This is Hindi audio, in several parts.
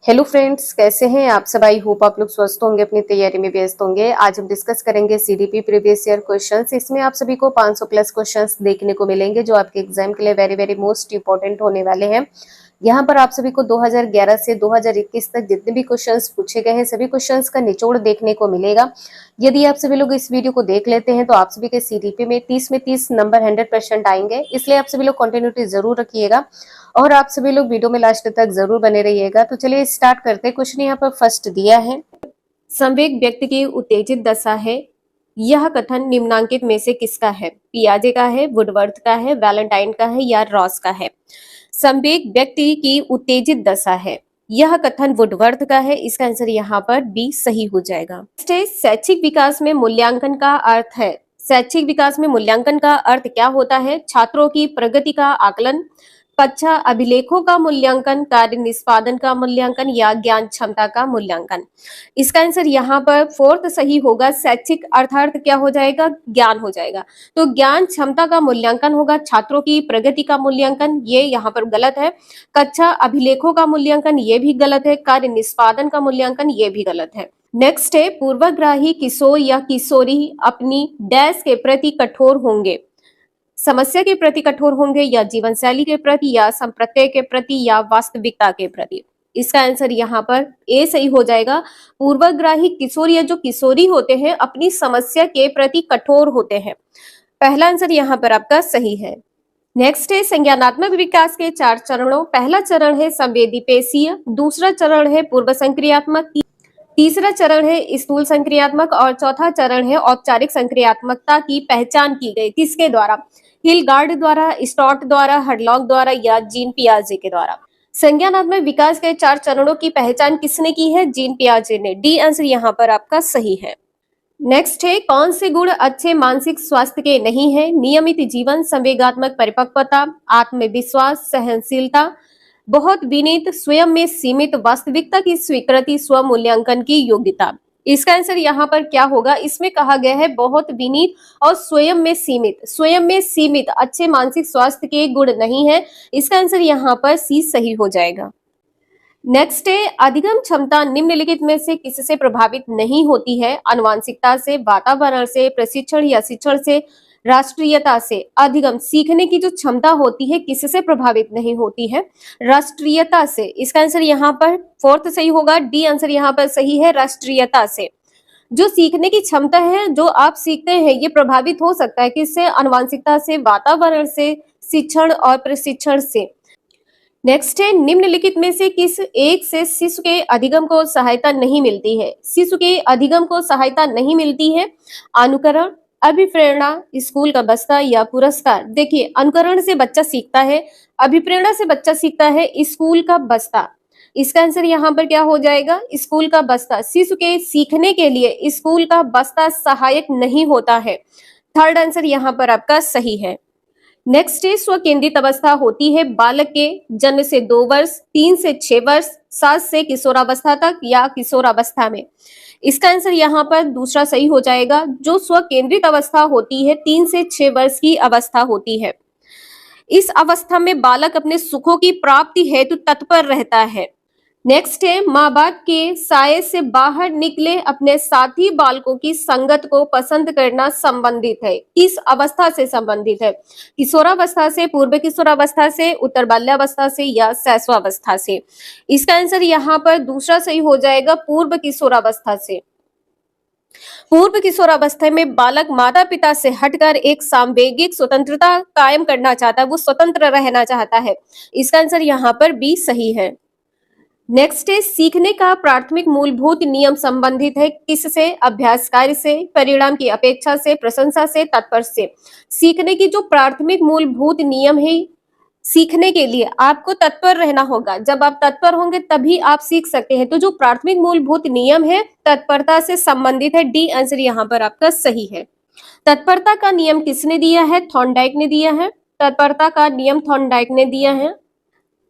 हेलो फ्रेंड्स, कैसे हैं आप सब। आई होप आप लोग स्वस्थ होंगे, अपनी तैयारी में व्यस्त होंगे। आज हम डिस्कस करेंगे सीडीपी प्रीवियस ईयर क्वेश्चंस। इसमें आप सभी को 500 प्लस क्वेश्चंस देखने को मिलेंगे जो आपके एग्जाम के लिए वेरी वेरी मोस्ट इंपॉर्टेंट होने वाले हैं। यहाँ पर आप सभी को 2011 से 2021 तक जितने भी क्वेश्चंस पूछे गए हैं सभी क्वेश्चंस का निचोड़ देखने को मिलेगा। यदि आप सभी लोग इस वीडियो को देख लेते हैं तो आप सभी के सीडीपी में 30 नंबर 100% आएंगे, इसलिए आप सभी लोग कंटिन्यूटी जरूर रखिएगा और आप सभी लोग वीडियो में लास्ट तक जरूर बने रहिएगा। तो चलिए स्टार्ट करते हैं। क्वेश्चन यहाँ पर फर्स्ट दिया है, संवेग व्यक्ति की उत्तेजित दशा है। यह कथन निम्नांकित में से किसका है? पियाजे का है, वुडवर्थ का है, वैलेंटाइन का है या रॉस का है? संवेग व्यक्ति की उत्तेजित दशा है, यह कथन वुडवर्थ का है। इसका आंसर यहाँ पर बी सही हो जाएगा। शैक्षिक विकास में मूल्यांकन का अर्थ है। शैक्षिक विकास में मूल्यांकन का अर्थ क्या होता है? छात्रों की प्रगति का आकलन, कक्षा अभिलेखों का मूल्यांकन, कार्य निष्पादन का मूल्यांकन या ज्ञान क्षमता का मूल्यांकन। इसका आंसर यहाँ पर फोर्थ सही होगा। शैक्षिक अर्थार्थ क्या हो जाएगा? ज्ञान हो जाएगा। तो ज्ञान क्षमता का मूल्यांकन होगा। छात्रों की प्रगति का मूल्यांकन ये यहाँ पर गलत है। कक्षा अभिलेखों का मूल्यांकन ये भी गलत है। कार्य निष्पादन का मूल्यांकन ये भी गलत है। नेक्स्ट है, पूर्वग्राही किशोर या किशोरी अपनी डैश के प्रति कठोर होंगे। समस्या के प्रति कठोर होंगे या जीवन शैली के प्रति या संप्रत्यय के प्रति या वास्तविकता के प्रति। इसका आंसर यहाँ पर ए सही हो जाएगा। पूर्वग्राही किशोर या जो किशोरी होते हैं अपनी समस्या के प्रति कठोर होते हैं। पहला आंसर यहाँ पर आपका सही है। नेक्स्ट है, संज्ञानात्मक विकास के 4 चरणों। पहला चरण है संवेदीपेशीय, दूसरा चरण है पूर्व संक्रियात्मक, तीसरा चरण है स्थूल संक्रियात्मक और चौथा चरण है औपचारिक संक्रियात्मकता की पहचान की गई। किसके द्वारा? हिलगार्ड द्वारा, स्टॉट द्वारा, हडलॉक द्वारा या जीन पियाजे के द्वारा। संज्ञानात्मक विकास के 4 चरणों की पहचान किसने की है? जीन पियाजे ने। डी आंसर यहाँ पर आपका सही है। नेक्स्ट है, कौन से गुण अच्छे मानसिक स्वास्थ्य के नहीं है? नियमित जीवन, संवेगात्मक परिपक्वता, आत्मविश्वास, सहनशीलता, बहुत विनीत, स्वयं में सीमित, वास्तविकता की स्वीकृति, स्व मूल्यांकन की योग्यता। इसका आंसर यहाँ पर क्या होगा? इसमें कहा गया है बहुत विनीत और स्वयं में सीमित। स्वयं में सीमित अच्छे मानसिक स्वास्थ्य के गुण नहीं है। इसका आंसर यहाँ पर सी सही हो जाएगा। नेक्स्ट है, अधिगम क्षमता निम्नलिखित में से किससे प्रभावित नहीं होती है? आनुवांशिकता से, वातावरण से, प्रशिक्षण या शिक्षण से, राष्ट्रीयता से। अधिगम सीखने की जो क्षमता होती है किससे प्रभावित नहीं होती है? राष्ट्रीयता से। इसका आंसर यहाँ पर फोर्थ सही होगा। डी आंसर यहाँ पर सही है, राष्ट्रीयता से। जो सीखने की क्षमता है, जो आप सीखते हैं, ये प्रभावित हो सकता है किससे? आनुवांशिकता से, वातावरण से, शिक्षण और प्रशिक्षण से। नेक्स्ट है, निम्नलिखित में से किस एक से शिशु के अधिगम को सहायता नहीं मिलती है? शिशु के अधिगम को सहायता नहीं मिलती है। अनुकरण, अभिप्रेरणा, स्कूल का बस्ता या पुरस्कार। देखिए, अनुकरण से बच्चा सीखता है, अभिप्रेरणा से बच्चा सीखता है, स्कूल का बस्ता। इसका आंसर यहाँ पर क्या हो जाएगा? स्कूल का बस्ता। शिशु के सीखने के लिए स्कूल का बस्ता सहायक नहीं होता है। थर्ड आंसर यहाँ पर आपका सही है। नेक्स्ट है, स्वकेंद्रित अवस्था होती है बालक के जन्म से 2 वर्ष, 3 से 6 वर्ष, 7 से किशोरावस्था तक या किशोरावस्था में। इसका आंसर यहाँ पर दूसरा सही हो जाएगा। जो स्वकेंद्रित अवस्था होती है 3 से 6 वर्ष की अवस्था होती है। इस अवस्था में बालक अपने सुखों की प्राप्ति हेतु तत्पर रहता है। नेक्स्ट है, माँ बाप के साये से बाहर निकले अपने साथी बालकों की संगत को पसंद करना संबंधित है। किस अवस्था से संबंधित है? किशोरावस्था से, पूर्व किशोरावस्था से, उत्तर बाल्यावस्था से या शैशवावस्था से। इसका आंसर यहाँ पर दूसरा सही हो जाएगा, पूर्व किशोरावस्था से। पूर्व किशोरावस्था में बालक माता पिता से हटकर एक सांवेगिक स्वतंत्रता कायम करना चाहता है, वो स्वतंत्र रहना चाहता है। इसका आंसर यहाँ पर बी सही है। नेक्स्ट है, सीखने का प्राथमिक मूलभूत नियम संबंधित है किससे? अभ्यास कार्य से, परिणाम की अपेक्षा से, प्रशंसा से, तत्पर से। सीखने की जो प्राथमिक मूलभूत नियम है, सीखने के लिए आपको तत्पर रहना होगा। जब आप तत्पर होंगे तभी आप सीख सकते हैं। तो जो प्राथमिक मूलभूत नियम है तत्परता से संबंधित है। डी आंसर यहाँ पर आपका सही है। तत्परता का नियम किसने दिया है? थॉर्नडाइक ने दिया है। तत्परता का नियम थॉर्नडाइक ने दिया है।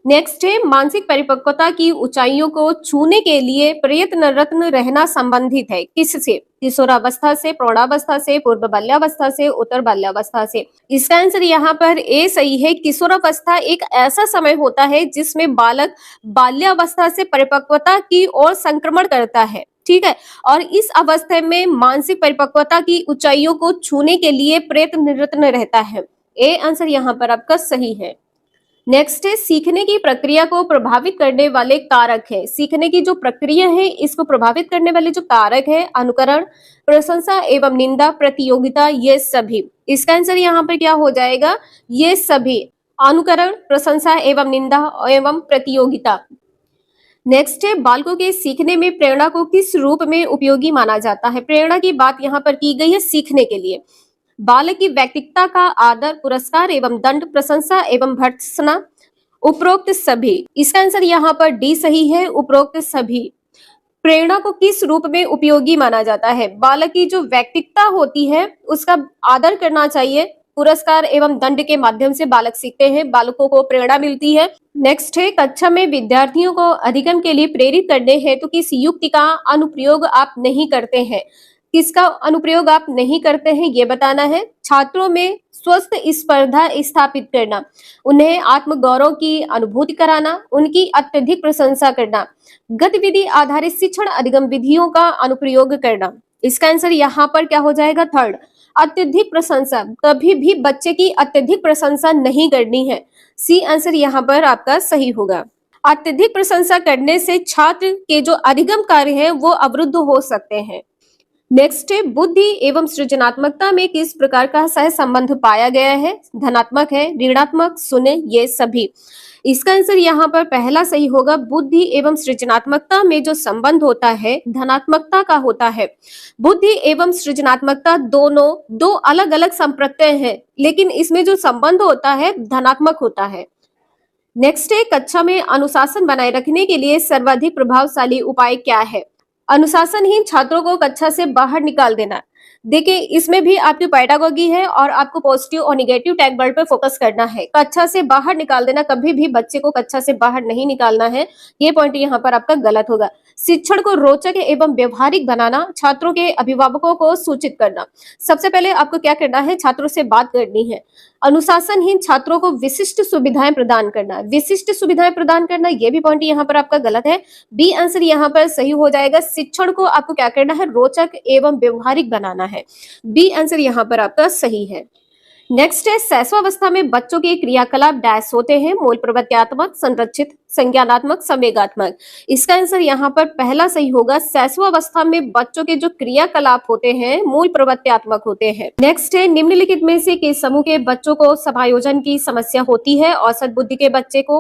नेक्स्ट है मानसिक परिपक्वता की ऊंचाइयों को छूने के लिए प्रयत्नरत रहना संबंधित है किससे? किशोरावस्था से, प्रौढ़ावस्था से, पूर्व बाल्यावस्था से, उत्तर बाल्यावस्था से। इसका आंसर यहाँ पर ए सही है। किशोरावस्था एक ऐसा समय होता है जिसमें बालक बाल्यावस्था से परिपक्वता की ओर संक्रमण करता है, ठीक है। और इस अवस्था में मानसिक परिपक्वता की ऊंचाइयों को छूने के लिए प्रयत्नरत रहता है। ए आंसर यहाँ पर आपका सही है। नेक्स्ट है सीखने की प्रक्रिया को प्रभावित करने वाले कारक है। सीखने की जो प्रक्रिया है इसको प्रभावित करने वाले जो कारक है, अनुकरण, प्रशंसा एवं निंदा, प्रतियोगिता, ये सभी। इसका आंसर यहाँ पर क्या हो जाएगा? ये सभी। अनुकरण, प्रशंसा एवं निंदा एवं प्रतियोगिता। नेक्स्ट है बालकों के सीखने में प्रेरणा को किस रूप में उपयोगी माना जाता है? प्रेरणा की बात यहाँ पर की गई है सीखने के लिए। बालक की व्यक्तित्वता का आदर, पुरस्कार एवं दंड, प्रशंसा एवं भर्त्सना, उपरोक्त सभी। इसका आंसर यहाँ पर डी सही है, उपरोक्त सभी। प्रेरणा को किस रूप में उपयोगी माना जाता है? बालक की जो व्यक्तित्वता होती है उसका आदर करना चाहिए, पुरस्कार एवं दंड के माध्यम से बालक सीखते हैं, बालकों को प्रेरणा मिलती है। नेक्स्ट है कक्षा में विद्यार्थियों को अधिगम के लिए प्रेरित करने हेतु किस युक्ति का अनुप्रयोग आप नहीं करते हैं? किसका अनुप्रयोग आप नहीं करते हैं ये बताना है। छात्रों में स्वस्थ स्पर्धा स्थापित करना, उन्हें आत्मगौरव की अनुभूति कराना, उनकी अत्यधिक प्रशंसा करना, गतिविधि आधारित शिक्षण अधिगम विधियों का अनुप्रयोग करना। इसका आंसर यहाँ पर क्या हो जाएगा? थर्ड, अत्यधिक प्रशंसा। कभी भी बच्चे की अत्यधिक प्रशंसा नहीं करनी है। सी आंसर यहाँ पर आपका सही होगा। अत्यधिक प्रशंसा करने से छात्र के जो अधिगम कार्य हैं वो अवरुद्ध हो सकते हैं। नेक्स्ट है बुद्धि एवं सृजनात्मकता में किस प्रकार का सह संबंध पाया गया है? धनात्मक है, ऋणात्मक, शून्य, ये सभी। इसका आंसर यहाँ पर पहला सही होगा। बुद्धि एवं सृजनात्मकता में जो संबंध होता है धनात्मकता का होता है। बुद्धि एवं सृजनात्मकता दोनों दो अलग अलग संप्रत्यय हैं, लेकिन इसमें जो संबंध होता है धनात्मक होता है। नेक्स्ट है कक्षा में अनुशासन बनाए रखने के लिए सर्वाधिक प्रभावशाली उपाय क्या है? अनुशासनहीन छात्रों को कक्षा से बाहर निकाल देना। देखिए इसमें भी आपकी पैडागोगी है और आपको पॉजिटिव और निगेटिव टैग वर्ड पर फोकस करना है। कक्षा से बाहर निकाल देना, कभी भी बच्चे को कक्षा से बाहर नहीं निकालना है, ये पॉइंट यहाँ पर आपका गलत होगा। शिक्षण को रोचक एवं व्यवहारिक बनाना, छात्रों के अभिभावकों को सूचित करना। सबसे पहले आपको क्या करना है? छात्रों से बात करनी है। अनुशासनहीन छात्रों को विशिष्ट सुविधाएं प्रदान करना। विशिष्ट सुविधाएं प्रदान करना, ये भी पॉइंट यहाँ पर आपका गलत है। बी आंसर यहाँ पर सही हो जाएगा। शिक्षण को आपको क्या करना है? रोचक एवं व्यवहारिक बनाना है। बी आंसर यहाँ पर आपका सही है। नेक्स्ट है शैशवावस्था में बच्चों के क्रियाकलाप डैश होते हैं? मूल प्रवृत्त्यात्मक, संरक्षित, संज्ञानात्मक, संवेगात्मक। इसका आंसर यहाँ पर पहला सही होगा। शैशवावस्था में बच्चों के जो क्रियाकलाप होते हैं मूल प्रवृत्त्यात्मक होते हैं। नेक्स्ट है निम्नलिखित में से किस समूह के बच्चों को समायोजन की समस्या होती है? औसत बुद्धि के बच्चे को,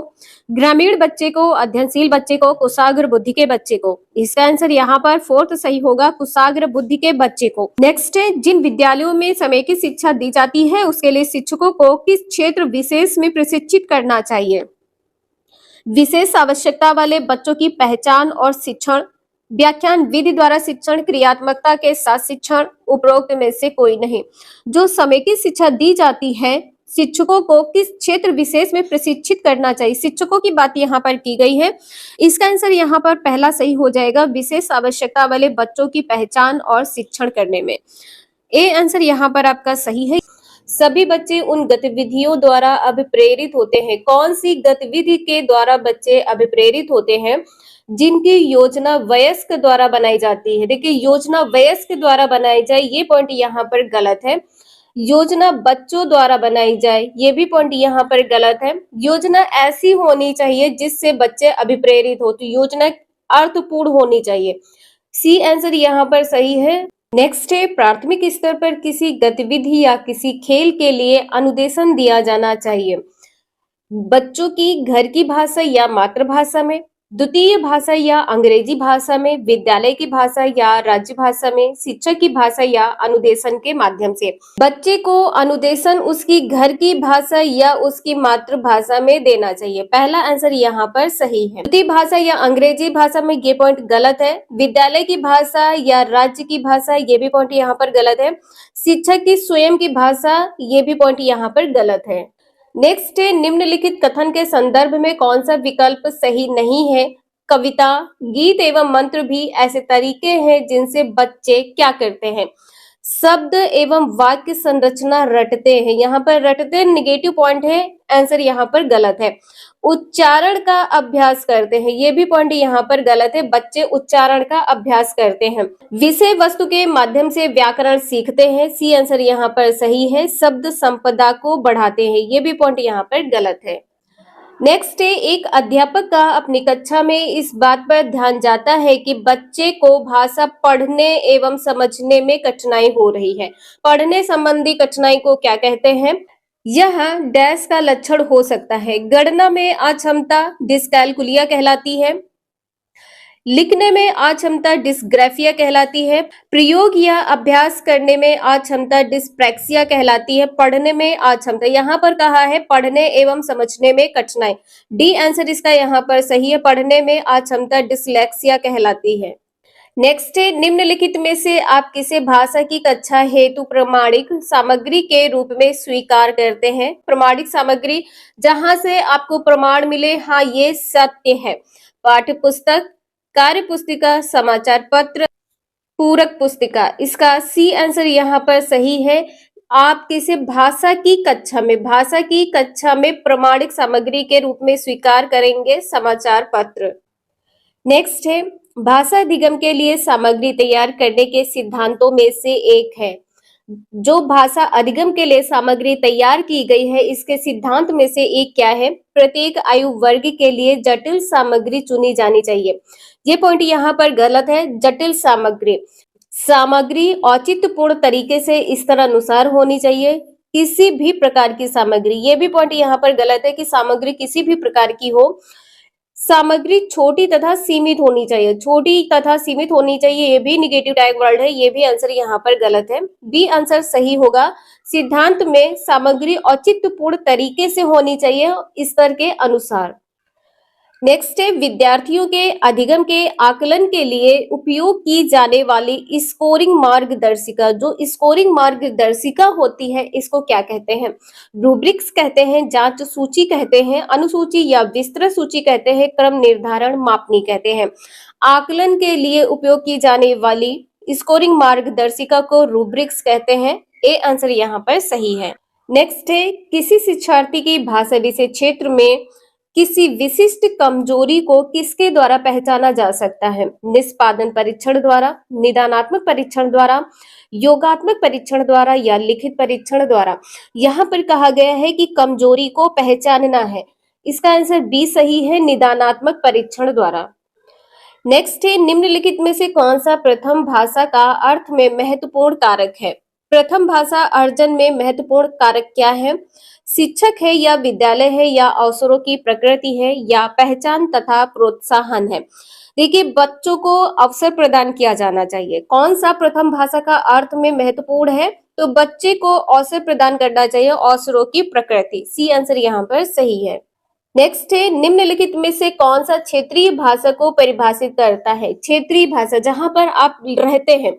ग्रामीण बच्चे को, अध्ययनशील बच्चे को, कुशाग्र बुद्धि के बच्चे को। इसका आंसर यहाँ पर फोर्थ सही होगा, कुशाग्र बुद्धि के बच्चे को। नेक्स्ट है जिन विद्यालयों में समय की शिक्षा दी जाती है उसके लिए शिक्षकों को किस क्षेत्र विशेष में प्रशिक्षित करना चाहिए? विशेष आवश्यकता वाले बच्चों की पहचान और शिक्षण, व्याख्यान विधि द्वारा शिक्षण, क्रियात्मकता के साथ शिक्षण, उपरोक्त में से कोई नहीं। जो समय की शिक्षा दी जाती है शिक्षकों को किस क्षेत्र विशेष में प्रशिक्षित करना चाहिए, शिक्षकों की बात यहाँ पर की गई है। इसका आंसर यहाँ पर पहला सही हो जाएगा, विशेष आवश्यकता वाले बच्चों की पहचान और शिक्षण करने में। ए आंसर यहाँ पर आपका सही है। सभी बच्चे उन गतिविधियों द्वारा अभिप्रेरित होते हैं। कौन सी गतिविधि के द्वारा बच्चे अभिप्रेरित होते हैं? जिनकी योजना वयस्क द्वारा बनाई जाती है। देखिए योजना वयस्क द्वारा बनाई जाए, ये पॉइंट यहाँ पर गलत है। योजना बच्चों द्वारा बनाई जाए, ये भी पॉइंट यहाँ पर गलत है। योजना ऐसी होनी चाहिए जिससे बच्चे अभिप्रेरित हो, तो योजना अर्थपूर्ण होनी चाहिए। सी आंसर यहाँ पर सही है। नेक्स्ट है प्राथमिक स्तर पर किसी गतिविधि या किसी खेल के लिए अनुदेशन दिया जाना चाहिए। बच्चों की घर की भाषा या मातृभाषा में, द्वितीय भाषा या अंग्रेजी भाषा में, विद्यालय की भाषा या राज्य भाषा में, शिक्षक की भाषा या अनुदेशन के माध्यम से। बच्चे को अनुदेशन उसकी घर की भाषा या उसकी मातृभाषा में देना चाहिए। पहला आंसर यहाँ पर सही है। द्वितीय भाषा या अंग्रेजी भाषा में ये पॉइंट गलत है। विद्यालय की भाषा या राज्य की भाषा, ये भी पॉइंट यहाँ पर गलत है। शिक्षक की स्वयं की भाषा, ये भी पॉइंट यहाँ पर गलत है। नेक्स्ट है, निम्नलिखित कथन के संदर्भ में कौन सा विकल्प सही नहीं है? कविता, गीत एवं मंत्र भी ऐसे तरीके हैं जिनसे बच्चे क्या करते हैं? शब्द एवं वाक्य संरचना रटते हैं। यहाँ पर रटते नेगेटिव पॉइंट है, आंसर यहाँ पर गलत है। उच्चारण का अभ्यास करते हैं, ये भी पॉइंट यहाँ पर गलत है। बच्चे उच्चारण का अभ्यास करते हैं। विषय वस्तु के माध्यम से व्याकरण सीखते हैं, सी आंसर यहाँ पर सही है। शब्द संपदा को बढ़ाते हैं, ये भी पॉइंट यहाँ पर गलत है। नेक्स्ट है, एक अध्यापक का अपनी कक्षा में इस बात पर ध्यान जाता है कि बच्चे को भाषा पढ़ने एवं समझने में कठिनाई हो रही है। पढ़ने संबंधी कठिनाई को क्या कहते हैं? यह डैश का लक्षण हो सकता है। गणना में अक्षमता डिस्कैलकुलिया कहलाती है। लिखने में अक्षमता डिस्ग्राफिया कहलाती है। प्रयोग या अभ्यास करने में अक्षमता डिस्प्रैक्सिया कहलाती है। पढ़ने में अक्षमता, यहाँ पर कहा है पढ़ने एवं समझने में कठिनाई, डी आंसर इसका यहाँ पर सही है। पढ़ने में अक्षमता डिसलेक्सिया कहलाती है। नेक्स्ट है, निम्नलिखित में से आप किसे भाषा की कक्षा हेतु प्रमाणिक सामग्री के रूप में स्वीकार करते हैं? प्रमाणिक सामग्री जहां से आपको प्रमाण मिले, हाँ ये सत्य है। पाठ्य पुस्तक, कार्य पुस्तिका, समाचार पत्र, पूरक पुस्तिका, इसका सी आंसर यहाँ पर सही है। आप किसे भाषा की कक्षा में प्रमाणिक सामग्री के रूप में स्वीकार करेंगे? समाचार पत्र। नेक्स्ट है, भाषा अधिगम के लिए सामग्री तैयार करने के सिद्धांतों में से एक है। जो भाषा अधिगम के लिए सामग्री तैयार की गई है, इसके सिद्धांत में से एक क्या है? प्रत्येक आयु वर्ग के लिए जटिल सामग्री चुनी जानी चाहिए। ये पॉइंट यहाँ पर गलत है। जटिल सामग्री औचित्यपूर्ण तरीके से स्तर अनुसार होनी चाहिए। किसी भी प्रकार की सामग्री, ये भी पॉइंट यहाँ पर गलत है कि सामग्री किसी भी प्रकार की हो। सामग्री छोटी तथा सीमित होनी चाहिए। छोटी तथा सीमित होनी चाहिए, ये भी निगेटिव टैग वर्ड है, ये भी आंसर यहाँ पर गलत है। बी आंसर सही होगा। सिद्धांत में सामग्री औचित्यपूर्ण तरीके से होनी चाहिए स्तर के अनुसार। नेक्स्ट है, विद्यार्थियों के अधिगम के आकलन के लिए उपयोग की जाने वाली स्कोरिंग मार्गदर्शिका, जो स्कोरिंग मार्गदर्शिका होती है, इसको क्या कहते हैं? रूब्रिक्स कहते हैं, जांच सूची कहते हैं, अनुसूची या विस्तृत सूची कहते हैं, क्रम निर्धारण मापनी कहते हैं। आकलन के लिए उपयोग की जाने वाली स्कोरिंग मार्गदर्शिका को रूब्रिक्स कहते हैं। ए आंसर यहाँ पर सही है। नेक्स्ट है, किसी शिक्षार्थी की भाषा विषय क्षेत्र में किसी विशिष्ट कमजोरी को किसके द्वारा पहचाना जा सकता है? निष्पादन परीक्षण द्वारा, निदानात्मक परीक्षण द्वारा, योगात्मक परीक्षण द्वारा या लिखित परीक्षण द्वारा। यहाँ पर कहा गया है कि कमजोरी को पहचानना है, इसका आंसर बी सही है, निदानात्मक परीक्षण द्वारा। नेक्स्ट है, निम्नलिखित में से कौन सा प्रथम भाषा का अर्थ में महत्वपूर्ण कारक है? प्रथम भाषा अर्जन में महत्वपूर्ण कारक क्या है? शिक्षक है या विद्यालय है या अवसरों की प्रकृति है या पहचान तथा प्रोत्साहन है? देखिए, बच्चों को अवसर प्रदान किया जाना चाहिए। कौन सा प्रथम भाषा का अर्थ में महत्वपूर्ण है? तो बच्चे को अवसर प्रदान करना चाहिए, अवसरों की प्रकृति, सी आंसर यहाँ पर सही है। नेक्स्ट है, निम्नलिखित में से कौन सा क्षेत्रीय भाषा को परिभाषित करता है? क्षेत्रीय भाषा जहां पर आप रहते हैं,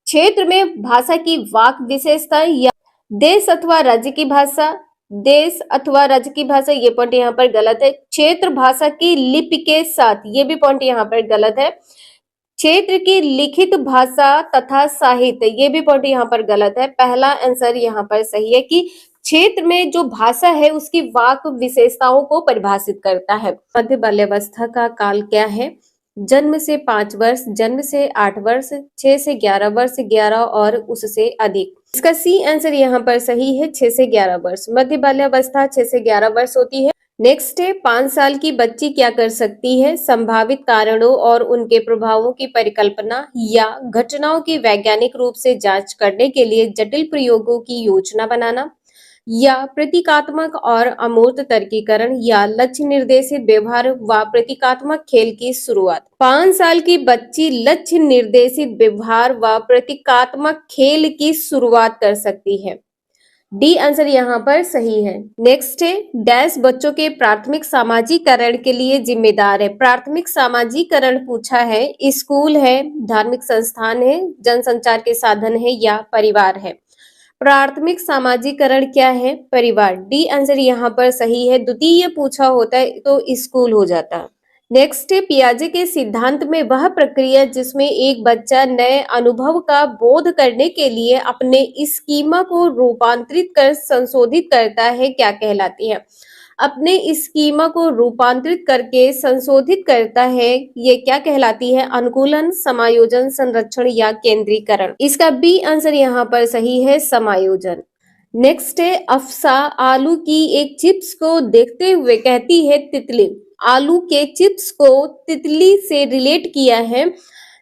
क्षेत्र में भाषा की वाक विशेषता या देश अथवा राज्य की भाषा, देश अथवा राज्य की भाषा, ये पॉइंट यहाँ पर गलत है। क्षेत्र भाषा की लिपि के साथ, ये भी पॉइंट यहाँ पर गलत है। क्षेत्र की लिखित भाषा तथा साहित्य, ये भी पॉइंट यहाँ पर गलत है। पहला आंसर यहाँ पर सही है कि क्षेत्र में जो भाषा है उसकी वाक विशेषताओं को परिभाषित करता है। मध्य बाल्यावस्था का काल क्या है? जन्म से 5 वर्ष, जन्म से 8 वर्ष, 6 से 11 वर्ष, 11 और उससे अधिक। इसका सी आंसर यहाँ पर सही है, 6 से 11 वर्ष। मध्य बाल्यावस्था 6 से 11 वर्ष होती है। नेक्स्ट है, 5 साल की बच्ची क्या कर सकती है? संभावित कारणों और उनके प्रभावों की परिकल्पना या घटनाओं की वैज्ञानिक रूप से जांच करने के लिए जटिल प्रयोगों की योजना बनाना या प्रतीकात्मक और अमूर्त तर्कीकरण या लक्ष्य निर्देशित व्यवहार व प्रतीकात्मक खेल की शुरुआत। 5 साल की बच्ची लक्ष्य निर्देशित व्यवहार व प्रतीकात्मक खेल की शुरुआत कर सकती है। डी आंसर यहाँ पर सही है। नेक्स्ट है, डैश बच्चों के प्राथमिक सामाजिकरण के लिए जिम्मेदार है? प्राथमिक सामाजिकरण पूछा है, स्कूल है, धार्मिक संस्थान है, जनसंचार के साधन है या परिवार है? प्राथमिक सामाजिकरण क्या है? परिवार। डी आंसर यहाँ पर सही है। द्वितीय पूछा होता है तो स्कूल हो जाता। नेक्स्ट है पियाजे के सिद्धांत में वह प्रक्रिया जिसमें एक बच्चा नए अनुभव का बोध करने के लिए अपने स्कीमा को रूपांतरित कर संशोधित करता है क्या कहलाती है? अपने स्कीमा को रूपांतरित करके संशोधित करता है, ये क्या कहलाती है? अनुकूलन, समायोजन, संरक्षण या केंद्रीकरण। इसका बी आंसर यहाँ पर सही है, समायोजन। नेक्स्ट है अफसा आलू की एक चिप्स को देखते हुए कहती है तितली। आलू के चिप्स को तितली से रिलेट किया है।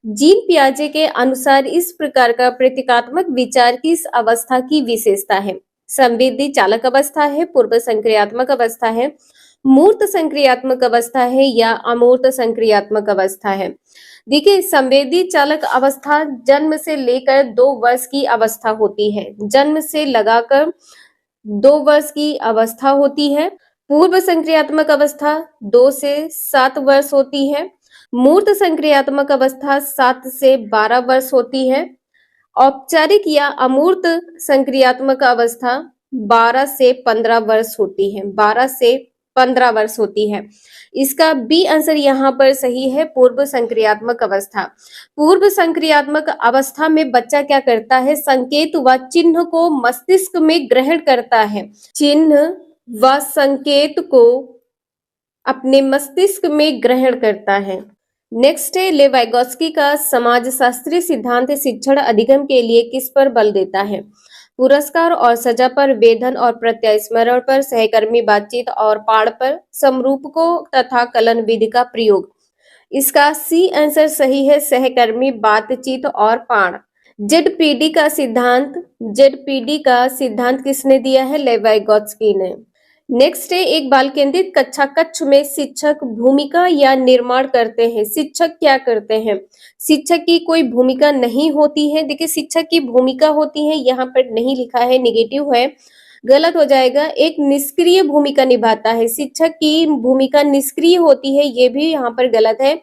जीन पियाजे के अनुसार इस प्रकार का प्रतीकात्मक विचार किस अवस्था की विशेषता है? संवेदी चालक अवस्था है, पूर्व संक्रियात्मक अवस्था है, मूर्त संक्रियात्मक अवस्था है या अमूर्त संक्रियात्मक अवस्था है? देखिए, संवेदी चालक अवस्था जन्म से लेकर 2 वर्ष की अवस्था होती है। जन्म से लगाकर 2 वर्ष की अवस्था होती है। पूर्व संक्रियात्मक अवस्था 2 से 7 वर्ष होती है। मूर्त संक्रियात्मक अवस्था 7 से 12 वर्ष होती है। औपचारिक या अमूर्त संक्रियात्मक अवस्था 12 से 15 वर्ष होती है। 12 से 15 वर्ष होती है। इसका बी आंसर यहाँ पर सही है, पूर्व संक्रियात्मक अवस्था। पूर्व संक्रियात्मक अवस्था में बच्चा क्या करता है? संकेत व चिन्ह को मस्तिष्क में ग्रहण करता है। चिन्ह व संकेत को अपने मस्तिष्क में ग्रहण करता है। नेक्स्ट है लेवाइगोस्की का समाजशास्त्रीय सिद्धांत शिक्षण अधिगम के लिए किस पर बल देता है? पुरस्कार और सजा पर, वेधन और प्रत्यास्मरण पर, सहकर्मी बातचीत और पाड़ पर, समरूपकों तथा कलन विधि का प्रयोग। इसका सी आंसर सही है, सहकर्मी बातचीत और पाड़। जेडपीडी का सिद्धांत किसने दिया है? लेवाइगोस्की ने। नेक्स्ट है एक बाल केंद्रित कक्षा कक्ष में शिक्षक भूमिका या निर्माण करते हैं। शिक्षक क्या करते हैं? शिक्षक की कोई भूमिका नहीं होती है। देखिए, शिक्षक की भूमिका होती है, यहाँ पर नहीं लिखा है, निगेटिव है, गलत हो जाएगा। एक निष्क्रिय भूमिका निभाता है। शिक्षक की भूमिका निष्क्रिय होती है, ये भी यहाँ पर गलत है।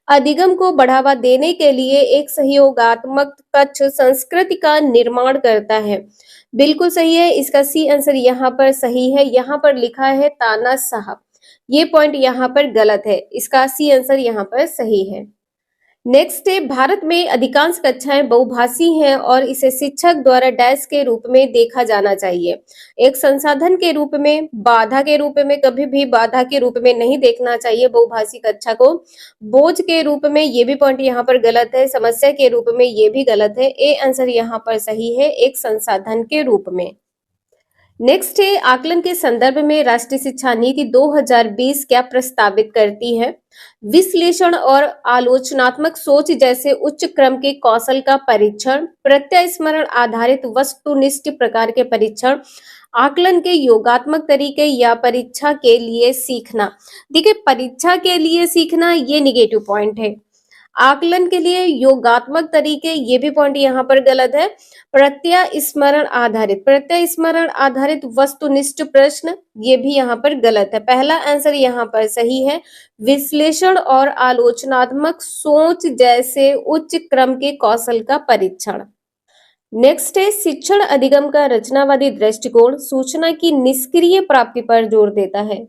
अधिगम को बढ़ावा देने के लिए एक सहयोगात्मक कक्ष संस्कृति का निर्माण करता है। बिल्कुल सही है, इसका सी आंसर यहाँ पर सही है। यहाँ पर लिखा है तानाशाह, ये पॉइंट यहाँ पर गलत है। इसका सी आंसर यहाँ पर सही है। नेक्स्ट है भारत में अधिकांश कक्षाएं बहुभाषी हैं और इसे शिक्षक द्वारा डैश के रूप में देखा जाना चाहिए। एक संसाधन के रूप में, बाधा के रूप में, कभी भी बाधा के रूप में नहीं देखना चाहिए बहुभाषी कक्षा को। बोझ के रूप में, ये भी पॉइंट यहाँ पर गलत है। समस्या के रूप में, ये भी गलत है। ए आंसर यहाँ पर सही है, एक संसाधन के रूप में। नेक्स्ट है आकलन के संदर्भ में राष्ट्रीय शिक्षा नीति 2020 क्या प्रस्तावित करती है? विश्लेषण और आलोचनात्मक सोच जैसे उच्च क्रम के कौशल का परीक्षण, प्रत्यास्मरण आधारित वस्तुनिष्ठ प्रकार के परीक्षण, आकलन के योगात्मक तरीके या परीक्षा के लिए सीखना। देखिए, परीक्षा के लिए सीखना ये निगेटिव पॉइंट है। आकलन के लिए योगात्मक तरीके, ये भी पॉइंट यहाँ पर गलत है। प्रत्यास्मरण आधारित वस्तुनिष्ठ प्रश्न, ये भी यहाँ पर गलत है। पहला आंसर यहाँ पर सही है, विश्लेषण और आलोचनात्मक सोच जैसे उच्च क्रम के कौशल का परीक्षण। नेक्स्ट है शिक्षण अधिगम का रचनावादी दृष्टिकोण सूचना की निष्क्रिय प्राप्ति पर जोर देता है।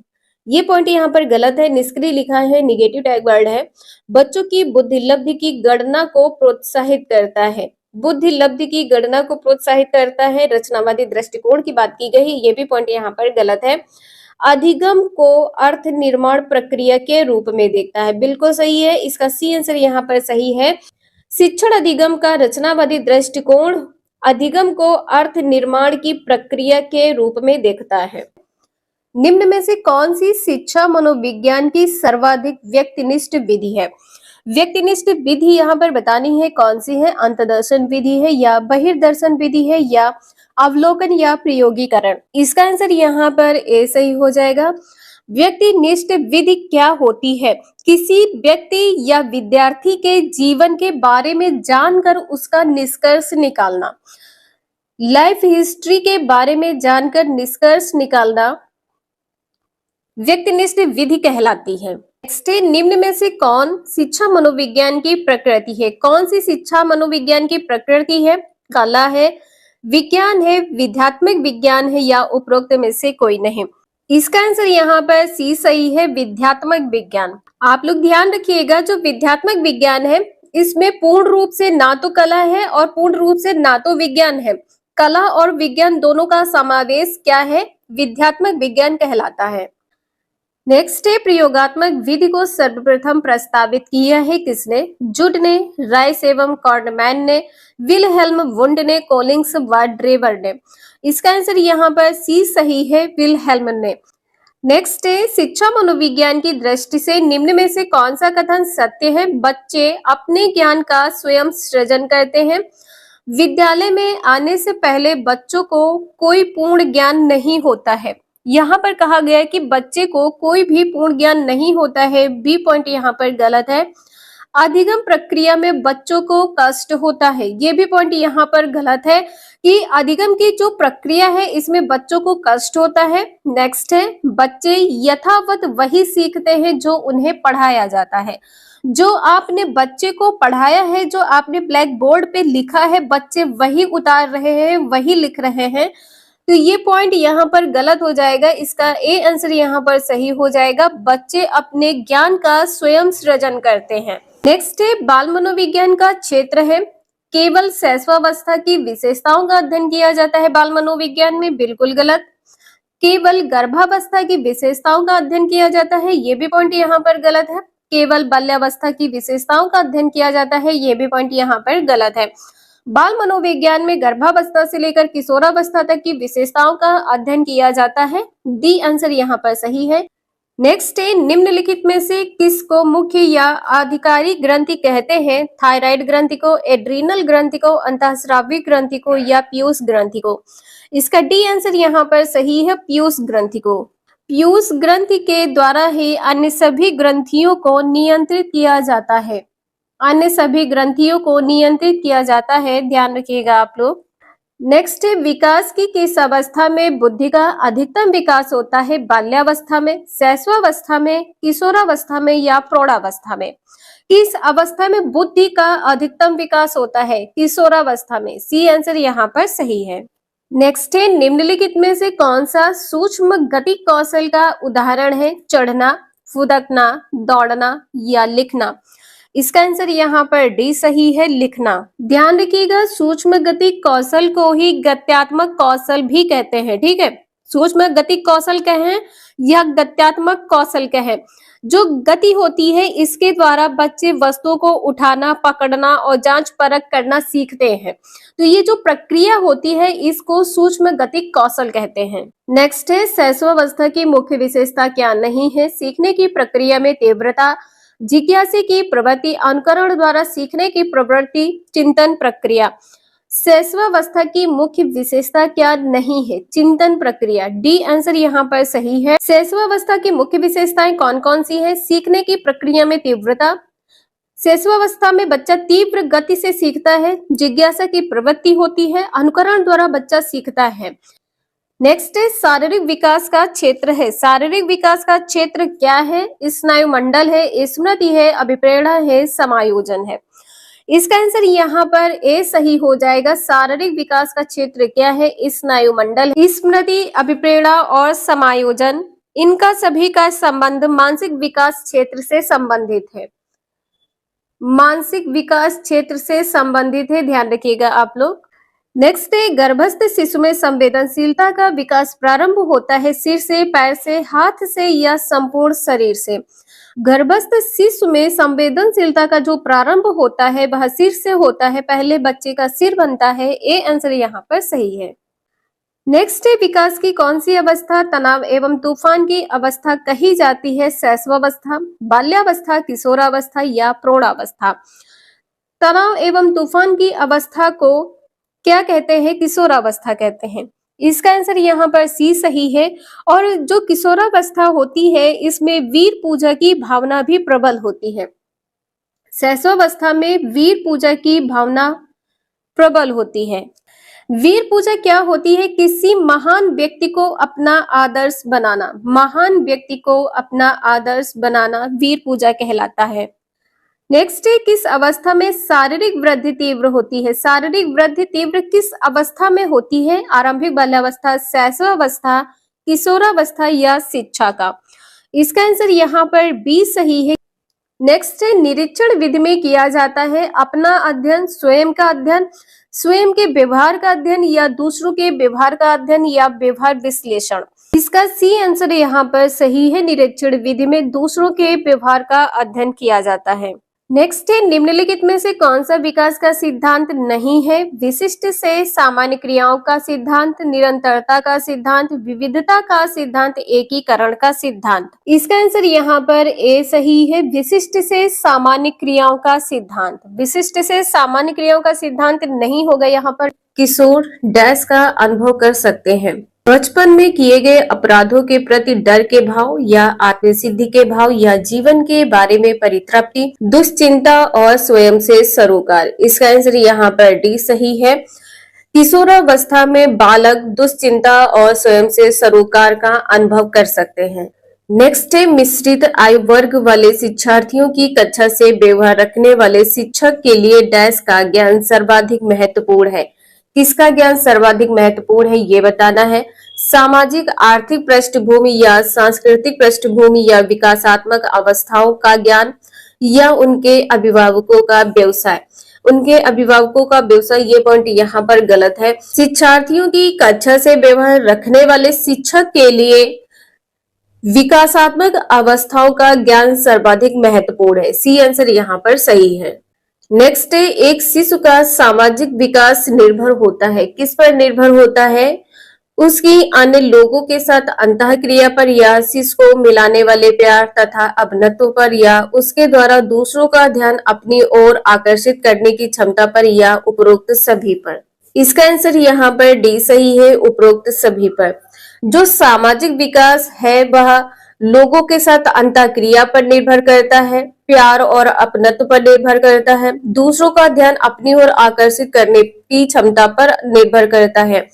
ये पॉइंट यहाँ पर गलत है, निष्क्रिय लिखा है, निगेटिव टैग वर्ड है। बच्चों की बुद्धि लब्धि की गणना को प्रोत्साहित करता है। बुद्धि लब्धि की गणना को प्रोत्साहित करता है, रचनावादी दृष्टिकोण की बात की गई, ये भी पॉइंट यहाँ पर गलत है। अधिगम को अर्थ निर्माण प्रक्रिया के रूप में देखता है, बिल्कुल सही है। इसका सी आंसर यहाँ पर सही है। शिक्षण अधिगम का रचनावादी दृष्टिकोण अधिगम को अर्थ निर्माण की प्रक्रिया के रूप में देखता है। निम्न में से कौन सी शिक्षा मनोविज्ञान की सर्वाधिक व्यक्तिनिष्ठ विधि है? व्यक्तिनिष्ठ विधि यहाँ पर बतानी है कौन सी है, अंतदर्शन विधि है या बहिर्दर्शन विधि है या अवलोकन या प्रयोगीकरण। इसका आंसर यहाँ पर ए सही हो जाएगा। व्यक्तिनिष्ठ विधि क्या होती है? किसी व्यक्ति या विद्यार्थी के जीवन के बारे में जानकर उसका निष्कर्ष निकालना। लाइफ हिस्ट्री के बारे में जानकर निष्कर्ष निकालना व्यक्तिनिष्ठ विधि कहलाती है। नेक्स्ट है निम्न में से कौन शिक्षा मनोविज्ञान की प्रकृति है? कौन सी शिक्षा मनोविज्ञान की प्रकृति है? कला है, विज्ञान है, विद्यात्मक विज्ञान है या उपरोक्त में से कोई नहीं। इसका आंसर यहाँ पर सी सही है, विद्यात्मक विज्ञान। आप लोग ध्यान रखिएगा, जो विद्यात्मक विज्ञान है इसमें पूर्ण रूप से ना तो कला है और पूर्ण रूप से ना तो विज्ञान है। कला और विज्ञान दोनों का समावेश क्या है? विद्यात्मक विज्ञान कहलाता है। नेक्स्ट है, प्रयोगात्मक विधि को सर्वप्रथम प्रस्तावित किया है किसने? जुड ने, राइस एवं कॉर्डमैन ने, विलहेल्म वुंड ने, कोलिंग्स व ड्रेवर ने। इसका आंसर यहाँ पर सी सही है, विलहेल्म ने। नेक्स्ट है, शिक्षा मनोविज्ञान की दृष्टि से निम्न में से कौन सा कथन सत्य है? बच्चे अपने ज्ञान का स्वयं सृजन करते हैं। विद्यालय में आने से पहले बच्चों को कोई पूर्ण ज्ञान नहीं होता है। यहाँ पर कहा गया है कि बच्चे को कोई भी पूर्ण ज्ञान नहीं होता है। बी पॉइंट यहाँ पर गलत है। अधिगम प्रक्रिया में बच्चों को कष्ट होता है, ये भी पॉइंट यहाँ पर गलत है कि अधिगम की जो प्रक्रिया है इसमें बच्चों को कष्ट होता है। नेक्स्ट है, बच्चे यथावत वही सीखते हैं जो उन्हें पढ़ाया जाता है। जो आपने बच्चे को पढ़ाया है, जो आपने ब्लैक बोर्ड पे लिखा है, बच्चे वही उतार रहे हैं, वही लिख रहे हैं। तो ये पॉइंट यहाँ पर गलत हो जाएगा। इसका ए आंसर यहाँ पर सही हो जाएगा। बच्चे अपने ज्ञान का स्वयं सृजन करते हैं। नेक्स्ट है, बाल मनोविज्ञान का क्षेत्र है। केवल शैशवावस्था की विशेषताओं का अध्ययन किया जाता है बाल मनोविज्ञान में, बिल्कुल गलत। केवल गर्भावस्था की विशेषताओं का अध्ययन किया जाता है, ये भी पॉइंट यहाँ पर गलत है। केवल बाल्यावस्था की विशेषताओं का अध्ययन किया जाता है, ये भी पॉइंट यहाँ पर गलत है। बाल मनोविज्ञान में गर्भावस्था से लेकर किशोरावस्था तक की विशेषताओं का अध्ययन किया जाता है। डी आंसर यहाँ पर सही है। नेक्स्ट है, निम्नलिखित में से किसको मुख्य या आधिकारिक ग्रंथि कहते हैं? थायराइड ग्रंथि को, एड्रीनल ग्रंथि को, अंतःस्रावी ग्रंथि को या पीयूष ग्रंथि को? इसका डी आंसर यहाँ पर सही है, पीयूष ग्रंथि को। पीयूष ग्रंथि के द्वारा ही अन्य सभी ग्रंथियों को नियंत्रित किया जाता है। अन्य सभी ग्रंथियों को नियंत्रित किया जाता है, ध्यान रखिएगा आप लोग। नेक्स्ट है, विकास की किस अवस्था में बुद्धि का अधिकतम विकास होता है? बाल्यावस्था में, शैशवावस्था में, किशोरावस्था में या प्रौढ़ावस्था में? किस अवस्था में बुद्धि का अधिकतम विकास होता है? किशोरावस्था में। सी आंसर यहाँ पर सही है। नेक्स्ट है, निम्नलिखित में से कौन सा सूक्ष्म गति कौशल का उदाहरण है? चढ़ना, फुदकना, दौड़ना या लिखना? इसका आंसर यहाँ पर डी सही है, लिखना। ध्यान रखिएगा, सूक्ष्म गति कौशल को ही गत्यात्मक कौशल भी कहते हैं, ठीक है। सूक्ष्म गति कौशल कहें या गत्यात्मक कौशल कहें, जो गति होती है इसके द्वारा बच्चे वस्तुओं को उठाना, पकड़ना और जांच परख करना सीखते हैं। तो ये जो प्रक्रिया होती है इसको सूक्ष्म गति कौशल कहते हैं। नेक्स्ट है, शैशवावस्था की मुख्य विशेषता क्या नहीं है? सीखने की प्रक्रिया में तीव्रता, जिज्ञासा की प्रवृत्ति, अनुकरण द्वारा सीखने की प्रवृत्ति, चिंतन प्रक्रिया। शैशवावस्था की मुख्य विशेषता क्या नहीं है? चिंतन प्रक्रिया। डी आंसर यहाँ पर सही है। शैशवावस्था की मुख्य विशेषताएं कौन कौन सी है? सीखने की प्रक्रिया में तीव्रता, शैशवावस्था में बच्चा तीव्र गति से सीखता है, जिज्ञासा की प्रवृत्ति होती है, अनुकरण द्वारा बच्चा सीखता है। नेक्स्ट है, शारीरिक विकास का क्षेत्र है। शारीरिक विकास का क्षेत्र क्या है? स्नायुमंडल है, स्मृति है, अभिप्रेरणा है, समायोजन है। इसका आंसर यहाँ पर ए सही हो जाएगा। शारीरिक विकास का क्षेत्र क्या है? स्नायुमंडल, स्मृति, अभिप्रेरणा और समायोजन। इनका सभी का संबंध मानसिक विकास क्षेत्र से संबंधित है। मानसिक विकास क्षेत्र से संबंधित है, ध्यान रखिएगा आप लोग। नेक्स्ट है, गर्भस्थ शिशु में संवेदनशीलता का विकास प्रारंभ होता है सिर से, पैर से, हाथ से या संपूर्ण शरीर से? गर्भस्थ शिशु में संवेदनशीलता का जो प्रारंभ होता है वह सिर से होता है। पहले बच्चे का सिर बनता है। ए आंसर यहाँ पर सही है। नेक्स्ट है, विकास की कौन सी अवस्था तनाव एवं तूफान की अवस्था कही जाती है? शैशवावस्था, बाल्यावस्था, किशोरावस्था या प्रौढ़ावस्था? तनाव एवं तूफान की अवस्था को क्या कहते हैं? किशोरावस्था कहते हैं। इसका आंसर यहाँ पर सी सही है। और जो किशोरावस्था होती है इसमें वीर पूजा की भावना भी प्रबल होती है। शैशवावस्था में वीर पूजा की भावना प्रबल होती है। वीर पूजा क्या होती है? किसी महान व्यक्ति को अपना आदर्श बनाना। महान व्यक्ति को अपना आदर्श बनाना वीर पूजा कहलाता है। नेक्स्ट है, किस अवस्था में शारीरिक वृद्धि तीव्र होती है? शारीरिक वृद्धि तीव्र किस अवस्था में होती है? आरंभिक बाल्यावस्था, शैशवावस्था, किशोरावस्था या शिक्षा का? इसका आंसर यहाँ पर बी सही है। नेक्स्ट है, निरीक्षण विधि में किया जाता है अपना अध्ययन, स्वयं का अध्ययन, स्वयं के व्यवहार का अध्ययन या दूसरों के व्यवहार का अध्ययन या व्यवहार विश्लेषण? इसका सी आंसर यहाँ पर सही है। निरीक्षण विधि में दूसरों के व्यवहार का अध्ययन किया जाता है। नेक्स्ट है, निम्नलिखित में से कौन सा विकास का सिद्धांत नहीं है? विशिष्ट से सामान्य क्रियाओं का सिद्धांत, निरंतरता का सिद्धांत, विविधता का सिद्धांत, एकीकरण का सिद्धांत? इसका आंसर यहाँ पर ए सही है। विशिष्ट से सामान्य क्रियाओं का सिद्धांत। विशिष्ट से सामान्य क्रियाओं का सिद्धांत नहीं होगा यहाँ पर। किशोर डैश का अनुभव कर सकते हैं। बचपन में किए गए अपराधों के प्रति डर के भाव या आत्मसिद्धि के भाव या जीवन के बारे में परितृप्ति, दुश्चिंता और स्वयं से सरोकार। इसका आंसर यहाँ पर डी सही है। किशोरावस्था में बालक दुश्चिंता और स्वयं से सरोकार का अनुभव कर सकते हैं। नेक्स्ट है, मिश्रित आयु वर्ग वाले शिक्षार्थियों की कक्षा से व्यवहार रखने वाले शिक्षक के लिए डैश का ज्ञान सर्वाधिक महत्वपूर्ण है। किसका ज्ञान सर्वाधिक महत्वपूर्ण है ये बताना है। सामाजिक आर्थिक पृष्ठभूमि या सांस्कृतिक पृष्ठभूमि या विकासात्मक अवस्थाओं का ज्ञान या उनके अभिभावकों का व्यवसाय। उनके अभिभावकों का व्यवसाय, ये पॉइंट यहाँ पर गलत है। शिक्षार्थियों की कक्षा से व्यवहार रखने वाले शिक्षक के लिए विकासात्मक अवस्थाओं का ज्ञान सर्वाधिक महत्वपूर्ण है। सी आंसर यहाँ पर सही है। नेक्स्ट है, एक शिशु का सामाजिक विकास निर्भर होता है। किस पर निर्भर होता है? उसकी अन्य लोगों के साथ अंतःक्रिया पर या शिशु को मिलाने वाले प्यार तथा अपनत्व पर या उसके द्वारा दूसरों का ध्यान अपनी ओर आकर्षित करने की क्षमता पर या उपरोक्त सभी पर। इसका आंसर यहाँ पर डी सही है, उपरोक्त सभी पर। जो सामाजिक विकास है वह लोगों के साथ अंतःक्रिया पर निर्भर करता है, प्यार और अपनत्व पर निर्भर करता है, दूसरों का ध्यान अपनी ओर आकर्षित करने की क्षमता पर निर्भर करता है।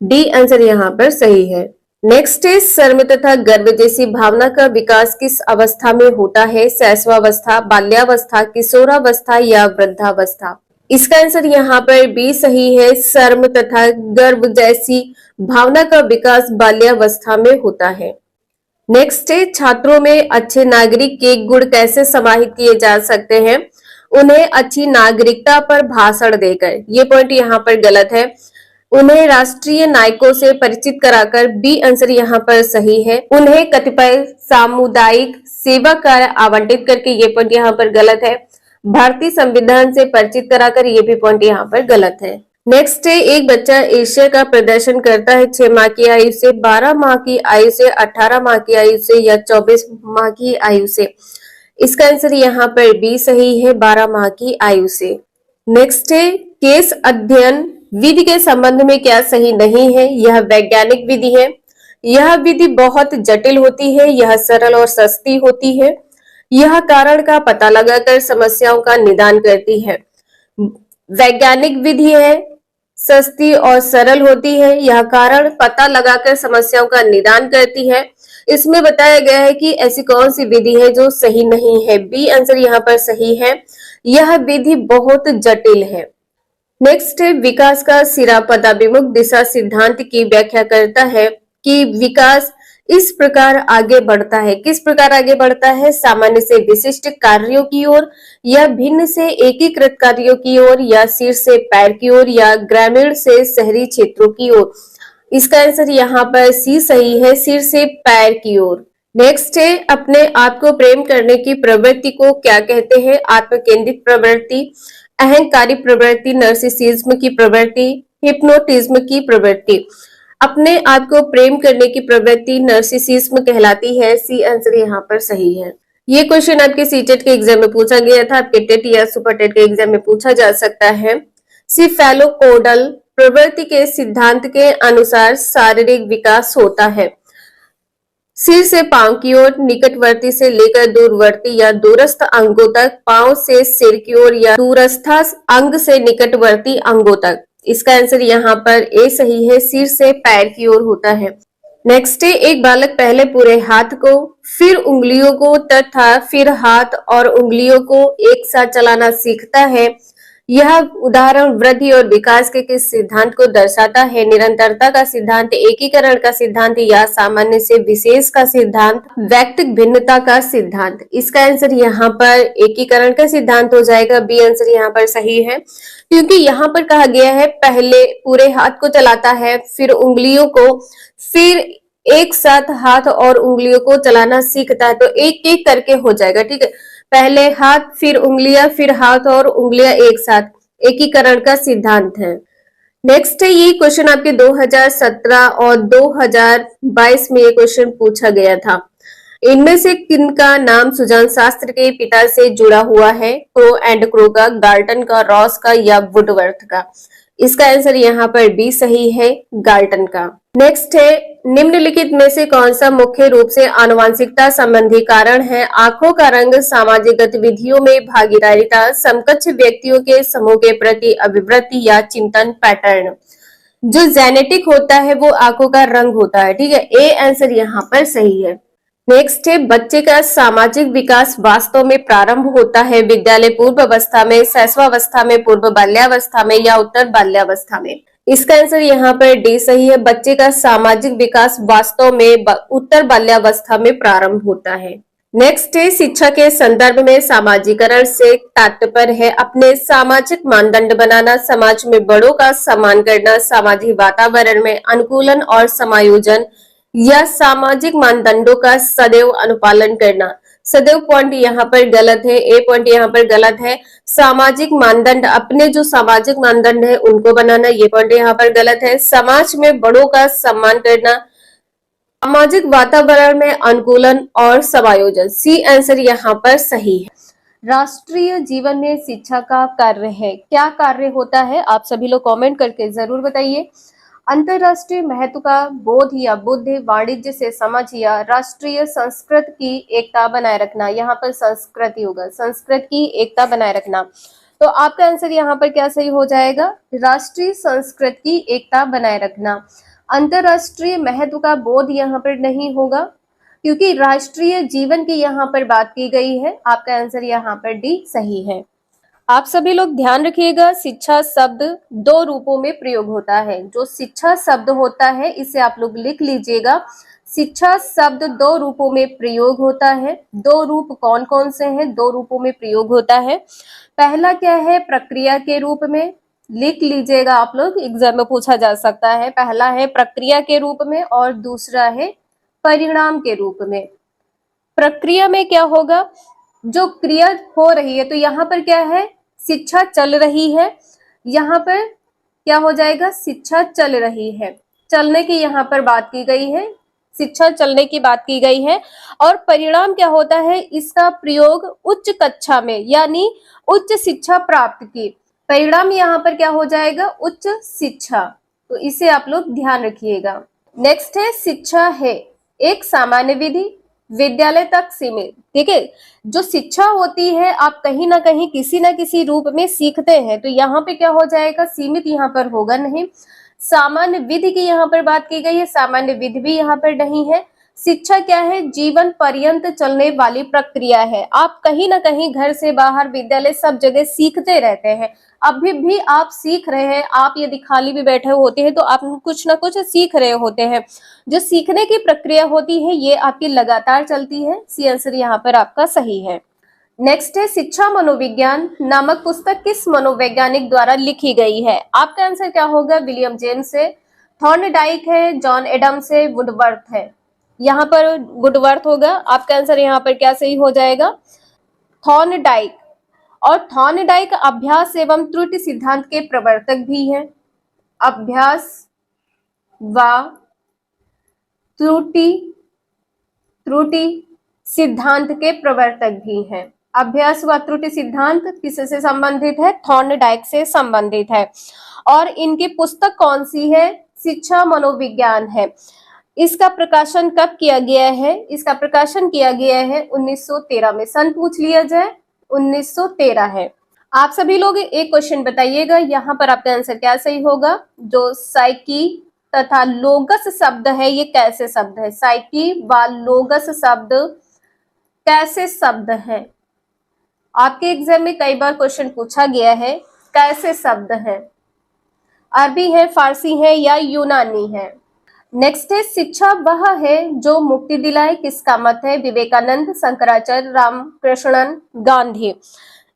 डी आंसर यहाँ पर सही है। नेक्स्ट है, शर्म तथा गर्व जैसी भावना का विकास किस अवस्था में होता है? शैशवावस्था, बाल्यावस्था, किशोरावस्था या वृद्धावस्था? इसका आंसर यहाँ पर बी सही है। शर्म तथा गर्व जैसी भावना का विकास बाल्यावस्था में होता है। नेक्स्ट है, छात्रों में अच्छे नागरिक के गुण कैसे समाहित किए जा सकते हैं? उन्हें अच्छी नागरिकता पर भाषण देकर। ये पॉइंट यहाँ पर गलत है। उन्हें राष्ट्रीय नायकों से परिचित कराकर। बी आंसर यहाँ पर सही है। उन्हें कतिपय सामुदायिक सेवा कार्य आवंटित करके। ये पॉइंट यहाँ पर गलत है। भारतीय संविधान से परिचित कराकर। ये भी पॉइंट यहाँ पर गलत है। नेक्स्ट है, एक बच्चा एशिया का प्रदर्शन करता है 6 माह की आयु से, 12 माह की आयु से, 18 माह की आयु से या 24 माह की आयु से? इसका आंसर यहाँ पर बी सही है, 12 माह की आयु से। नेक्स्ट है, केस अध्ययन विधि के संबंध में क्या सही नहीं है? यह वैज्ञानिक विधि है। यह विधि बहुत जटिल होती है। यह सरल और सस्ती होती है। यह कारण का पता लगाकर समस्याओं का निदान करती है। वैज्ञानिक विधि है, सस्ती और सरल होती है। यह कारण पता लगाकर समस्याओं का निदान करती है। इसमें बताया गया है कि ऐसी कौन सी विधि है जो सही नहीं है। बी आंसर यहाँ पर सही है। यह विधि बहुत जटिल है। नेक्स्ट है, विकास का सिरा पदाभिमुख दिशा सिद्धांत की व्याख्या करता है कि विकास इस प्रकार आगे बढ़ता है। किस प्रकार आगे बढ़ता है? सामान्य से विशिष्ट कार्यों की ओर या भिन्न से एकीकृत कार्यों की ओर या सिर से पैर की ओर या ग्रामीण से शहरी क्षेत्रों की ओर। इसका आंसर यहाँ पर सी सही है, सिर से पैर की ओर। नेक्स्ट है, अपने आप को प्रेम करने की प्रवृत्ति को क्या कहते हैं? आत्मकेंद्रित प्रवृत्ति, अहंकारी प्रवृत्ति, नर्सिसिज्म की प्रवृत्ति, हिप्नोटिज्म की प्रवृत्ति। अपने आप को प्रेम करने की प्रवृत्ति नर्सिसिज्म कहलाती है। सी आंसर यहाँ पर सही है। ये क्वेश्चन आपके सीटेट के एग्जाम में पूछा गया था। आपके टेट या सुपर टेट के एग्जाम में पूछा जा सकता है। सिफेलोकोडल प्रवृत्ति के सिद्धांत के अनुसार शारीरिक विकास होता है सिर से पांव की ओर, निकटवर्ती से लेकर दूरवर्ती या दूरस्थ अंगों तक, पांव से सिर की ओर या दूरस्थ अंग से निकटवर्ती अंगों तक। इसका आंसर यहाँ पर ए सही है, सिर से पैर की ओर होता है। नेक्स्ट है, एक बालक पहले पूरे हाथ को, फिर उंगलियों को तथा फिर हाथ और उंगलियों को एक साथ चलाना सीखता है। यह उदाहरण वृद्धि और विकास के किस सिद्धांत को दर्शाता है? निरंतरता का सिद्धांत, एकीकरण का सिद्धांत या सामान्य से विशेष का सिद्धांत, वैयक्तिक भिन्नता का सिद्धांत। इसका आंसर यहाँ पर एकीकरण का सिद्धांत हो जाएगा। बी आंसर यहाँ पर सही है, क्योंकि यहाँ पर कहा गया है पहले पूरे हाथ को चलाता है, फिर उंगलियों को, फिर एक साथ हाथ और उंगलियों को चलाना सीखता है, तो एक एक करके हो जाएगा। ठीक है, पहले हाथ, फिर उंगलियां, फिर हाथ और उंगलियां एक साथ, एकीकरण का सिद्धांत है। नेक्स्ट है, ये क्वेश्चन आपके 2017 और 2022 में ये क्वेश्चन पूछा गया था। इनमें से किनका नाम सुजान शास्त्र के पिता से जुड़ा हुआ है? क्रो एंड क्रो का, गार्टन का, रॉस का या वुडवर्थ का? इसका आंसर यहाँ पर बी सही है, गार्टन का। नेक्स्ट है, निम्नलिखित में से कौन सा मुख्य रूप से आनुवंशिकता संबंधी कारण है? आंखों का रंग, सामाजिक गतिविधियों में भागीदारिता, समकक्ष व्यक्तियों के समूह के प्रति अभिवृत्ति या चिंतन पैटर्न। जो जेनेटिक होता है वो आंखों का रंग होता है। ठीक है, ए आंसर यहाँ पर सही है। नेक्स्ट है, बच्चे का सामाजिक विकास वास्तव में प्रारंभ होता है विद्यालय पूर्व अवस्था में, शैशवावस्था में, पूर्व बाल्यावस्था में या उत्तर बाल्यावस्था में? इसका आंसर यहाँ पर डी सही है। बच्चे का सामाजिक विकास वास्तव में उत्तर बाल्यावस्था में प्रारंभ होता है। नेक्स्ट है, शिक्षा के संदर्भ में सामाजिकरण से तात्पर्य है अपने सामाजिक मानदंड बनाना, समाज में बड़ों का सम्मान करना, सामाजिक वातावरण में अनुकूलन और समायोजन या सामाजिक मानदंडों का सदैव अनुपालन करना। सदैव पॉइंट यहाँ पर गलत है, ए पॉइंट यहाँ पर गलत है। सामाजिक मानदंड, अपने जो सामाजिक मानदंड है उनको बनाना, ये पॉइंट यहाँ पर गलत है। समाज में बड़ों का सम्मान करना, सामाजिक वातावरण में अनुकूलन और समायोजन, सी आंसर यहाँ पर सही है। राष्ट्रीय जीवन में शिक्षा का कार्य है, क्या कार्य होता है? आप सभी लोग कमेंट करके जरूर बताइए। अंतरराष्ट्रीय महत्व का बोध या बुद्धि, वाणिज्य से समझ या राष्ट्रीय संस्कृत की एकता बनाए रखना। यहाँ पर संस्कृति होगा, संस्कृत की एकता बनाए रखना। तो आपका आंसर यहाँ पर क्या सही हो जाएगा? राष्ट्रीय संस्कृत की एकता बनाए रखना। अंतरराष्ट्रीय महत्व का बोध यहाँ पर नहीं होगा, क्योंकि राष्ट्रीय जीवन की यहाँ पर बात की गई है। आपका आंसर यहाँ पर डी सही है। आप सभी लोग ध्यान रखिएगा, शिक्षा शब्द दो रूपों में प्रयोग होता है। जो शिक्षा शब्द होता है इसे आप लोग लिख लीजिएगा। शिक्षा शब्द दो रूपों में प्रयोग होता है। दो रूप कौन कौन से हैं? दो रूपों में प्रयोग होता है। पहला क्या है? प्रक्रिया के रूप में, लिख लीजिएगा आप लोग, एग्जाम में पूछा जा सकता है। पहला है प्रक्रिया के रूप में और दूसरा है परिणाम के रूप में। प्रक्रिया में क्या होगा? जो क्रिया हो रही है, तो यहाँ पर क्या है? शिक्षा चल रही है। यहाँ पर क्या हो जाएगा? शिक्षा चल रही है, चलने की यहाँ पर बात की गई है, शिक्षा चलने की बात की गई है। और परिणाम क्या होता है? इसका प्रयोग उच्च कक्षा में, यानी उच्च शिक्षा प्राप्त की। परिणाम यहाँ पर क्या हो जाएगा? उच्च शिक्षा। तो इसे आप लोग ध्यान रखिएगा। नेक्स्ट है, शिक्षा है एक सामान्य विधि, विद्यालय तक सीमित। ठीक है, जो शिक्षा होती है आप कहीं ना कहीं किसी ना किसी रूप में सीखते हैं, तो यहाँ पे क्या हो जाएगा? सीमित यहाँ पर होगा नहीं। सामान्य विधि की यहाँ पर बात की गई है, सामान्य विधि भी यहाँ पर नहीं है। शिक्षा क्या है? जीवन पर्यंत चलने वाली प्रक्रिया है। आप कहीं ना कहीं घर से बाहर, विद्यालय, सब जगह सीखते रहते हैं। अभी भी आप सीख रहे हैं। आप यदि खाली भी बैठे होते हैं तो आप कुछ ना कुछ सीख रहे होते हैं। जो सीखने की प्रक्रिया होती है ये आपकी लगातार चलती है। सी आंसर यहाँ पर आपका सही है। नेक्स्ट है, शिक्षा मनोविज्ञान नामक पुस्तक किस मनोवैज्ञानिक द्वारा लिखी गई है? आपका आंसर क्या होगा? विलियम जेम्स है, थॉर्नडाइक है, जॉन एडम्स है, वुडवर्थ है। यहाँ पर वुडवर्थ होगा। आपका आंसर यहाँ पर क्या सही हो जाएगा? थॉर्नडाइक। और थॉर्नडाइक अभ्यास एवं त्रुटि सिद्धांत के प्रवर्तक भी हैं। अभ्यास व त्रुटि सिद्धांत के प्रवर्तक भी हैं। अभ्यास व त्रुटि सिद्धांत किससे संबंधित है? थॉर्नडाइक से संबंधित है। और इनकी पुस्तक कौन सी है? शिक्षा मनोविज्ञान है। इसका प्रकाशन कब किया गया है? इसका प्रकाशन किया गया है 1913 में। सन पूछ लिया जाए, 1913 है। आप सभी लोग एक क्वेश्चन बताइएगा, यहाँ पर आपका आंसर क्या सही होगा? जो साइकी तथा लोगस शब्द है, ये कैसे शब्द है? साइकी व लोगस शब्द कैसे शब्द है? आपके एग्जाम में कई बार क्वेश्चन पूछा गया है, कैसे शब्द है? अरबी है, फारसी है या यूनानी है? नेक्स्ट है, शिक्षा वह है जो मुक्ति दिलाए, किसका मत है? विवेकानंद, शंकराचार्य, रामकृष्णन, गांधी।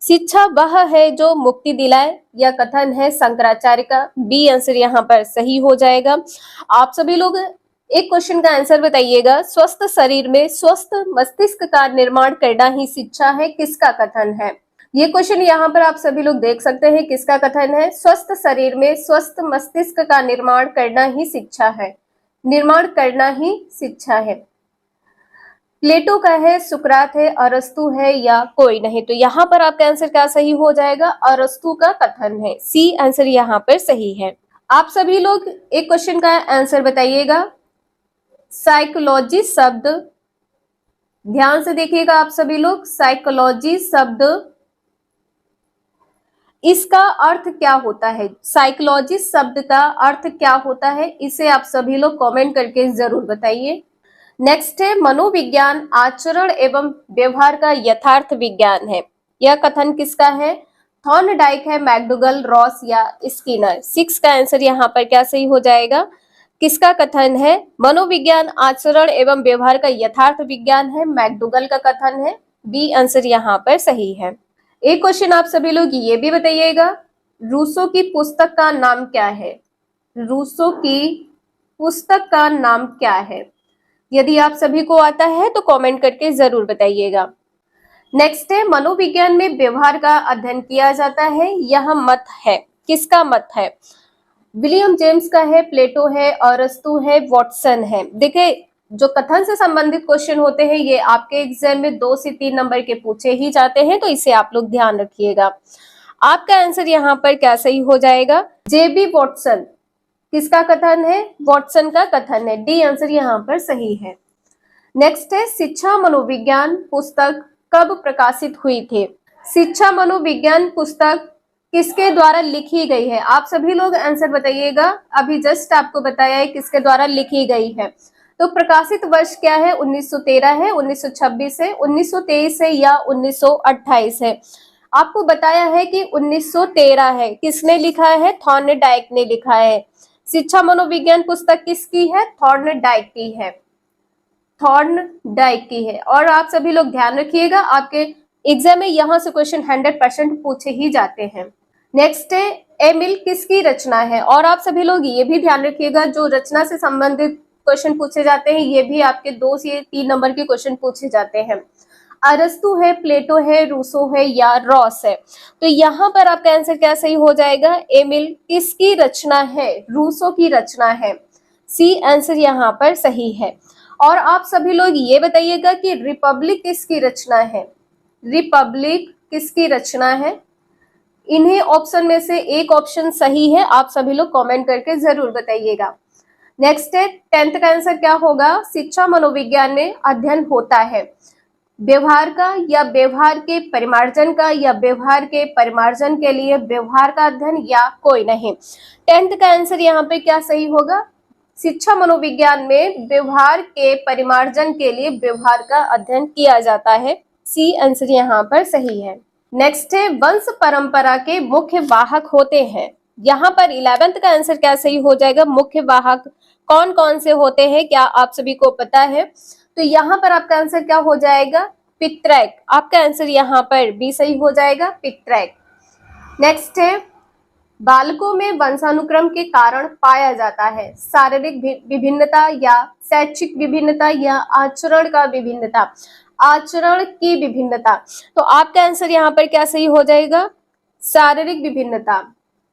शिक्षा वह है जो मुक्ति दिलाए, यह कथन है शंकराचार्य का। बी आंसर यहाँ पर सही हो जाएगा। आप सभी लोग एक क्वेश्चन का आंसर बताइएगा। स्वस्थ शरीर में स्वस्थ मस्तिष्क का निर्माण करना ही शिक्षा है, किसका कथन है? ये क्वेश्चन यहाँ पर आप सभी लोग देख सकते हैं, किसका कथन है? स्वस्थ शरीर में स्वस्थ मस्तिष्क का निर्माण करना ही शिक्षा है, निर्माण करना ही शिक्षा है। प्लेटो का है, सुकरात है, अरस्तु है या कोई नहीं? तो यहाँ पर आपका आंसर क्या सही हो जाएगा? अरस्तु का कथन है। सी आंसर यहाँ पर सही है। आप सभी लोग एक क्वेश्चन का आंसर बताइएगा। साइकोलॉजी शब्द, ध्यान से देखिएगा आप सभी लोग। साइकोलॉजी शब्द, इसका अर्थ क्या होता है? साइकोलॉजी शब्द का अर्थ क्या होता है? इसे आप सभी लोग कमेंट करके जरूर बताइए। नेक्स्ट है, मनोविज्ञान आचरण एवं व्यवहार का यथार्थ विज्ञान है, यह कथन किसका है? थॉर्नडाइक है, मैकडूगल, रॉस या स्किनर? 6 का आंसर यहाँ पर क्या सही हो जाएगा? किसका कथन है? मनोविज्ञान आचरण एवं व्यवहार का यथार्थ विज्ञान है, मैकडूगल का कथन है। बी आंसर यहाँ पर सही है। एक क्वेश्चन आप सभी लोग ये भी बताइएगा, रूसो की पुस्तक का नाम क्या है? रूसो की पुस्तक का नाम क्या है? यदि आप सभी को आता है तो कमेंट करके जरूर बताइएगा। नेक्स्ट है, मनोविज्ञान में व्यवहार का अध्ययन किया जाता है, यह मत है, किसका मत है? विलियम जेम्स का है, प्लेटो है, अरस्तु है, वॉटसन है? देखिए, जो कथन से संबंधित क्वेश्चन होते हैं ये आपके एग्जाम में 2 से 3 नंबर के पूछे ही जाते हैं, तो इसे आप लोग ध्यान रखिएगा। आपका आंसर यहाँ पर क्या सही हो जाएगा? जेबी वॉटसन, किसका कथन है? वॉटसन का कथन है। डी आंसर यहाँ पर सही है। नेक्स्ट है, शिक्षा मनोविज्ञान पुस्तक कब प्रकाशित हुई थी? शिक्षा मनोविज्ञान पुस्तक किसके द्वारा लिखी गई है? आप सभी लोग आंसर बताइएगा। अभी जस्ट आपको बताया है किसके द्वारा लिखी गई है। तो प्रकाशित वर्ष क्या है? 1913 है, 1926 है, 1923 है या 1928 है? आपको बताया है कि 1913 है। किसने लिखा है? थॉर्नडाइक ने लिखा है। शिक्षा मनोविज्ञान पुस्तक किसकी है? थॉर्नडाइक की है, थॉर्नडाइक की है। और आप सभी लोग ध्यान रखिएगा, आपके एग्जाम में यहाँ से क्वेश्चन 100% पूछे ही जाते हैं। नेक्स्ट है, एमिल किसकी रचना है? और आप सभी लोग ये भी ध्यान रखिएगा, जो रचना से संबंधित क्वेश्चन पूछे जाते हैं ये भी आपके 2 से 3 नंबर के क्वेश्चन पूछे जाते हैं। अरस्तु है, प्लेटो है, रूसो है या रॉस है? तो यहाँ पर आपका आंसर क्या सही हो जाएगा? एमिल किसकी रचना है? रूसो की रचना है। सी आंसर यहाँ पर सही है। और आप सभी लोग ये बताइएगा कि रिपब्लिक किसकी रचना है? रिपब्लिक किसकी रचना है? इन्हें ऑप्शन में से एक ऑप्शन सही है, आप सभी लोग कमेंट करके जरूर बताइएगा। नेक्स्ट है, 10th का आंसर क्या होगा? शिक्षा मनोविज्ञान में अध्ययन होता है व्यवहार का या व्यवहार के परिमार्जन का या व्यवहार के परिमार्जन के लिए व्यवहार का अध्ययन या कोई नहीं? 10th का आंसर यहाँ पे क्या सही होगा? शिक्षा मनोविज्ञान में व्यवहार के परिमार्जन के लिए व्यवहार का अध्ययन किया जाता है। सी आंसर यहाँ पर सही है। नेक्स्ट है, वंश परंपरा के मुख्य वाहक होते हैं। यहाँ पर 11th का आंसर क्या सही हो जाएगा? मुख्य वाहक कौन कौन से होते हैं, क्या आप सभी को पता है? तो यहाँ पर आपका आंसर क्या हो जाएगा? पितृक। आपका आंसर यहाँ पर भी सही हो जाएगा, पितृक। नेक्स्ट है, बालकों में वंशानुक्रम के कारण पाया जाता है शारीरिक विभिन्नता या शैक्षिक विभिन्नता या आचरण का विभिन्नता? आचरण की विभिन्नता। तो आपका आंसर यहाँ पर क्या सही हो जाएगा? शारीरिक विभिन्नता।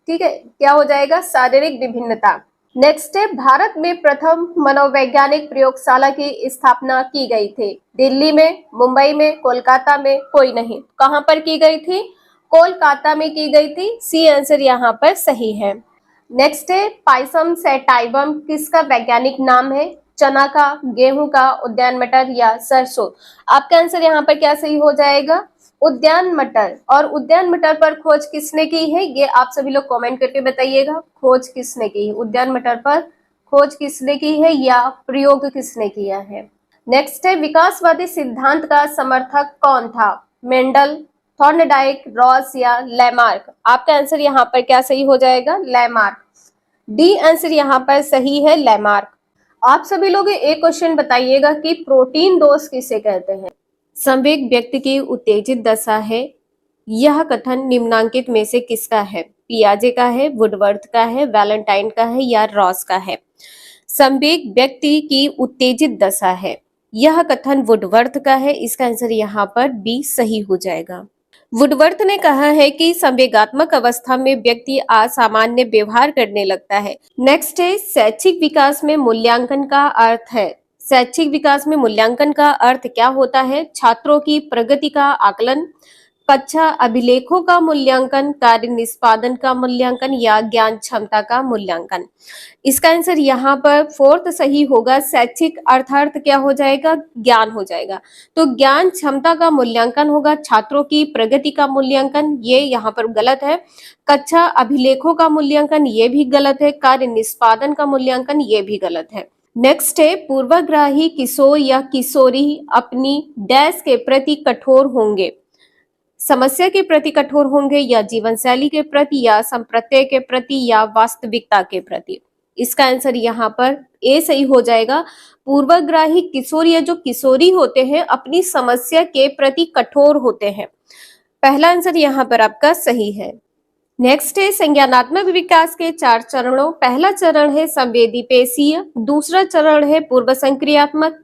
ठीक है, क्या हो जाएगा? शारीरिक विभिन्नता। नेक्स्ट है, भारत में प्रथम मनोवैज्ञानिक प्रयोगशाला की स्थापना की गई थी। दिल्ली में, मुंबई में, कोलकाता में, कोई नहीं? कहां पर की गई थी? कोलकाता में की गई थी। सी आंसर यहाँ पर सही है। नेक्स्ट है, पाइसम सैटाइवम किसका वैज्ञानिक नाम है? चना का, गेहूं का, उद्यान मटर या सरसों? आपका आंसर यहाँ पर क्या सही हो जाएगा? उद्यान मटर। और उद्यान मटर पर खोज किसने की है? ये आप सभी लोग कमेंट करके बताइएगा, खोज किसने की है? उद्यान मटर पर खोज किसने की है या प्रयोग किसने किया है। नेक्स्ट है विकासवादी सिद्धांत का समर्थक कौन था, मेंडल, थॉर्नडाइक, रॉस या लैमार्क। आपका आंसर यहाँ पर क्या सही हो जाएगा, लैमार्क। डी आंसर यहाँ पर सही है, लैमार्क। आप सभी लोग एक क्वेश्चन बताइएगा कि प्रोटीन दोष किसे कहते हैं। संवेग व्यक्ति की उत्तेजित दशा है। यह कथन निम्नांकित में से किसका है, पियाजे का है, वुडवर्थ का है, वैलेंटाइन का है या रॉस का है। संवेग व्यक्ति की उत्तेजित दशा है, यह कथन वुडवर्थ का है। इसका आंसर यहाँ पर बी सही हो जाएगा। वुडवर्थ ने कहा है कि संवेगात्मक अवस्था में व्यक्ति असामान्य व्यवहार करने लगता है। नेक्स्ट है शैक्षिक विकास में मूल्यांकन का अर्थ है। शैक्षिक विकास में मूल्यांकन का अर्थ क्या होता है, छात्रों की प्रगति का आकलन, कक्षा अभिलेखों का मूल्यांकन, कार्य निष्पादन का मूल्यांकन या ज्ञान क्षमता का मूल्यांकन। इसका आंसर यहाँ पर फोर्थ सही होगा। शैक्षिक अर्थार्थ क्या हो जाएगा, ज्ञान हो जाएगा। तो ज्ञान क्षमता का मूल्यांकन होगा, छात्रों की प्रगति का मूल्यांकन ये यहाँ पर गलत है, कक्षा अभिलेखों का मूल्यांकन ये भी गलत है, कार्य निष्पादन का मूल्यांकन ये भी गलत है। नेक्स्ट है पूर्वाग्रही किशोर या किशोरी अपनी डैश के प्रति कठोर होंगे, समस्या के प्रति कठोर होंगे या जीवन शैली के प्रति या संप्रत्यय के प्रति या वास्तविकता के प्रति। इसका आंसर यहाँ पर ए सही हो जाएगा। पूर्वाग्रही किशोर या जो किशोरी होते हैं अपनी समस्या के प्रति कठोर होते हैं। पहला आंसर यहाँ पर आपका सही है। नेक्स्ट है संज्ञानात्मक विकास के 4 चरणों। पहला चरण है संवेदीपेशीय, दूसरा चरण है पूर्व संक्रियात्मक,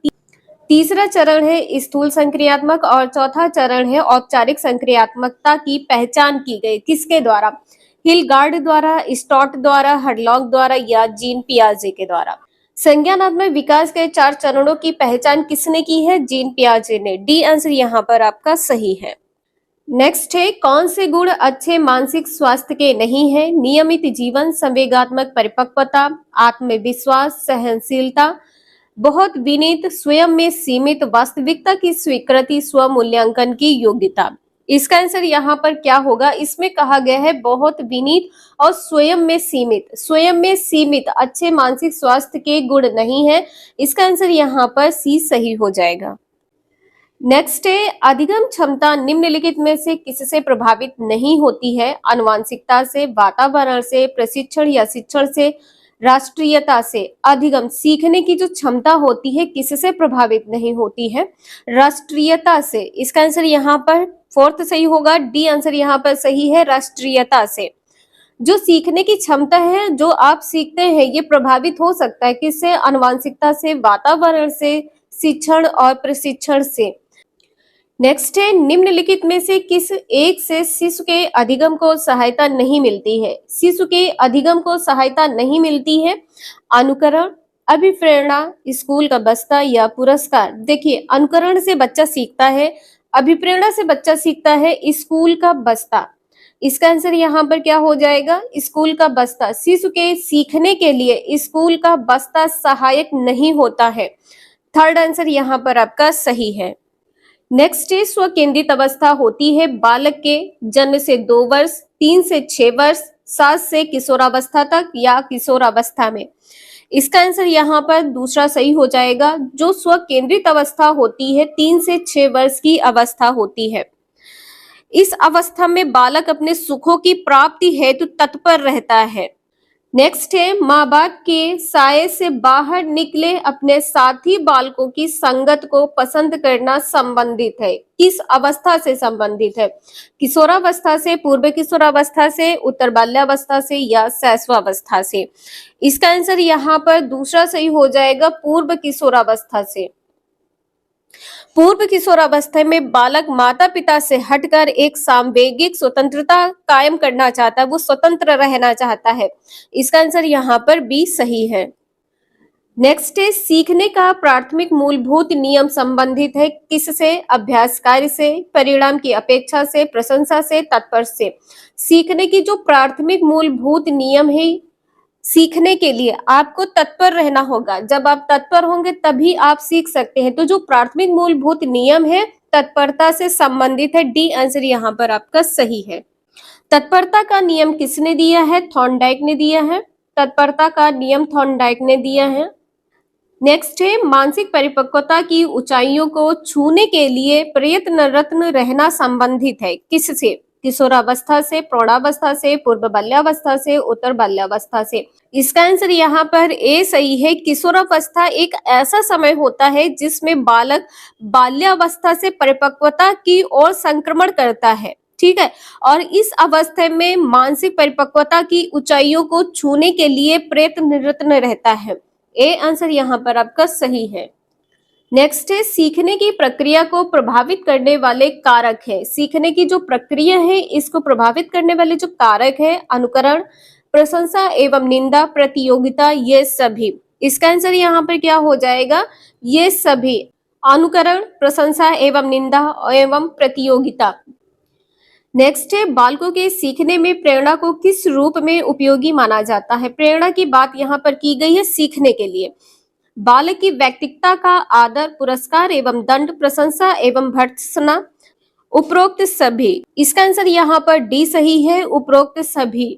तीसरा चरण है स्थूल संक्रियात्मक और चौथा चरण है औपचारिक संक्रियात्मकता की पहचान की गई किसके द्वारा, हिलगार्ड द्वारा, स्टॉट द्वारा, हडलॉक द्वारा या जीन पियाजे के द्वारा। संज्ञानात्मक विकास के 4 चरणों की पहचान किसने की है, जीन पियाजे ने। डी आंसर यहाँ पर आपका सही है। नेक्स्ट है कौन से गुण अच्छे मानसिक स्वास्थ्य के नहीं है, नियमित जीवन, संवेगात्मक परिपक्वता, आत्मविश्वास, सहनशीलता, बहुत विनीत, स्वयं में सीमित, वास्तविकता की स्वीकृति, स्व मूल्यांकन की योग्यता। इसका आंसर यहाँ पर क्या होगा, इसमें कहा गया है बहुत विनीत और स्वयं में सीमित। स्वयं में सीमित अच्छे मानसिक स्वास्थ्य के गुण नहीं है। इसका आंसर यहाँ पर सी सही हो जाएगा। नेक्स्ट है अधिगम क्षमता निम्नलिखित में से किससे प्रभावित नहीं होती है, आनुवांशिकता से, वातावरण से, प्रशिक्षण या शिक्षण से, राष्ट्रीयता से। अधिगम सीखने की जो क्षमता होती है किससे प्रभावित नहीं होती है, राष्ट्रीयता से। इसका आंसर यहाँ पर फोर्थ सही होगा। डी आंसर यहाँ पर सही है, राष्ट्रीयता से। जो सीखने की क्षमता है, जो आप सीखते हैं, ये प्रभावित हो सकता है किससे, आनुवांशिकता से, वातावरण से, शिक्षण और प्रशिक्षण से। नेक्स्ट है निम्नलिखित में से किस एक से शिशु के अधिगम को सहायता नहीं मिलती है, शिशु के अधिगम को सहायता नहीं मिलती है, अनुकरण, अभिप्रेरणा, स्कूल का बस्ता या पुरस्कार। देखिए अनुकरण से बच्चा सीखता है, अभिप्रेरणा से बच्चा सीखता है, स्कूल का बस्ता। इसका आंसर यहाँ पर क्या हो जाएगा, स्कूल का बस्ता। शिशु के सीखने के लिए स्कूल का बस्ता सहायक नहीं होता है। थर्ड आंसर यहाँ पर आपका सही है। नेक्स्ट है स्वकेंद्रित अवस्था होती है बालक के जन्म से 2 वर्ष, 3 से 6 वर्ष, 7 से किशोरावस्था तक या किशोरावस्था में। इसका आंसर यहाँ पर दूसरा सही हो जाएगा। जो स्वकेंद्रित अवस्था होती है 3 से 6 वर्ष की अवस्था होती है। इस अवस्था में बालक अपने सुखों की प्राप्ति हेतु तत्पर रहता है। नेक्स्ट है माँ बाप के साये से बाहर निकले अपने साथी बालकों की संगत को पसंद करना संबंधित है। किस अवस्था से संबंधित है, किशोरावस्था से, पूर्व किशोरावस्था से, उत्तर बाल्यावस्था से या शैशवावस्था से। इसका आंसर यहाँ पर दूसरा सही हो जाएगा, पूर्व किशोरावस्था से। पूर्व किशोरावस्था में बालक माता पिता से हटकर एक सांवेगिक स्वतंत्रता कायम करना चाहता है, वो स्वतंत्र रहना चाहता है। इसका आंसर यहाँ पर बी सही है। नेक्स्ट है सीखने का प्राथमिक मूलभूत नियम संबंधित है किससे, अभ्यास कार्य से, परिणाम की अपेक्षा से, प्रशंसा से, तत्पर से। सीखने की जो प्राथमिक मूलभूत नियम है, सीखने के लिए आपको तत्पर रहना होगा। जब आप तत्पर होंगे तभी आप सीख सकते हैं। तो जो प्राथमिक मूलभूत नियम है तत्परता से संबंधित है। डी आंसर यहाँ पर आपका सही है। तत्परता का नियम किसने दिया है, थॉर्नडाइक ने दिया है। तत्परता का नियम थॉर्नडाइक ने दिया है। नेक्स्ट है मानसिक परिपक्वता की ऊंचाइयों को छूने के लिए प्रयत्नरत रहना संबंधित है किससे? किशोरावस्था से, प्रौढ़ावस्था से, पूर्व बाल्यावस्था से, उत्तर बाल्यावस्था से। इसका आंसर यहाँ पर ए सही है। किशोरावस्था एक ऐसा समय होता है जिसमें बालक बाल्यावस्था से परिपक्वता की ओर संक्रमण करता है, ठीक है, और इस अवस्था में मानसिक परिपक्वता की ऊंचाइयों को छूने के लिए प्रयत्नरत रहता है। ए आंसर यहाँ पर आपका सही है। नेक्स्ट है सीखने की प्रक्रिया को प्रभावित करने वाले कारक है। सीखने की जो प्रक्रिया है इसको प्रभावित करने वाले जो कारक है, अनुकरण, प्रशंसा एवं निंदा, प्रतियोगिता, ये सभी। इसका आंसर यहाँ पर क्या हो जाएगा? ये सभी, अनुकरण, प्रशंसा एवं निंदा एवं प्रतियोगिता। नेक्स्ट है बालकों के सीखने में प्रेरणा को किस रूप में उपयोगी माना जाता है? प्रेरणा की बात यहाँ पर की गई है सीखने के लिए। बालक की व्यक्तित्वता का आदर, पुरस्कार एवं दंड, प्रशंसा एवं भर्त्सना, उपरोक्त सभी। इसका आंसर यहाँ पर डी सही है, उपरोक्त सभी।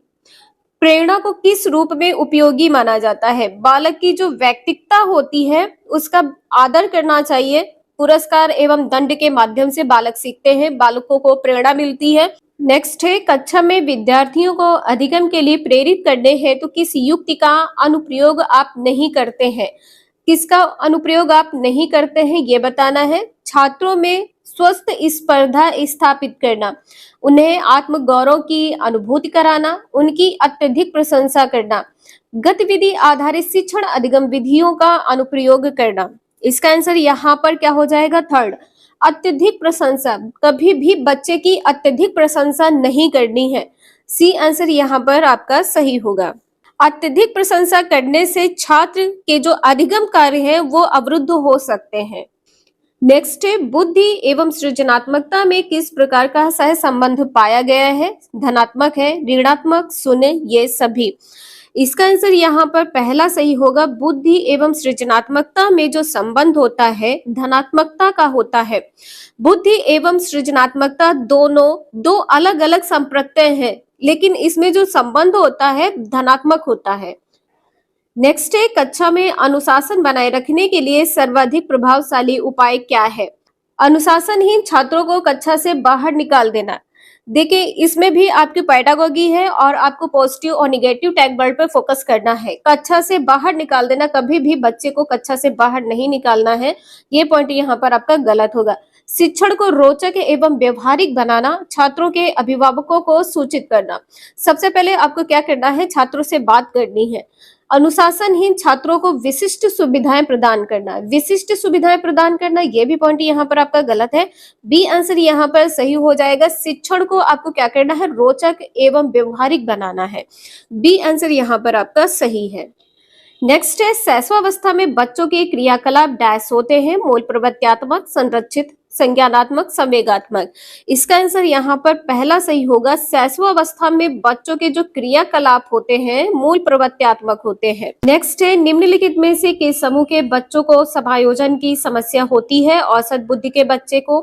प्रेरणा को किस रूप में उपयोगी माना जाता है? बालक की जो व्यक्तित्वता होती है उसका आदर करना चाहिए, पुरस्कार एवं दंड के माध्यम से बालक सीखते हैं, बालकों को प्रेरणा मिलती है। नेक्स्ट है कक्षा में विद्यार्थियों को अधिगम के लिए प्रेरित करने हेतु किस युक्ति का अनुप्रयोग आप नहीं करते हैं? किसका अनुप्रयोग आप नहीं करते हैं ये बताना है। छात्रों में स्वस्थ स्पर्धा स्थापित करना, उन्हें आत्मगौरव की अनुभूति कराना, उनकी अत्यधिक प्रशंसा करना, गतिविधि आधारित शिक्षण अधिगम विधियों का अनुप्रयोग करना। इसका आंसर यहाँ पर क्या हो जाएगा? थर्ड, अत्यधिक प्रशंसा। कभी भी बच्चे की अत्यधिक प्रशंसा नहीं करनी है। सी आंसर यहाँ पर आपका सही होगा। अत्यधिक प्रशंसा करने से छात्र के जो अधिगम कार्य हैं वो अवरुद्ध हो सकते हैं। नेक्स्ट है बुद्धि एवं सृजनात्मकता में किस प्रकार का सह संबंध पाया गया है? धनात्मक है, ऋणात्मक, शून्य, ये सभी। इसका आंसर यहाँ पर पहला सही होगा। बुद्धि एवं सृजनात्मकता में जो संबंध होता है धनात्मकता का होता है। बुद्धि एवं सृजनात्मकता दोनों दो अलग अलग संप्रत्यय हैं, लेकिन इसमें जो संबंध होता है धनात्मक होता है। नेक्स्ट है कक्षा में अनुशासन बनाए रखने के लिए सर्वाधिक प्रभावशाली उपाय क्या है? अनुशासनहीन छात्रों को कक्षा से बाहर निकाल देना। देखिए इसमें भी आपकी पैडागोगी है और आपको पॉजिटिव और निगेटिव टैग वर्ड पर फोकस करना है। कक्षा से बाहर निकाल देना, कभी भी बच्चे को कक्षा से बाहर नहीं निकालना है, ये पॉइंट यहाँ पर आपका गलत होगा। शिक्षण को रोचक एवं व्यवहारिक बनाना, छात्रों के अभिभावकों को सूचित करना। सबसे पहले आपको क्या करना है? छात्रों से बात करनी है। अनुशासनहीन छात्रों को विशिष्ट सुविधाएं प्रदान करना। विशिष्ट सुविधाएं प्रदान करना, ये भी पॉइंट यहाँ पर आपका गलत है। बी आंसर यहाँ पर सही हो जाएगा। शिक्षण को आपको क्या करना है? रोचक एवं व्यवहारिक बनाना है। बी आंसर यहाँ पर आपका सही है। नेक्स्ट है शैशवावस्था में बच्चों के क्रियाकलाप डैश होते हैं? मूल प्रवृत्त्यात्मक, संरक्षित, संज्ञानात्मक, संवेगात्मक। इसका आंसर यहाँ पर पहला सही होगा। शैशवावस्था में बच्चों के जो क्रियाकलाप होते हैं मूल प्रवृत्त्यात्मक होते हैं। नेक्स्ट है निम्नलिखित में से किस समूह के बच्चों को समायोजन की समस्या होती है? औसत बुद्धि के बच्चे को,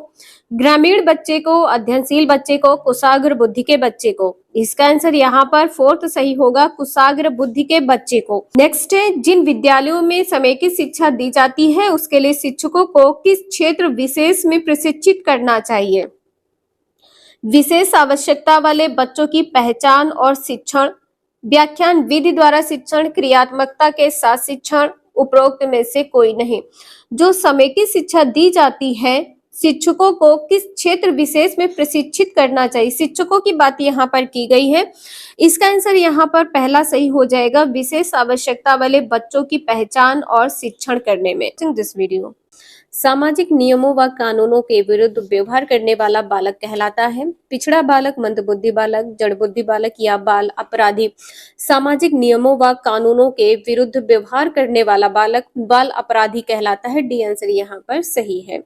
ग्रामीण बच्चे को, अध्ययनशील बच्चे को, कुशाग्र बुद्धि के बच्चे को। इसका आंसर यहाँ पर फोर्थ सही होगा, कुशाग्र बुद्धि के बच्चे को। नेक्स्ट है जिन विद्यालयों में समेकित शिक्षा दी जाती है उसके लिए शिक्षकों को किस क्षेत्र विशेष में प्रशिक्षित करना चाहिए? विशेष आवश्यकता वाले बच्चों की पहचान और शिक्षण, व्याख्यान विधि द्वारा शिक्षण, क्रियात्मकता के साथ शिक्षण, उपरोक्त में से कोई नहीं। जो समेकित शिक्षा दी जाती है शिक्षकों को किस क्षेत्र विशेष में प्रशिक्षित करना चाहिए? शिक्षकों की बात यहाँ पर की गई है। इसका आंसर यहाँ पर पहला सही हो जाएगा, विशेष आवश्यकता वाले बच्चों की पहचान और शिक्षण करने में। दिस वीडियो सामाजिक नियमों व कानूनों के विरुद्ध व्यवहार करने वाला बालक कहलाता है। पिछड़ा बालक, मंदबुद्धि बालक, जड़बुद्धि बालक या बाल अपराधी। सामाजिक नियमों व कानूनों के विरुद्ध व्यवहार करने वाला बालक बाल अपराधी कहलाता है। डी आंसर यहाँ पर सही है।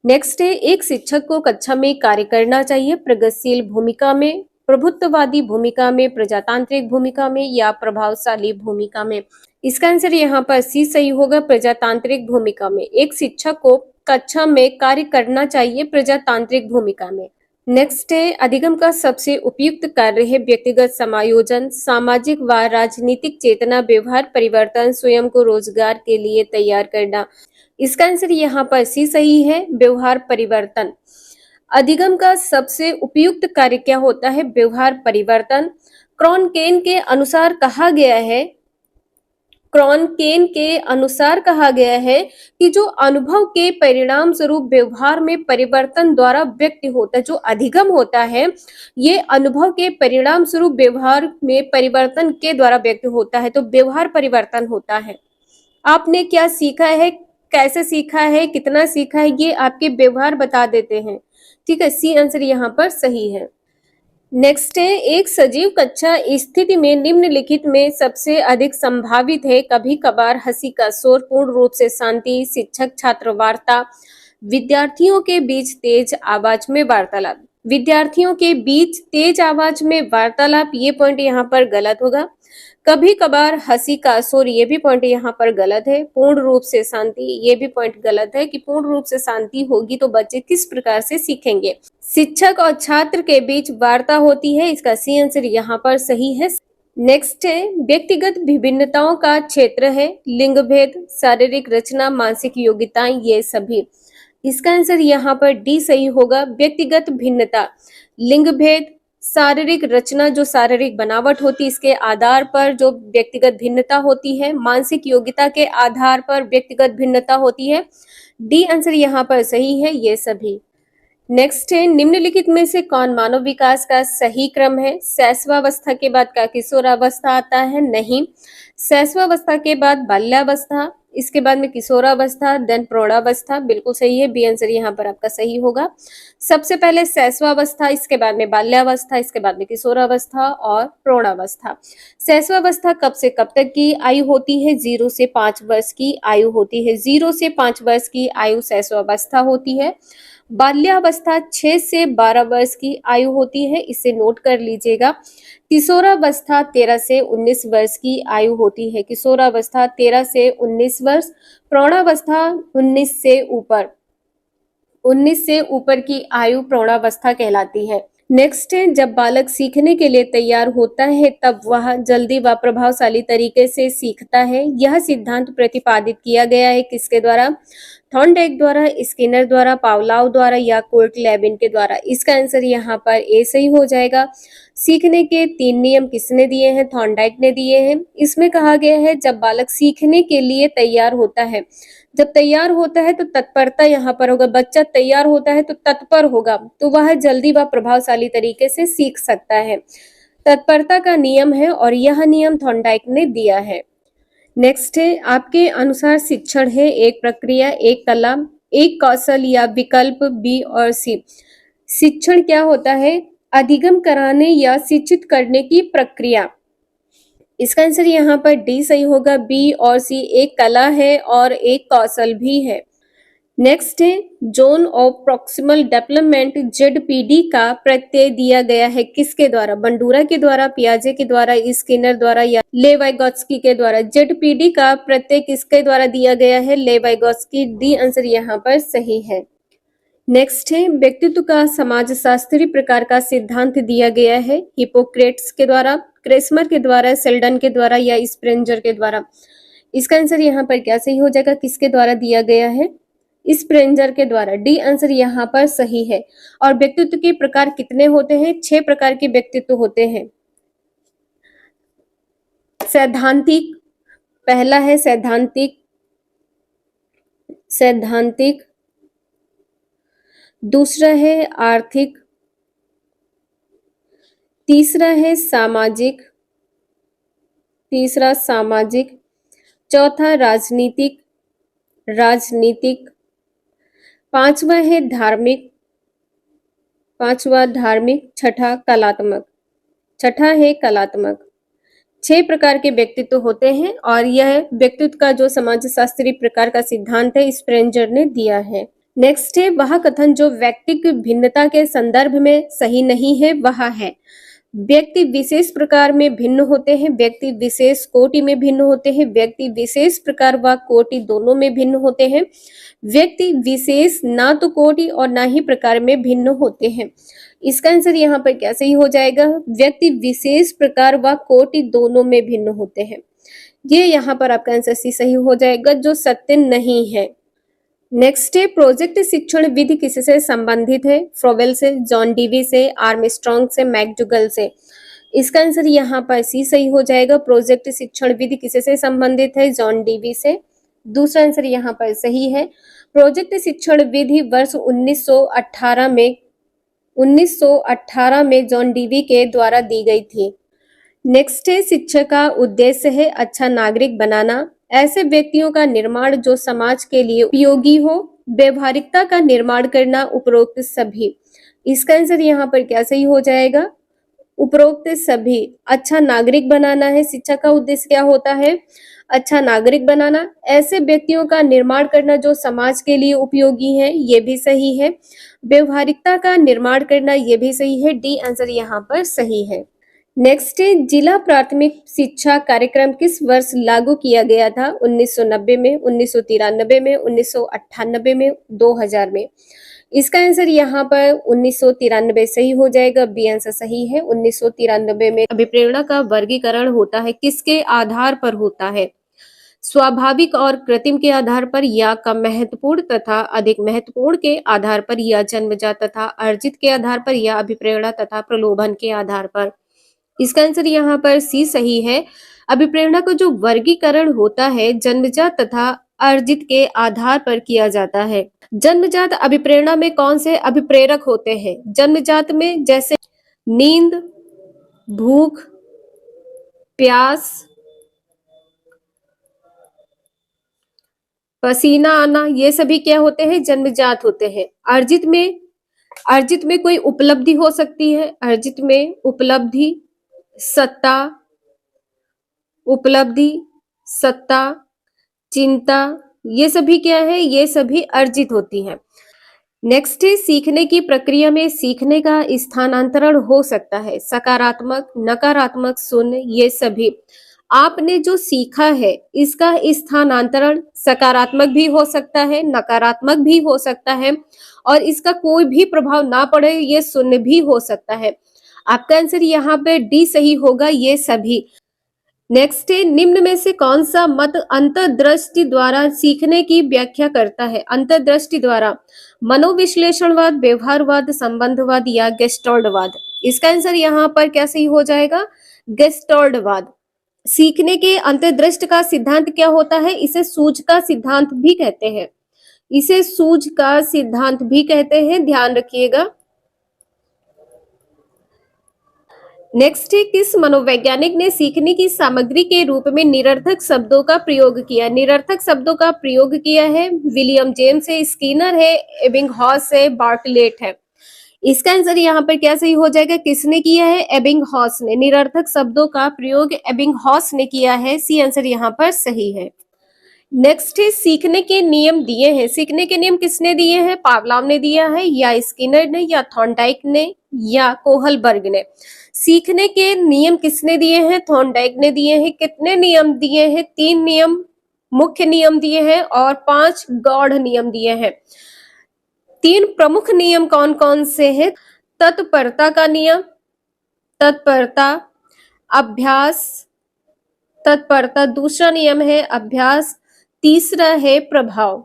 नेक्स्ट है एक शिक्षक को कक्षा में कार्य करना चाहिए प्रगतिशील भूमिका में, प्रभुत्ववादी भूमिका में, प्रजातांत्रिक भूमिका में या प्रभावशाली भूमिका में। इसका आंसर यहाँ पर सी सही होगा, प्रजातांत्रिक भूमिका में। एक शिक्षक को कक्षा में कार्य करना चाहिए प्रजातांत्रिक भूमिका में। नेक्स्ट है, अधिगम का सबसे उपयुक्त कार्य है व्यक्तिगत समायोजन, सामाजिक व राजनीतिक चेतना, व्यवहार परिवर्तन, स्वयं को रोजगार के लिए तैयार करना। इसका आंसर यहाँ पर सी सही है, व्यवहार परिवर्तन। अधिगम का सबसे उपयुक्त कार्य क्या होता है? व्यवहार परिवर्तन। क्रॉनकेन के अनुसार कहा गया है, क्रॉनकेन के अनुसार कहा गया है कि जो अनुभव के परिणाम स्वरूप व्यवहार में परिवर्तन द्वारा व्यक्त होता है, जो अधिगम होता है, ये अनुभव के परिणाम स्वरूप व्यवहार में परिवर्तन के द्वारा व्यक्त होता है, तो व्यवहार परिवर्तन होता है। आपने क्या सीखा है, कैसे सीखा है, कितना सीखा है, ये आपके व्यवहार बता देते हैं। ठीक है, सी आंसर यहाँ पर सही है। नेक्स्ट है, एक सजीव कक्षा स्थिति में निम्नलिखित में सबसे अधिक संभावित है? कभी कभार हंसी का शोर, पूर्ण रूप से शांति, शिक्षक छात्र वार्ता, विद्यार्थियों के बीच तेज आवाज में वार्तालाप। विद्यार्थियों के बीच तेज आवाज में वार्तालाप, ये पॉइंट यहाँ पर गलत होगा। कभी कभार हंसी का शोर, ये भी पॉइंट यहाँ पर गलत है। पूर्ण रूप से शांति, ये भी पॉइंट गलत है कि पूर्ण रूप से शांति होगी तो बच्चे किस प्रकार से सीखेंगे। शिक्षक और छात्र के बीच वार्ता होती है, इसका सी आंसर यहाँ पर सही है। नेक्स्ट है, व्यक्तिगत विभिन्नताओं का क्षेत्र है, लिंग भेद, शारीरिक रचना, मानसिक योग्यताएं, ये सभी। इसका आंसर यहाँ पर डी सही होगा। व्यक्तिगत भिन्नता, लिंग भेद, शारीरिक रचना, जो शारीरिक बनावट होती है इसके आधार पर जो व्यक्तिगत भिन्नता होती है, मानसिक योग्यता के आधार पर व्यक्तिगत भिन्नता होती है। डी आंसर यहाँ पर सही है, ये सभी। नेक्स्ट है, निम्नलिखित में से कौन मानव विकास का सही क्रम है? शैशवावस्था के बाद का किशोरावस्था आता है? नहीं। शैशवावस्था के बाद बाल्यावस्था, इसके बाद में किशोरावस्था, देन प्रौढ़ावस्था, बिल्कुल सही है। बी आंसर यहाँ पर आपका सही होगा। सबसे पहले शैशवावस्था, इसके बाद में बाल्यावस्था, इसके बाद में किशोरावस्था और प्रौढ़ावस्था। शैशवावस्था कब से कब तक की आयु होती है? 0 से 5 वर्ष की आयु होती है। 0 से 5 वर्ष की आयु शैशवावस्था होती है। बाल्यावस्था 6 से 12 वर्ष की आयु होती है, इसे नोट कर लीजिएगा। किशोरावस्था 13 से 19 वर्ष की आयु होती है। किशोरावस्था 13 से 19 वर्ष। प्रौढ़ावस्था 19 से ऊपर की आयु प्रौढ़ावस्था कहलाती है। नेक्स्ट है, जब बालक सीखने के लिए तैयार होता है तब वह जल्दी व प्रभावशाली तरीके से सीखता है। यह सिद्धांत प्रतिपादित किया गया है किसके द्वारा? थॉर्नडाइक द्वारा, स्किनर द्वारा, पावलोव द्वारा या कोर्ट-लेबिन के द्वारा। इसका आंसर यहाँ पर ए सही हो जाएगा। सीखने के 3 नियम किसने दिए हैं? थॉर्नडाइक ने दिए हैं। इसमें कहा गया है जब बालक सीखने के लिए तैयार होता है, जब तैयार होता है तो तत्परता यहाँ पर होगा। बच्चा तैयार होता है तो तत्पर होगा, तो वह जल्दी व प्रभावशाली तरीके से सीख सकता है। तत्परता का नियम है और यह नियम थॉर्नडाइक ने दिया है। नेक्स्ट है, आपके अनुसार शिक्षण है एक प्रक्रिया, एक कला, एक कौशल या विकल्प? बी और सी। शिक्षण क्या होता है? अधिगम कराने या शिक्षित करने की प्रक्रिया। इसका आंसर यहाँ पर डी सही होगा। बी और सी, एक कला है और एक कौशल भी है। नेक्स्ट है, zone of proximal development ZPD का प्रत्यय दिया गया है किसके द्वारा? बंडूरा के द्वारा, पियाजे के द्वारा, स्किनर द्वारा या लेवाइगोत्स्की के द्वारा? जेडपीडी का प्रत्यय किसके द्वारा दिया गया है? लेवाइगोत्स्की। डी आंसर यहाँ पर सही है। नेक्स्ट है, व्यक्तित्व का समाजशास्त्री प्रकार का सिद्धांत दिया गया है हिपोक्रेट्स के द्वारा, क्रेस्मर के द्वारा, सेल्डन के द्वारा या स्प्रेंजर के द्वारा? इसका आंसर यहाँ पर क्या सही हो जाएगा? किसके द्वारा दिया गया है? स्प्रेंजर के द्वारा। डी आंसर यहाँ पर सही है। और व्यक्तित्व के प्रकार कितने होते हैं? 6 प्रकार के व्यक्तित्व होते हैं। सैद्धांतिक, पहला है सैद्धांतिक, दूसरा है आर्थिक, तीसरा है सामाजिक, चौथा राजनीतिक, पांचवा है धार्मिक, छठा है कलात्मक। 6 प्रकार के व्यक्तित्व होते हैं और यह व्यक्तित्व का जो समाजशास्त्री प्रकार का सिद्धांत है स्प्रेंजर ने दिया है। नेक्स्ट है, वह कथन जो व्यक्तिक भिन्नता के संदर्भ में सही नहीं है वह है व्यक्ति विशेष प्रकार में भिन्न होते हैं, व्यक्ति विशेष कोटि में भिन्न होते हैं, व्यक्ति विशेष प्रकार व कोटि दोनों में भिन्न होते हैं, व्यक्ति विशेष ना तो कोटि और ना ही प्रकार में भिन्न होते हैं। इसका आंसर यहाँ पर क्या सही हो जाएगा? व्यक्ति विशेष प्रकार व कोटि दोनों में भिन्न होते हैं। ये यहाँ पर आपका आंसर सी सही हो जाएगा, जो सत्य नहीं है। नेक्स्ट है, प्रोजेक्ट शिक्षण विधि किससे संबंधित है? फ्रोवेल से, जॉन डीवी से, आर्मस्ट्रॉन्ग से, मैकडूगल से। इसका आंसर यहाँ पर सी सही हो जाएगा। प्रोजेक्ट शिक्षण विधि किससे संबंधित है? जॉन डीवी से। दूसरा आंसर यहाँ पर सही है। प्रोजेक्ट शिक्षण विधि वर्ष 1918 में जॉन डीवी के द्वारा दी गई थी। नेक्स्ट है, शिक्षा का उद्देश्य है अच्छा नागरिक बनाना, ऐसे व्यक्तियों का निर्माण जो समाज के लिए उपयोगी हो, व्यवहारिकता का निर्माण करना, उपरोक्त सभी। इसका आंसर यहाँ पर क्या सही हो जाएगा? उपरोक्त सभी। अच्छा नागरिक बनाना है, शिक्षा का उद्देश्य क्या होता है? अच्छा नागरिक बनाना, ऐसे व्यक्तियों का निर्माण करना जो समाज के लिए उपयोगी है, ये भी सही है। व्यवहारिकता का निर्माण करना, ये भी सही है। डी आंसर यहाँ पर सही है। नेक्स्ट है, जिला प्राथमिक शिक्षा कार्यक्रम किस वर्ष लागू किया गया था? 1990 में, 1993 में, 1998 में, 2000 में। इसका आंसर यहाँ पर 1993 सही हो जाएगा। बी आंसर सही है। 1993 में अभिप्रेरणा का वर्गीकरण होता है, किसके आधार पर होता है? स्वाभाविक और कृत्रिम के आधार पर, या कम महत्वपूर्ण तथा अधिक महत्वपूर्ण के आधार पर, या जन्मजात तथा अर्जित के आधार पर, या अभिप्रेरणा तथा प्रलोभन के आधार पर। इसका आंसर यहाँ पर सी सही है। अभिप्रेरणा का जो वर्गीकरण होता है जन्मजात तथा अर्जित के आधार पर किया जाता है। जन्मजात अभिप्रेरणा में कौन से अभिप्रेरक होते हैं? जन्मजात में जैसे नींद, भूख, प्यास, पसीना आना, ये सभी क्या होते हैं? जन्मजात होते हैं। अर्जित में कोई उपलब्धि हो सकती है। अर्जित में उपलब्धि, सत्ता, चिंता, ये सभी क्या है? ये सभी अर्जित होती हैं। नेक्स्ट है, सीखने की प्रक्रिया में सीखने का स्थानांतरण हो सकता है। सकारात्मक, नकारात्मक, शून्य, ये सभी। आपने जो सीखा है इसका स्थानांतरण सकारात्मक भी हो सकता है, नकारात्मक भी हो सकता है, और इसका कोई भी प्रभाव ना पड़े, ये शून्य भी हो सकता है। आपका आंसर यहाँ पे डी सही होगा, ये सभी। नेक्स्ट है, निम्न में से कौन सा मत अंतर्दृष्टि द्वारा सीखने की व्याख्या करता है? अंतर्दृष्टि द्वारा मनोविश्लेषणवाद, व्यवहारवाद, संबंधवाद, या गेस्टल्टवाद। इसका आंसर यहाँ पर क्या सही हो जाएगा? गेस्टल्टवाद। सीखने के अंतर्दृष्टि का सिद्धांत क्या होता है? इसे सूझ का सिद्धांत भी कहते हैं। इसे सूझ का सिद्धांत भी कहते हैं, ध्यान रखिएगा। नेक्स्ट है, किस मनोवैज्ञानिक ने सीखने की सामग्री के रूप में निरर्थक शब्दों का प्रयोग किया? निरर्थक शब्दों का प्रयोग किया है विलियम जेम्स है, स्किनर है, एबिंगहॉस है, बार्टलेट है। इसका आंसर यहाँ पर क्या सही हो जाएगा? किसने किया है? एबिंगहॉस ने। निरर्थक शब्दों का प्रयोग एबिंगहॉस ने किया है। सी आंसर यहाँ पर सही है। नेक्स्ट है, सीखने के नियम दिए हैं। सीखने के नियम किसने दिए हैं? पावलोव ने दिया है, या स्किनर ने, या थॉर्नडाइक ने, या कोहलबर्ग ने। सीखने के नियम किसने दिए हैं? थॉर्नडाइक ने दिए हैं। कितने नियम दिए हैं? 3 नियम मुख्य नियम दिए हैं और 5 गौड़ नियम दिए हैं। 3 प्रमुख नियम कौन कौन से हैं? तत्परता का नियम, तत्परता, अभ्यास, तत्परता दूसरा नियम है, अभ्यास तीसरा है प्रभाव।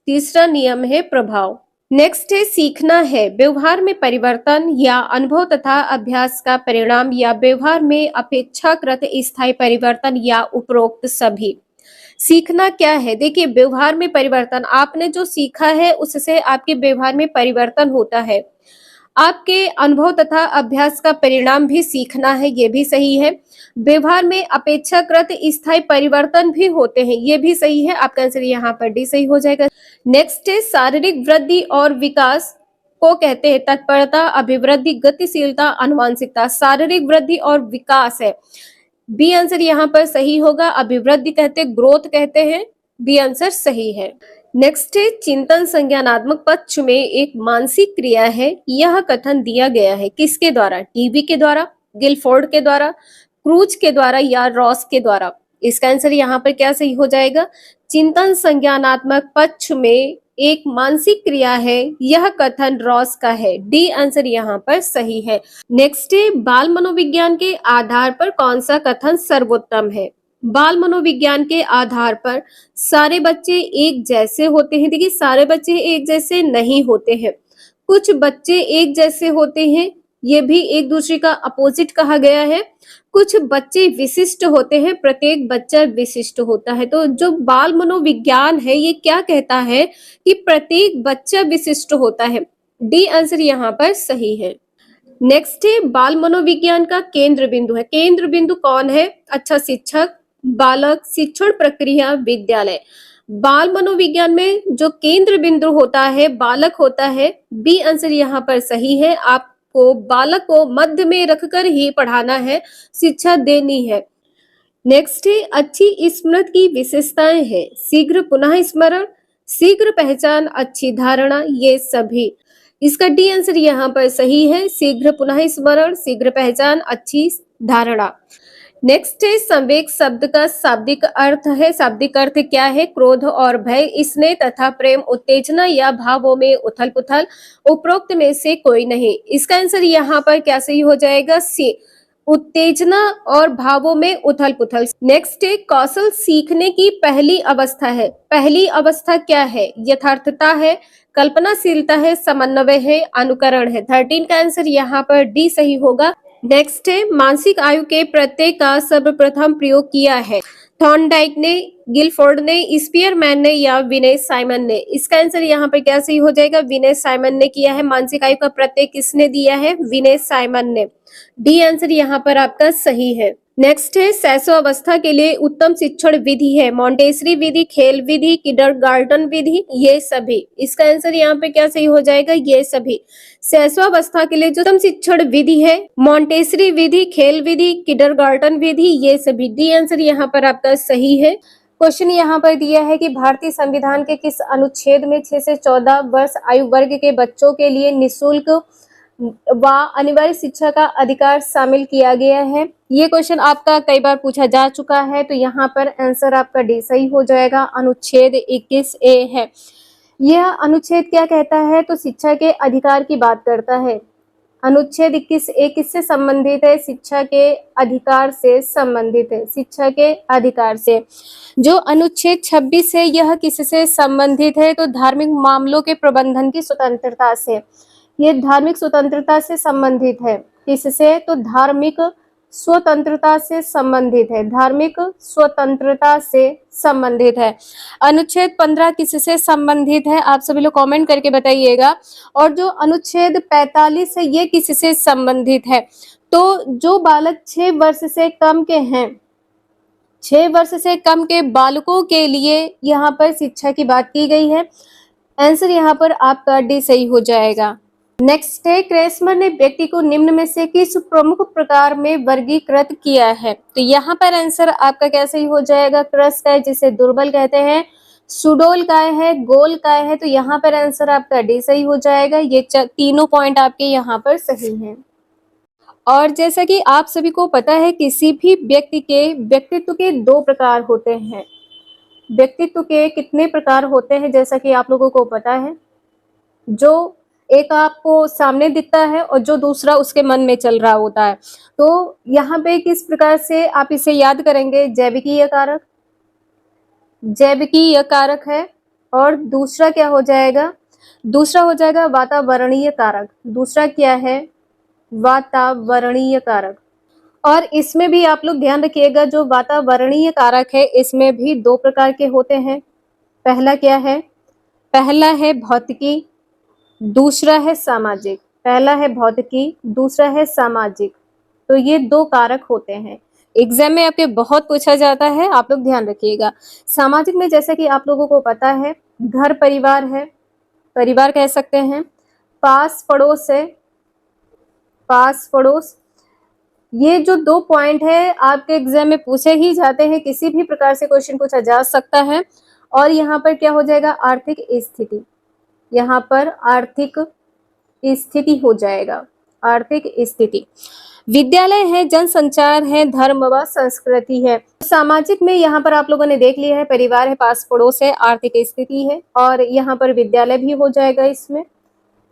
तीसरा नियम है प्रभाव। नेक्स्ट है, सीखना है व्यवहार में परिवर्तन या अनुभव तथा अभ्यास का परिणाम, या व्यवहार में अपेक्षाकृत स्थायी परिवर्तन, या उपरोक्त सभी। सीखना क्या है? देखिए, व्यवहार में परिवर्तन, आपने जो सीखा है उससे आपके व्यवहार में परिवर्तन होता है। आपके अनुभव तथा अभ्यास का परिणाम भी सीखना है, ये भी सही है। व्यवहार में अपेक्षाकृत स्थायी परिवर्तन भी होते हैं, ये भी सही है। आपका आंसर यहाँ पर डी सही हो जाएगा। नेक्स्ट है, शारीरिक वृद्धि और विकास को कहते हैं तत्परता, अभिवृद्धि, गतिशीलता, आनुवांशिकता। शारीरिक वृद्धि और विकास है, बी आंसर यहाँ पर सही होगा। अभिवृद्धि कहते, ग्रोथ कहते हैं, बी आंसर सही है। नेक्स्ट है, चिंतन संज्ञानात्मक पक्ष में एक मानसिक क्रिया है। यह कथन दिया गया है किसके द्वारा? टीवी के द्वारा, गिलफोर्ड के द्वारा, क्रूज के द्वारा, या रॉस के द्वारा। इसका आंसर यहाँ पर क्या सही हो जाएगा? चिंतन संज्ञानात्मक पक्ष में एक मानसिक क्रिया है, यह कथन रॉस का है। डी आंसर यहाँ पर सही है। नेक्स्ट है, बाल मनोविज्ञान के आधार पर कौन सा कथन सर्वोत्तम है? बाल मनोविज्ञान के आधार पर सारे बच्चे एक जैसे होते हैं। देखिए, सारे बच्चे एक जैसे नहीं होते हैं, कुछ बच्चे एक जैसे होते हैं, ये भी एक दूसरे का अपोजिट कहा गया है। कुछ बच्चे विशिष्ट होते हैं, प्रत्येक बच्चा विशिष्ट होता है। तो जो बाल मनोविज्ञान है ये क्या कहता है कि प्रत्येक बच्चा विशिष्ट होता है। डी आंसर यहाँ पर सही है। नेक्स्ट है, बाल मनोविज्ञान का केंद्र बिंदु है। केंद्र बिंदु कौन है? अच्छा शिक्षक, बालक, शिक्षण प्रक्रिया, विद्यालय। बाल मनोविज्ञान में जो केंद्र बिंदु होता है बालक होता है। बी आंसर यहाँ पर सही है। आपको बालक को मध्य में रखकर ही पढ़ाना है, शिक्षा देनी है। नेक्स्ट है, अच्छी स्मृति की विशेषताएं है। शीघ्र पुनः स्मरण, शीघ्र पहचान, अच्छी धारणा, ये सभी। इसका डी आंसर यहाँ पर सही है। शीघ्र पुनः स्मरण, शीघ्र पहचान, अच्छी धारणा। नेक्स्ट है, संवेग शब्द का शाब्दिक अर्थ है। शाब्दिक अर्थ क्या है? क्रोध और भय, स्नेह तथा प्रेम, उत्तेजना या भावों में उथल पुथल, उपरोक्त में से कोई नहीं। इसका आंसर यहाँ पर क्या सही हो जाएगा? सी, उत्तेजना और भावों में उथल पुथल। नेक्स्ट है, कौशल सीखने की पहली अवस्था है। पहली अवस्था क्या है? यथार्थता है, कल्पनाशीलता है, समन्वय है, अनुकरण है। 13 का आंसर यहाँ पर डी सही होगा। नेक्स्ट है, मानसिक आयु के प्रत्यय का सर्वप्रथम प्रयोग किया है। थॉर्नडाइक ने, गिलफोर्ड ने, स्पीयरमैन ने या विनय साइमन ने। इसका आंसर यहाँ पर क्या सही हो जाएगा? विनय साइमन ने किया है। मानसिक आयु का प्रत्यय किसने दिया है? विनय साइमन ने। डी आंसर यहाँ पर आपका सही है। नेक्स्ट है, शैशव अवस्था के लिए उत्तम शिक्षण विधि है। मॉन्टेसरी विधि, खेल विधि, किंडरगार्टन विधि, ये सभी। इसका आंसर यहाँ पे क्या सही हो जाएगा? ये सभी। शैशव अवस्था के लिए जो उत्तम शिक्षण विधि है, मॉन्टेसरी विधि, खेल विधि, किंडरगार्टन विधि, ये सभी। डी आंसर यहाँ पर आपका सही है। क्वेश्चन यहाँ पर दिया है कि भारतीय संविधान के किस अनुच्छेद में 6 से 14 वर्ष आयु वर्ग के बच्चों के लिए निःशुल्क व अनिवार्य शिक्षा का अधिकार शामिल किया गया है। ये क्वेश्चन आपका कई बार पूछा जा चुका है, तो यहाँ पर आंसर आपका डी सही हो जाएगा। अनुच्छेद 21A है। यह अनुच्छेद क्या कहता है? तो शिक्षा के अधिकार की बात करता है। अनुच्छेद 21A किससे संबंधित है? शिक्षा के अधिकार से संबंधित है। शिक्षा के अधिकार से। जो अनुच्छेद 26 है यह किससे संबंधित है? तो धार्मिक मामलों के प्रबंधन की स्वतंत्रता से। ये धार्मिक स्वतंत्रता से संबंधित है। किससे? तो धार्मिक स्वतंत्रता से संबंधित है। धार्मिक स्वतंत्रता से संबंधित है। अनुच्छेद 15 किससे संबंधित है? आप सभी लोग कमेंट करके बताइएगा। और जो अनुच्छेद 45 है ये किससे संबंधित है? तो जो बालक 6 वर्ष से कम के हैं, 6 वर्ष से कम के बालकों के लिए यहाँ पर शिक्षा की बात की गई है। आंसर यहाँ पर आपका डी सही हो जाएगा। नेक्स्ट है, क्रेस्मर ने व्यक्ति को निम्न में से किस प्रमुख प्रकार में वर्गीकृत किया है? तो यहाँ पर आंसर आपका क्या सही हो जाएगा? क्रस काय, जिसे दुर्बल कहते हैं, सुडोल काय है, गोल काय है। तो यहाँ पर आंसर आपका डी सही हो जाएगा। ये तीनों पॉइंट आपके यहाँ पर सही हैं। और जैसा कि आप सभी को पता है, किसी भी व्यक्ति के व्यक्तित्व के 2 प्रकार होते हैं। व्यक्तित्व के कितने प्रकार होते हैं? जैसा कि आप लोगों को पता है, जो एक आपको सामने दिखता है और जो दूसरा उसके मन में चल रहा होता है। तो यहाँ पे किस प्रकार से आप इसे याद करेंगे? जैविकीय कारक, जैविकीय कारक है। और दूसरा क्या हो जाएगा? दूसरा हो जाएगा वातावरणीय कारक। दूसरा क्या है? वातावरणीय कारक। और इसमें भी आप लोग ध्यान रखिएगा, जो वातावरणीय कारक है इसमें भी 2 प्रकार के होते हैं। पहला क्या है? पहला है भौतिकी, दूसरा है सामाजिक। पहला है भौतिकी, दूसरा है सामाजिक। तो ये 2 कारक होते हैं। एग्जाम में आपके बहुत पूछा जाता है, आप लोग ध्यान रखिएगा। सामाजिक में जैसा कि आप लोगों को पता है, घर परिवार है, परिवार कह सकते हैं। पास पड़ोस है, पास पड़ोस। ये जो 2 पॉइंट है आपके एग्जाम में पूछे ही जाते हैं, किसी भी प्रकार से क्वेश्चन पूछा जा सकता है। और यहाँ पर क्या हो जाएगा? आर्थिक स्थिति। यहाँ पर आर्थिक स्थिति हो जाएगा। आर्थिक स्थिति। विद्यालय है, जनसंचार है, धर्म व संस्कृति है। सामाजिक में यहाँ पर आप लोगों ने देख लिया है, परिवार है, पास पड़ोस है, आर्थिक स्थिति है, और यहाँ पर विद्यालय भी हो जाएगा। इसमें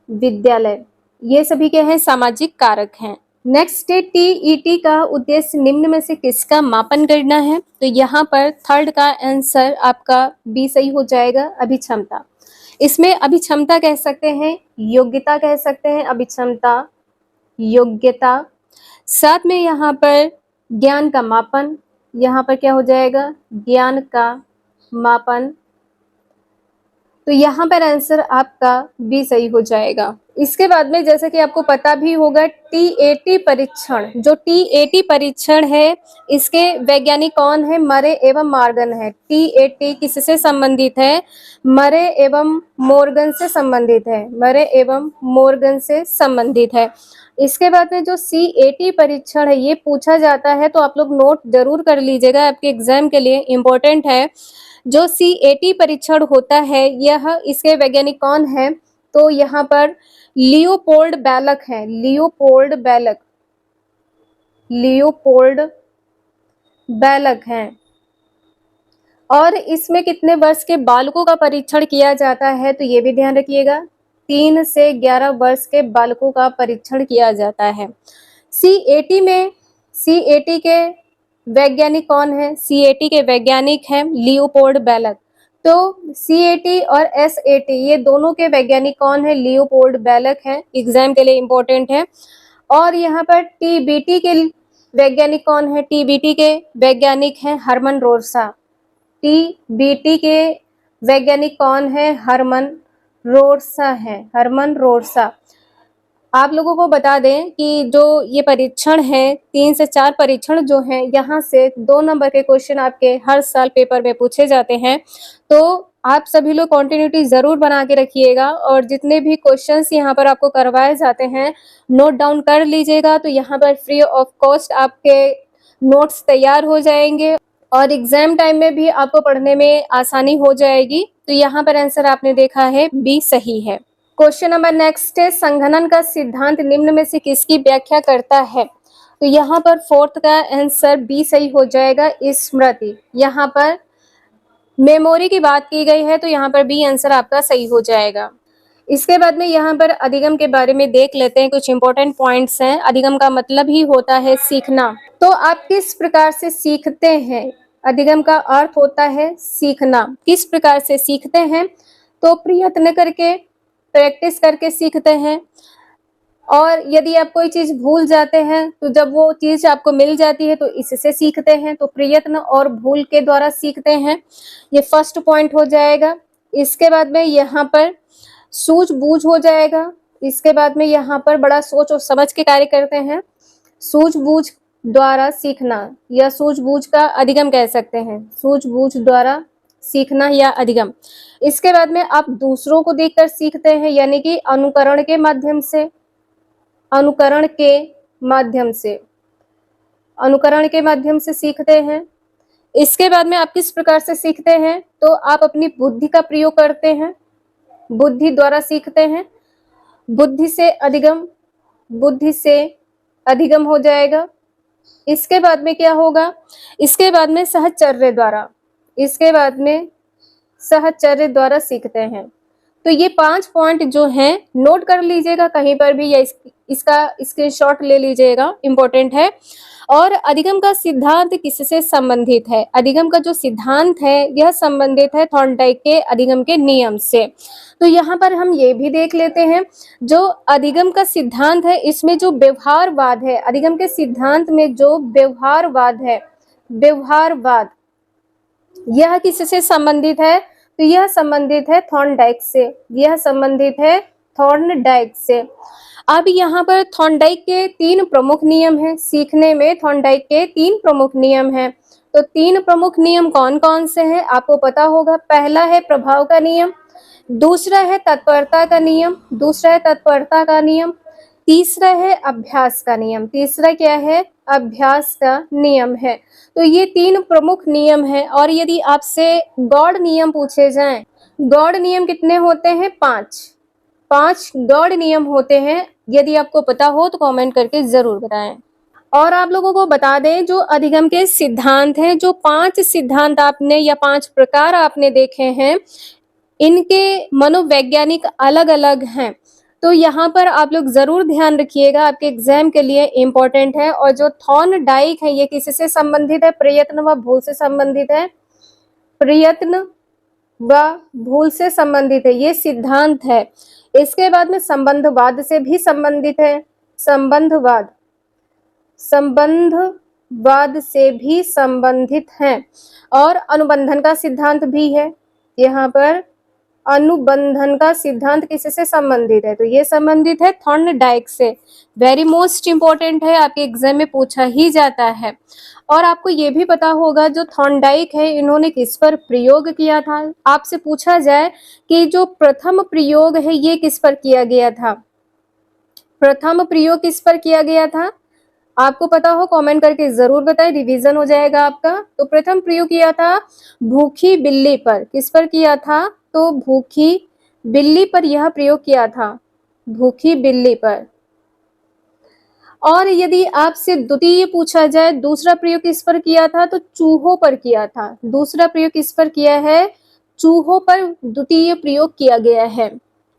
विद्यालय, ये सभी क्या है, सामाजिक कारक हैं। नेक्स्ट है टीईटी का उद्देश्य निम्न में से किसका मापन करना है? तो यहाँ पर थर्ड का आंसर आपका बी सही हो जाएगा, अभिक्षमता। इसमें अभिक्षमता कह सकते हैं, योग्यता कह सकते हैं, अभिक्षमता योग्यता। साथ में यहाँ पर ज्ञान का मापन, यहाँ पर क्या हो जाएगा, ज्ञान का मापन। तो यहाँ पर आंसर आपका बी सही हो जाएगा। इसके बाद में जैसे कि आपको पता भी होगा, टीएटी परीक्षण, जो टीएटी परीक्षण है इसके वैज्ञानिक कौन है? मरे एवं मॉर्गन है। टीएटी किससे संबंधित है? मरे एवं मॉर्गन से संबंधित है, मरे एवं मॉर्गन से संबंधित है। इसके बाद में जो सीएटी परीक्षण है ये पूछा जाता है, तो आप लोग नोट जरूर कर लीजिएगा, आपके एग्जाम के लिए इम्पोर्टेंट है। जो सीएटी परीक्षण होता है यह, इसके वैज्ञानिक कौन है? तो यहाँ पर लियोपोल्ड बैलक है, लियोपोल्ड बैलक, लियोपोल्ड बैलक हैं। और इसमें कितने वर्ष के बालकों का परीक्षण किया जाता है? तो ये भी ध्यान रखिएगा, 3 से 11 वर्ष के बालकों का परीक्षण किया जाता है। सीएटी में, सीएटी के वैज्ञानिक कौन है? सीएटी के वैज्ञानिक हैं लियोपोल्ड बैलक। तो सीएटी और एसएटी ये दोनों के वैज्ञानिक कौन है? लियोपोल्ड बैलक हैं, एग्जाम के लिए इंपॉर्टेंट है। और यहाँ पर टीबीटी के वैज्ञानिक कौन है? टीबीटी के वैज्ञानिक हैं हरमन रोरसा। टीबीटी के वैज्ञानिक कौन है? हरमन रोरसा है, हरमन रोरसा। आप लोगों को बता दें कि जो ये परीक्षण है, 3 से 4 परीक्षण जो हैं, यहाँ से 2 नंबर के क्वेश्चन आपके हर साल पेपर में पूछे जाते हैं। तो आप सभी लोग कंटिन्यूटी जरूर बना के रखिएगा, और जितने भी क्वेश्चंस यहाँ पर आपको करवाए जाते हैं नोट डाउन कर लीजिएगा। तो यहाँ पर फ्री ऑफ कॉस्ट आपके नोट्स तैयार हो जाएंगे, और एग्जाम टाइम में भी आपको पढ़ने में आसानी हो जाएगी। तो यहाँ पर आंसर आपने देखा है बी सही है। क्वेश्चन नंबर नेक्स्ट है, संघनन का सिद्धांत निम्न में से किसकी व्याख्या करता है? तो यहाँ पर फोर्थ का आंसर बी सही हो जाएगा, स्मृति। यहाँ पर मेमोरी की बात की गई है, तो यहाँ पर बी आंसर आपका सही हो जाएगा। इसके बाद में यहाँ पर अधिगम के बारे में देख लेते हैं, कुछ इंपॉर्टेंट पॉइंट्स हैं। अधिगम का मतलब ही होता है सीखना। तो आप किस प्रकार से सीखते हैं? अधिगम का अर्थ होता है सीखना। किस प्रकार से सीखते हैं? तो प्रयत्न करके, प्रैक्टिस करके सीखते हैं। और यदि आप कोई चीज भूल जाते हैं तो जब वो चीज आपको मिल जाती है तो इससे सीखते हैं। तो प्रयत्न और भूल के द्वारा सीखते हैं, ये फर्स्ट पॉइंट हो जाएगा। इसके बाद में यहाँ पर सूझबूझ हो जाएगा। इसके बाद में यहाँ पर बड़ा सोच और समझ के कार्य करते हैं। सूझबूझ द्वारा सीखना या सूझबूझ का अधिगम कह सकते हैं, सूझबूझ द्वारा सीखना या अधिगम। इसके बाद में आप दूसरों को देखकर सीखते हैं, यानी कि अनुकरण के माध्यम से, अनुकरण के माध्यम से, अनुकरण के माध्यम से सीखते हैं। इसके बाद में आप किस प्रकार से सीखते हैं? तो आप अपनी बुद्धि का प्रयोग करते हैं, बुद्धि द्वारा सीखते हैं। बुद्धि से अधिगम, बुद्धि से अधिगम हो जाएगा। इसके बाद में क्या होगा? इसके बाद में सहचर्य द्वारा, इसके बाद में सहचर्य द्वारा सीखते हैं। तो ये 5 पॉइंट जो हैं नोट कर लीजिएगा कहीं पर भी, या इसका स्क्रीनशॉट ले लीजिएगा, इंपॉर्टेंट है। और अधिगम का सिद्धांत किससे संबंधित है? अधिगम का जो सिद्धांत है यह संबंधित है थॉर्नडाइक के अधिगम के नियम से। तो यहाँ पर हम ये भी देख लेते हैं, जो अधिगम का सिद्धांत है इसमें जो व्यवहारवाद है, अधिगम के सिद्धांत में जो व्यवहारवाद है, व्यवहारवाद, यह किससे संबंधित है? तो यह संबंधित है थॉर्नडाइक से, यह संबंधित है थॉर्नडाइक से। अब यहाँ पर थॉर्नडाइक के 3 प्रमुख नियम हैं। सीखने में थॉर्नडाइक के 3 प्रमुख नियम हैं। तो 3 प्रमुख नियम कौन कौन से हैं आपको पता होगा। पहला है प्रभाव का नियम, दूसरा है तत्परता का नियम, दूसरा है तत्परता का नियम, तीसरा है अभ्यास का नियम। तीसरा क्या है? अभ्यास का नियम है। तो ये 3 प्रमुख नियम हैं। और यदि आपसे गौड़ नियम पूछे जाएं, गौड़ नियम कितने होते हैं? 5 गौड़ नियम होते हैं। यदि आपको पता हो तो कमेंट करके जरूर बताएं। और आप लोगों को बता दें, जो अधिगम के सिद्धांत हैं, जो 5 सिद्धांत आपने या 5 प्रकार आपने देखे हैं, इनके मनोवैज्ञानिक अलग अलग हैं। तो यहाँ पर आप लोग जरूर ध्यान रखिएगा, आपके एग्जाम के लिए इम्पोर्टेंट है। और जो थॉर्नडाइक है, ये किससे संबंधित है? प्रयत्न व भूल से संबंधित है। प्रयत्न व भूल से संबंधित है, ये सिद्धांत है। इसके बाद में संबंधवाद से भी संबंधित है। संबंधवाद से भी संबंधित है। और अनुबंधन का सिद्धांत भी है। यहाँ पर अनुबंधन का सिद्धांत किससे संबंधित है? तो ये संबंधित है थॉर्नडाइक से। वेरी मोस्ट इंपॉर्टेंट है, आपके एग्जाम में पूछा ही जाता है। और आपको ये भी पता होगा, जो थॉर्नडाइक है, इन्होंने किस पर प्रयोग किया था? आपसे पूछा जाए कि जो प्रथम प्रयोग है, ये किस पर किया गया था? प्रथम प्रयोग किस पर किया गया था? आपको पता हो कमेंट करके जरूर बताएं, रिवीजन हो जाएगा आपका। तो प्रथम प्रयोग किया था भूखी बिल्ली पर। किस पर किया था? तो भूखी बिल्ली पर यह प्रयोग किया था, भूखी बिल्ली पर। और यदि आपसे द्वितीय पूछा जाए, दूसरा प्रयोग किस पर किया था? तो चूहों पर किया था। दूसरा प्रयोग किस पर किया है? चूहों पर द्वितीय प्रयोग किया गया है।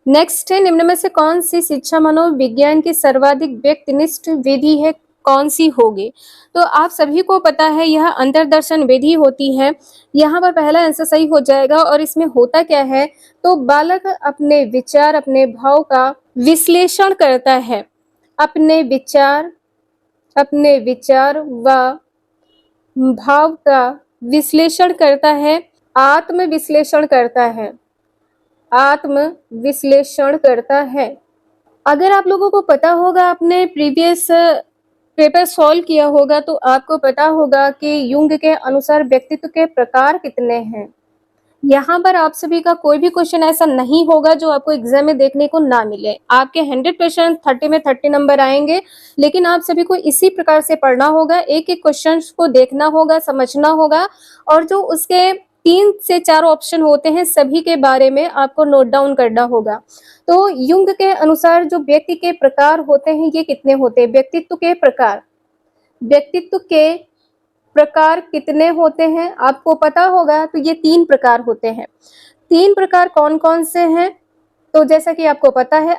नेक्स्ट है, निम्न में से कौन सी शिक्षा मनोविज्ञान की सर्वाधिक व्यक्तिनिष्ठ विधि है? कौन सी होगी? तो आप सभी को पता है, यह अंतर्दर्शन विधि होती है। यहाँ पर पहला आंसर सही हो जाएगा। और इसमें होता क्या है? तो बालक अपने विचार, अपने भाव का विश्लेषण करता है। अपने विचार व भाव का विश्लेषण करता है, आत्म विश्लेषण करता है, आत्म विश्लेषण करता है। अगर आप लोगों को पता होगा, आपने प्रीवियस पेपर सॉल्व किया होगा, तो आपको पता होगा कि युंग के अनुसार व्यक्तित्व के प्रकार कितने हैं। यहाँ पर आप सभी का कोई भी क्वेश्चन ऐसा नहीं होगा जो आपको एग्जाम में देखने को ना मिले। आपके 100% 30 में 30 नंबर आएंगे, लेकिन आप सभी को इसी प्रकार से पढ़ना होगा, एक एक क्वेश्चन को देखना होगा, समझना होगा। और जो उसके 3 से 4 ऑप्शन होते हैं, सभी के बारे में आपको नोट डाउन करना होगा। तो युंग के अनुसार जो व्यक्ति के प्रकार होते हैं, ये कितने होते हैं? व्यक्तित्व के प्रकार कितने होते हैं? आपको पता होगा। तो ये 3 प्रकार होते हैं। 3 प्रकार कौन कौन से हैं? तो जैसा कि आपको पता है,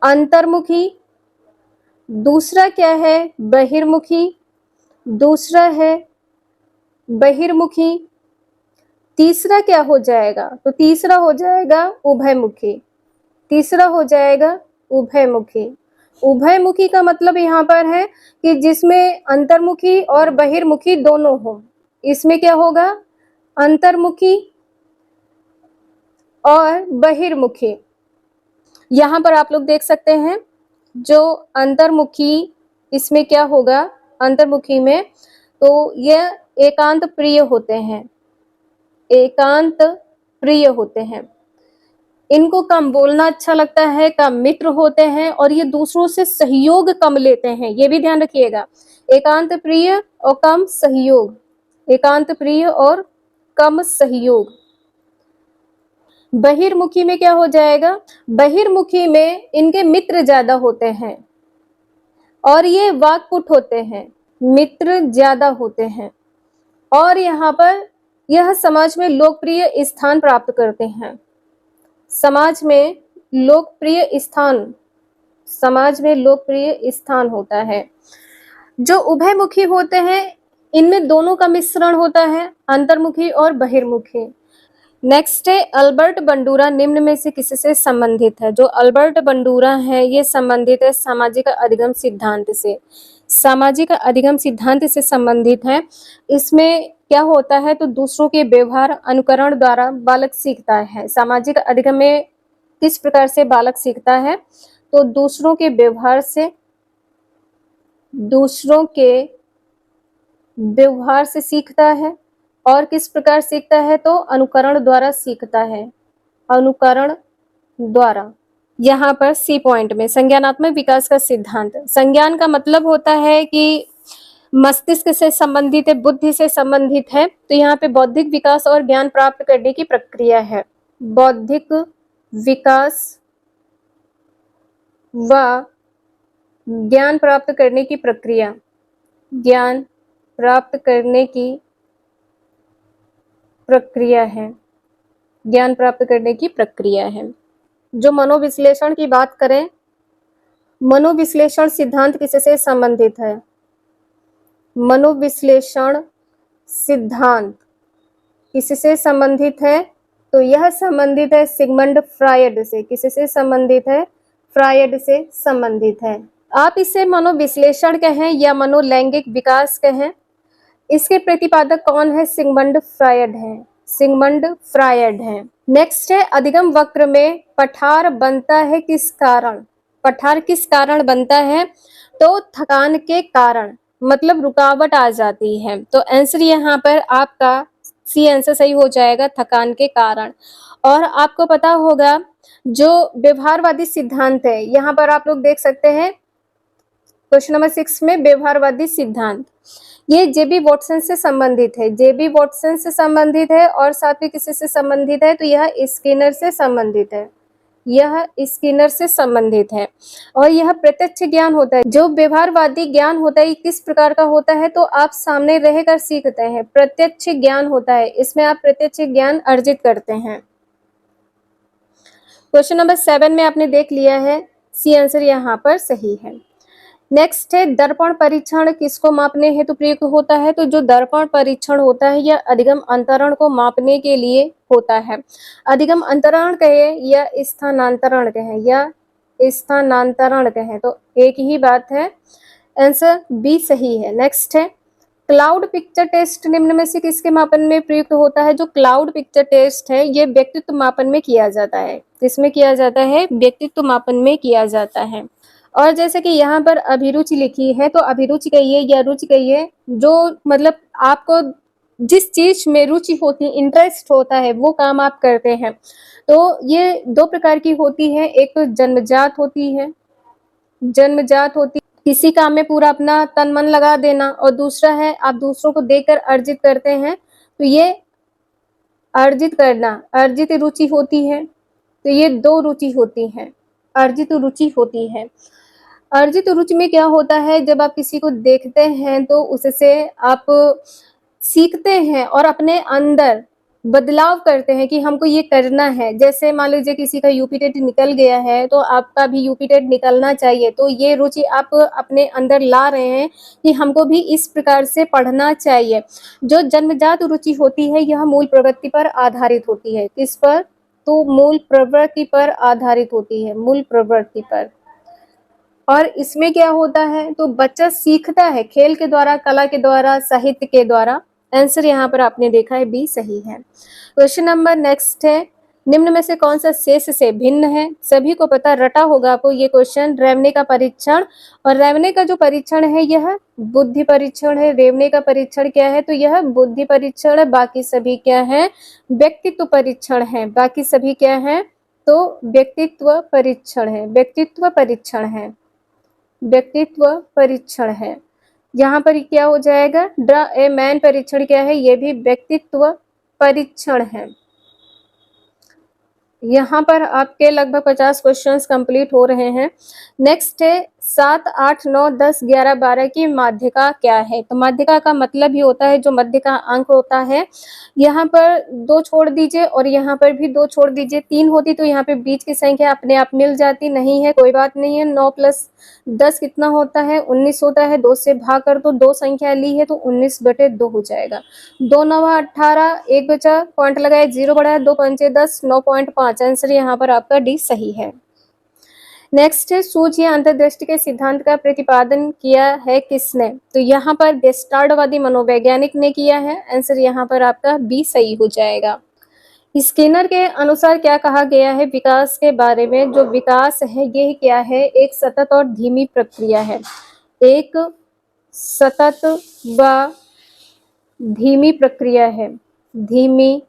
अंतर्मुखी, दूसरा क्या है? बहिर्मुखी, तीसरा क्या हो जाएगा? तो तीसरा हो जाएगा उभयमुखी। उभयमुखी का मतलब यहाँ पर है कि जिसमें अंतर्मुखी और बहिर्मुखी दोनों हो। इसमें क्या होगा? अंतर्मुखी और बहिर्मुखी। यहाँ पर आप लोग देख सकते हैं, जो अंतर्मुखी, इसमें क्या होगा? अंतर्मुखी में तो यह एकांत प्रिय होते हैं। इनको कम बोलना अच्छा लगता है, कम मित्र होते हैं, और ये दूसरों से सहयोग कम लेते हैं। ये भी ध्यान रखिएगा, एकांत प्रिय और कम सहयोग। बहिर्मुखी में क्या हो जाएगा? बहिर्मुखी में इनके मित्र ज्यादा होते हैं और ये वाक्पटु होते हैं, मित्र ज्यादा होते हैं। और यहाँ पर यह समाज में लोकप्रिय स्थान प्राप्त करते हैं। समाज में लोकप्रिय स्थान होता है। जो उभयमुखी होते हैं, इनमें दोनों का मिश्रण होता है, अंतर्मुखी और बहिर्मुखी। नेक्स्ट है, अल्बर्ट बंडूरा निम्न में से किससे संबंधित है? जो अल्बर्ट बंडूरा है, ये संबंधित है सामाजिक अधिगम सिद्धांत से संबंधित है। इसमें क्या होता है? तो दूसरों के व्यवहार अनुकरण द्वारा बालक सीखता है। सामाजिक अधिगम में किस प्रकार से बालक सीखता है? तो दूसरों के व्यवहार से सीखता है। और किस प्रकार सीखता है? तो अनुकरण द्वारा सीखता है, अनुकरण द्वारा। यहाँ पर सी पॉइंट में संज्ञानात्मक विकास का सिद्धांत। संज्ञान का मतलब होता है कि मस्तिष्क से संबंधित है, बुद्धि से संबंधित है। तो यहाँ पे बौद्धिक विकास और ज्ञान प्राप्त करने की प्रक्रिया है। बौद्धिक विकास व ज्ञान प्राप्त करने की प्रक्रिया, ज्ञान प्राप्त करने की प्रक्रिया है, ज्ञान प्राप्त करने की प्रक्रिया है। जो मनोविश्लेषण की बात करें, मनोविश्लेषण सिद्धांत किससे संबंधित है? मनोविश्लेषण सिद्धांत किससे संबंधित है? तो यह संबंधित है सिगमंड फ्रायड से। किससे संबंधित है? फ्रायड से संबंधित है। आप इसे मनोविश्लेषण कहें या मनोलैंगिक विकास कहें, इसके प्रतिपादक कौन है? सिगमंड फ्रायड है। सिगमंड फ्रायड है। नेक्स्ट है, अधिगम वक्र में पठार बनता है किस कारण? पठार किस कारण बनता है? तो थकान के कारण, मतलब रुकावट आ जाती है। तो आंसर यहाँ पर आपका सी आंसर सही हो जाएगा, थकान के कारण। और आपको पता होगा जो व्यवहारवादी सिद्धांत है, यहाँ पर आप लोग देख सकते हैं क्वेश्चन नंबर 6 में व्यवहारवादी सिद्धांत, ये जेबी वॉटसन से संबंधित है। जेबी वॉटसन से संबंधित है और साथ में किसी से संबंधित है? तो यह स्किनर से संबंधित है। यह स्किनर से संबंधित है। और यह प्रत्यक्ष ज्ञान होता है। जो व्यवहारवादी ज्ञान होता है किस प्रकार का होता है? तो आप सामने रहकर सीखते हैं, प्रत्यक्ष ज्ञान होता है। इसमें आप प्रत्यक्ष ज्ञान अर्जित करते हैं। क्वेश्चन नंबर 7 में आपने देख लिया है, सी आंसर यहाँ पर सही है। नेक्स्ट है, दर्पण परीक्षण किसको मापने हेतु प्रयुक्त होता है? तो जो दर्पण परीक्षण होता है यह अधिगम अंतरण को मापने के लिए होता है। अधिगम अंतरण कहे या स्थानांतरण कहे, या स्थानांतरण कहे, तो एक ही बात है। आंसर बी सही है। नेक्स्ट है, क्लाउड पिक्चर टेस्ट निम्न में से किसके मापन में प्रयुक्त होता है? जो क्लाउड पिक्चर टेस्ट है ये व्यक्तित्व मापन में किया जाता है। किसमें किया जाता है? व्यक्तित्व मापन में किया जाता है। और जैसे कि यहाँ पर अभिरुचि लिखी है, तो अभिरुचि कहिए या रुचि कहिए, जो मतलब आपको जिस चीज में रुचि होती है, इंटरेस्ट होता है, वो काम आप करते हैं। तो ये दो प्रकार की होती है, एक तो जन्मजात होती है, जन्मजात होती किसी काम में पूरा अपना तन मन लगा देना, और दूसरा है आप दूसरों को देखकर अर्जित करते हैं, तो ये अर्जित करना, अर्जित रुचि होती है। तो ये दो रुचि होती हैं, अर्जित रुचि होती है। अर्जित रुचि में क्या होता है, जब आप किसी को देखते हैं तो उससे आप सीखते हैं और अपने अंदर बदलाव करते हैं कि हमको ये करना है। जैसे मान लीजिए किसी का यूपी टेट निकल गया है तो आपका भी यूपी टेट निकलना चाहिए, तो ये रुचि आप अपने अंदर ला रहे हैं कि हमको भी इस प्रकार से पढ़ना चाहिए। जो जन्मजात रुचि होती है यह मूल प्रवृत्ति पर आधारित होती है। किस पर? तो मूल प्रवृत्ति पर आधारित होती है, मूल प्रवृत्ति पर। और इसमें क्या होता है, तो बच्चा सीखता है खेल के द्वारा, कला के द्वारा, साहित्य के द्वारा। आंसर यहाँ पर आपने देखा है बी सही है। क्वेश्चन नंबर नेक्स्ट है, निम्न में से कौन सा शेष से भिन्न है? सभी को पता रटा होगा आपको ये क्वेश्चन, रेवने का परीक्षण। और रेवने का जो परीक्षण है यह बुद्धि परीक्षण है। रेवने का परीक्षण क्या है? तो यह बुद्धि परीक्षण है। बाकी सभी क्या है? व्यक्तित्व परीक्षण है। बाकी सभी क्या है? तो व्यक्तित्व परीक्षण है, व्यक्तित्व परीक्षण है, व्यक्तित्व परीक्षण है। यहाँ पर क्या हो जाएगा? ड्रा ए मैन परीक्षण क्या है? ये भी व्यक्तित्व परीक्षण है। यहाँ पर आपके लगभग 50 क्वेश्चंस कंप्लीट हो रहे हैं। नेक्स्ट है 7, 8, 9, 10, 11, 12 की माध्यिका क्या है? तो माध्यिका का मतलब ही होता है जो मध्य का अंक होता है। यहाँ पर 2 छोड़ दीजिए और यहाँ पर भी 2 छोड़ दीजिए। 3 होती तो यहाँ पे बीच की संख्या अपने आप मिल जाती, नहीं है कोई बात नहीं है। 9 + 10 कितना होता है? 19 होता है। 2 से भाग कर तो 2 संख्या ली है तो 19/2 हो जाएगा। 2 9 18, 1 बचा, पॉइंट लगाए, 0 बढ़ाया, 2 पंचे 10, 9.5। आंसर यहाँ पर आपका डी सही है। नेक्स्ट है, सूझ या अंतर्दृष्टि के सिद्धांत का प्रतिपादन किया है किसने? तो यहाँ पर गेस्टाल्टवादी मनोवैज्ञानिक ने किया है। आंसर यहाँ पर आपका बी सही हो जाएगा। स्किनर के अनुसार क्या कहा गया है विकास के बारे में? जो विकास है ये क्या है? एक सतत और धीमी प्रक्रिया है। एक सतत व धीमी प्रक्रिया है, धीमी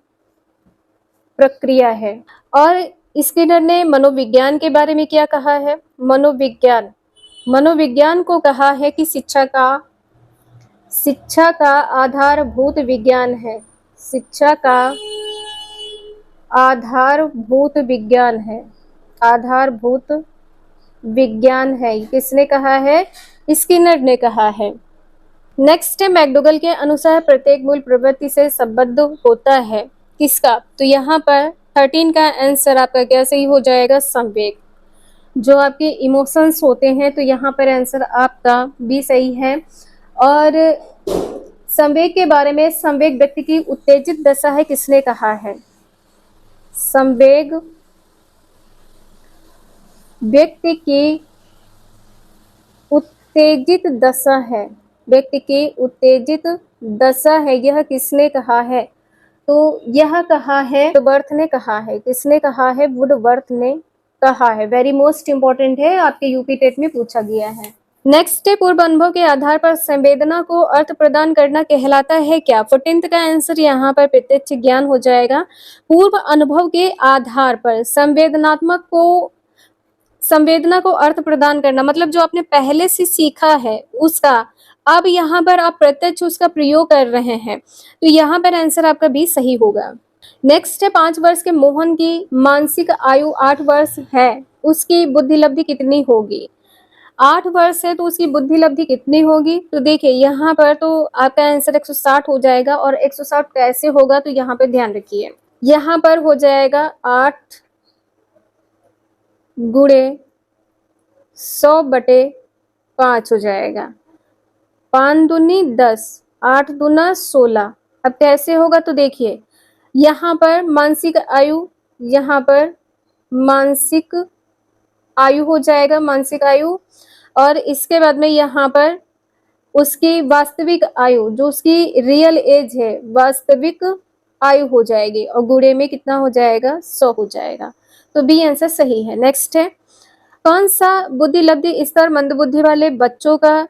प्रक्रिया है। और स्किनर ने मनोविज्ञान के बारे में क्या कहा है? मनोविज्ञान, मनोविज्ञान को कहा है कि शिक्षा का आधारभूत विज्ञान है। शिक्षा का आधारभूत विज्ञान है, आधारभूत विज्ञान है। ये किसने कहा है? स्किनर ने कहा है। नेक्स्ट है, मैकडोगल के अनुसार प्रत्येक मूल प्रवृत्ति से संबद्ध होता है किसका? तो यहाँ पर 13 का आंसर आपका क्या सही हो जाएगा? संवेग। जो आपके इमोशंस होते हैं, तो यहाँ पर आंसर आपका बी सही है। और संवेग के बारे में, संवेग व्यक्ति की उत्तेजित दशा है, किसने कहा है? संवेग व्यक्ति की उत्तेजित दशा है, व्यक्ति की उत्तेजित दशा है, यह किसने कहा है? तो यह कहा है वुडवर्थ ने कहा है। किसने कहा है? वुडवर्थ ने कहा है। वेरी मोस्ट इंपॉर्टेंट है, आपके यूपी टेट में पूछा गया है। नेक्स्ट है, पूर्व अनुभव के आधार पर संवेदना को अर्थ प्रदान करना कहलाता है क्या? 14th का आंसर यहाँ पर प्रत्यक्ष ज्ञान हो जाएगा। पूर्व अनुभव के आधार पर संवेदना को अर्थ प्रदान करना, मतलब जो आपने पहले से सीखा है उसका अब यहाँ पर आप प्रत्यक्ष उसका प्रयोग कर रहे हैं, तो यहाँ पर आंसर आपका भी सही होगा। नेक्स्ट है, 5 वर्ष के मोहन की मानसिक आयु 8 वर्ष है, उसकी बुद्धि लब्धि कितनी होगी? 8 वर्ष है तो उसकी बुद्धि लब्धि कितनी होगी? तो देखिए यहाँ पर तो आपका आंसर 160 हो जाएगा। और 160 कैसे होगा? तो यहाँ पे ध्यान रखिए, यहाँ पर हो जाएगा 8 गुणे 100/5 हो जाएगा। 5 दूनी 10, 8 दूना 16। अब कैसे होगा? तो देखिए यहाँ पर मानसिक आयु, यहाँ पर मानसिक आयु हो जाएगा, मानसिक आयु। और इसके बाद में यहाँ पर उसकी वास्तविक आयु, जो उसकी रियल एज है, वास्तविक आयु हो जाएगी। और गुणे में कितना हो जाएगा? 100 हो जाएगा। तो बी आंसर सही है। नेक्स्ट है, कौन सा बुद्धि लब्धि स्तर मंदबुद्धि वाले बच्चों का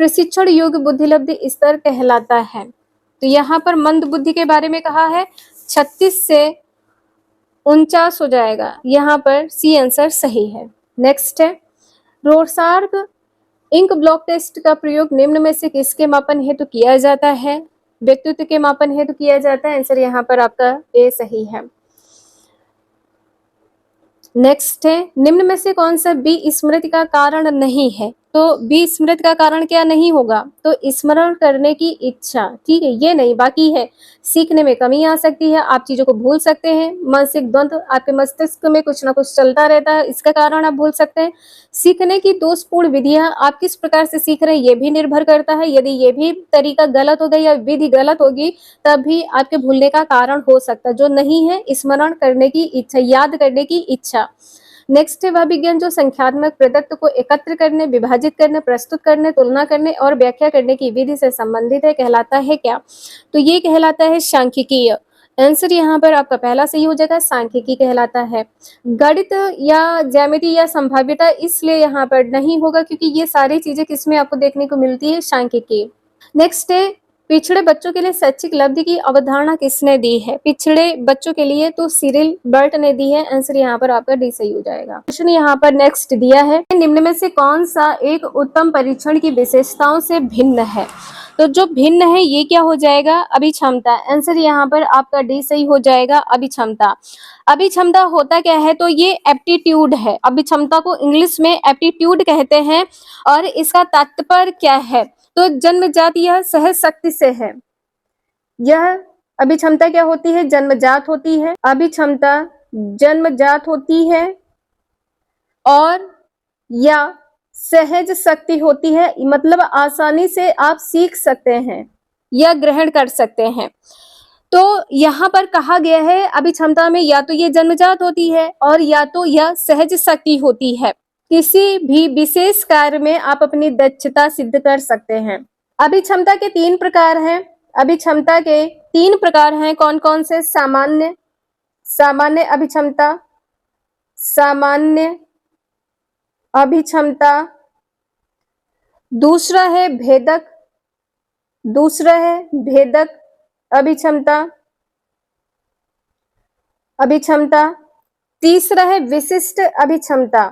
प्रशिक्षण योग्य बुद्धि लब्धि स्तर कहलाता है? तो यहाँ पर मंद बुद्धि के बारे में कहा है, 36 से 49 हो जाएगा। यहाँ पर सी आंसर सही है। नेक्स्ट है, रोर्सार्क इंक ब्लॉक टेस्ट का प्रयोग निम्न में से किसके मापन हेतु किया जाता है? व्यक्तित्व के मापन हेतु किया जाता है। आंसर यहाँ पर आपका ए सही है। नेक्स्ट है, निम्न में से कौन सा बी स्मृति का कारण नहीं है? तो बी स्मृति का कारण क्या नहीं होगा? तो स्मरण करने की इच्छा, ठीक है, ये नहीं, बाकी है सीखने में कमी आ सकती है, आप चीजों को भूल सकते हैं, मानसिक द्वंद्व, आपके मस्तिष्क में कुछ ना कुछ चलता रहता है, इसका कारण आप भूल सकते हैं। सीखने की दोषपूर्ण विधियां, आप किस प्रकार से सीख रहे हैं ये भी निर्भर करता है। यदि ये भी तरीका गलत होगा या विधि गलत होगी, तब भी आपके भूलने का कारण हो सकता है। जो नहीं है, स्मरण करने की इच्छा, याद करने की इच्छा। नेक्स्ट है, वह विज्ञान जो संख्यात्मक प्रदत्त को एकत्र करने, विभाजित करने, प्रस्तुत करने, तुलना करने और व्याख्या करने की विधि से संबंधित है, कहलाता है क्या? तो ये कहलाता है सांख्यिकीय। आंसर यहाँ पर आपका पहला सही हो जाएगा, सांख्यिकी कहलाता है। गणित या ज्यामिति या संभाव्यता इसलिए यहाँ पर नहीं होगा क्योंकि ये सारी चीजें किसमें आपको देखने को मिलती है? सांख्यिकी। नेक्स्ट है, पिछड़े बच्चों के लिए शैक्षिक लब्धि की अवधारणा किसने दी है? पिछड़े बच्चों के लिए तो सिरिल बर्ट ने दी है। आंसर यहाँ पर आपका डी सही हो जाएगा। क्वेश्चन यहाँ पर नेक्स्ट दिया है, निम्न में से कौन सा एक उत्तम परीक्षण की विशेषताओं से भिन्न है? तो जो भिन्न है ये क्या हो जाएगा? अभिक्षमता। आंसर यहाँ पर आपका डी सही हो जाएगा, अभिक्षमता। अभिक्षमता होता क्या है? तो ये एप्टीट्यूड है। अभिक्षमता को इंग्लिश में एप्टीट्यूड कहते हैं। और इसका तात्पर्य क्या है? तो जन्मजात यह सहज शक्ति से है। यह अभिक्षमता क्या होती है? जन्मजात होती है। अभिक्षमता जन्मजात होती है और या सहज शक्ति होती है, मतलब आसानी से आप सीख सकते हैं या ग्रहण कर सकते हैं। तो यहाँ पर कहा गया है अभिक्षमता में या तो ये जन्मजात होती है और या तो यह सहज शक्ति होती है। किसी भी विशेष कार्य में आप अपनी दक्षता सिद्ध कर सकते हैं। अभिक्षमता के 3 प्रकार हैं। अभिक्षमता के 3 प्रकार हैं, कौन कौन से? सामान्य, सामान्य अभिक्षमता, सामान्य अभिक्षमता, दूसरा है भेदक, दूसरा है भेदक अभिक्षमता, अभिक्षमता, तीसरा है विशिष्ट अभिक्षमता,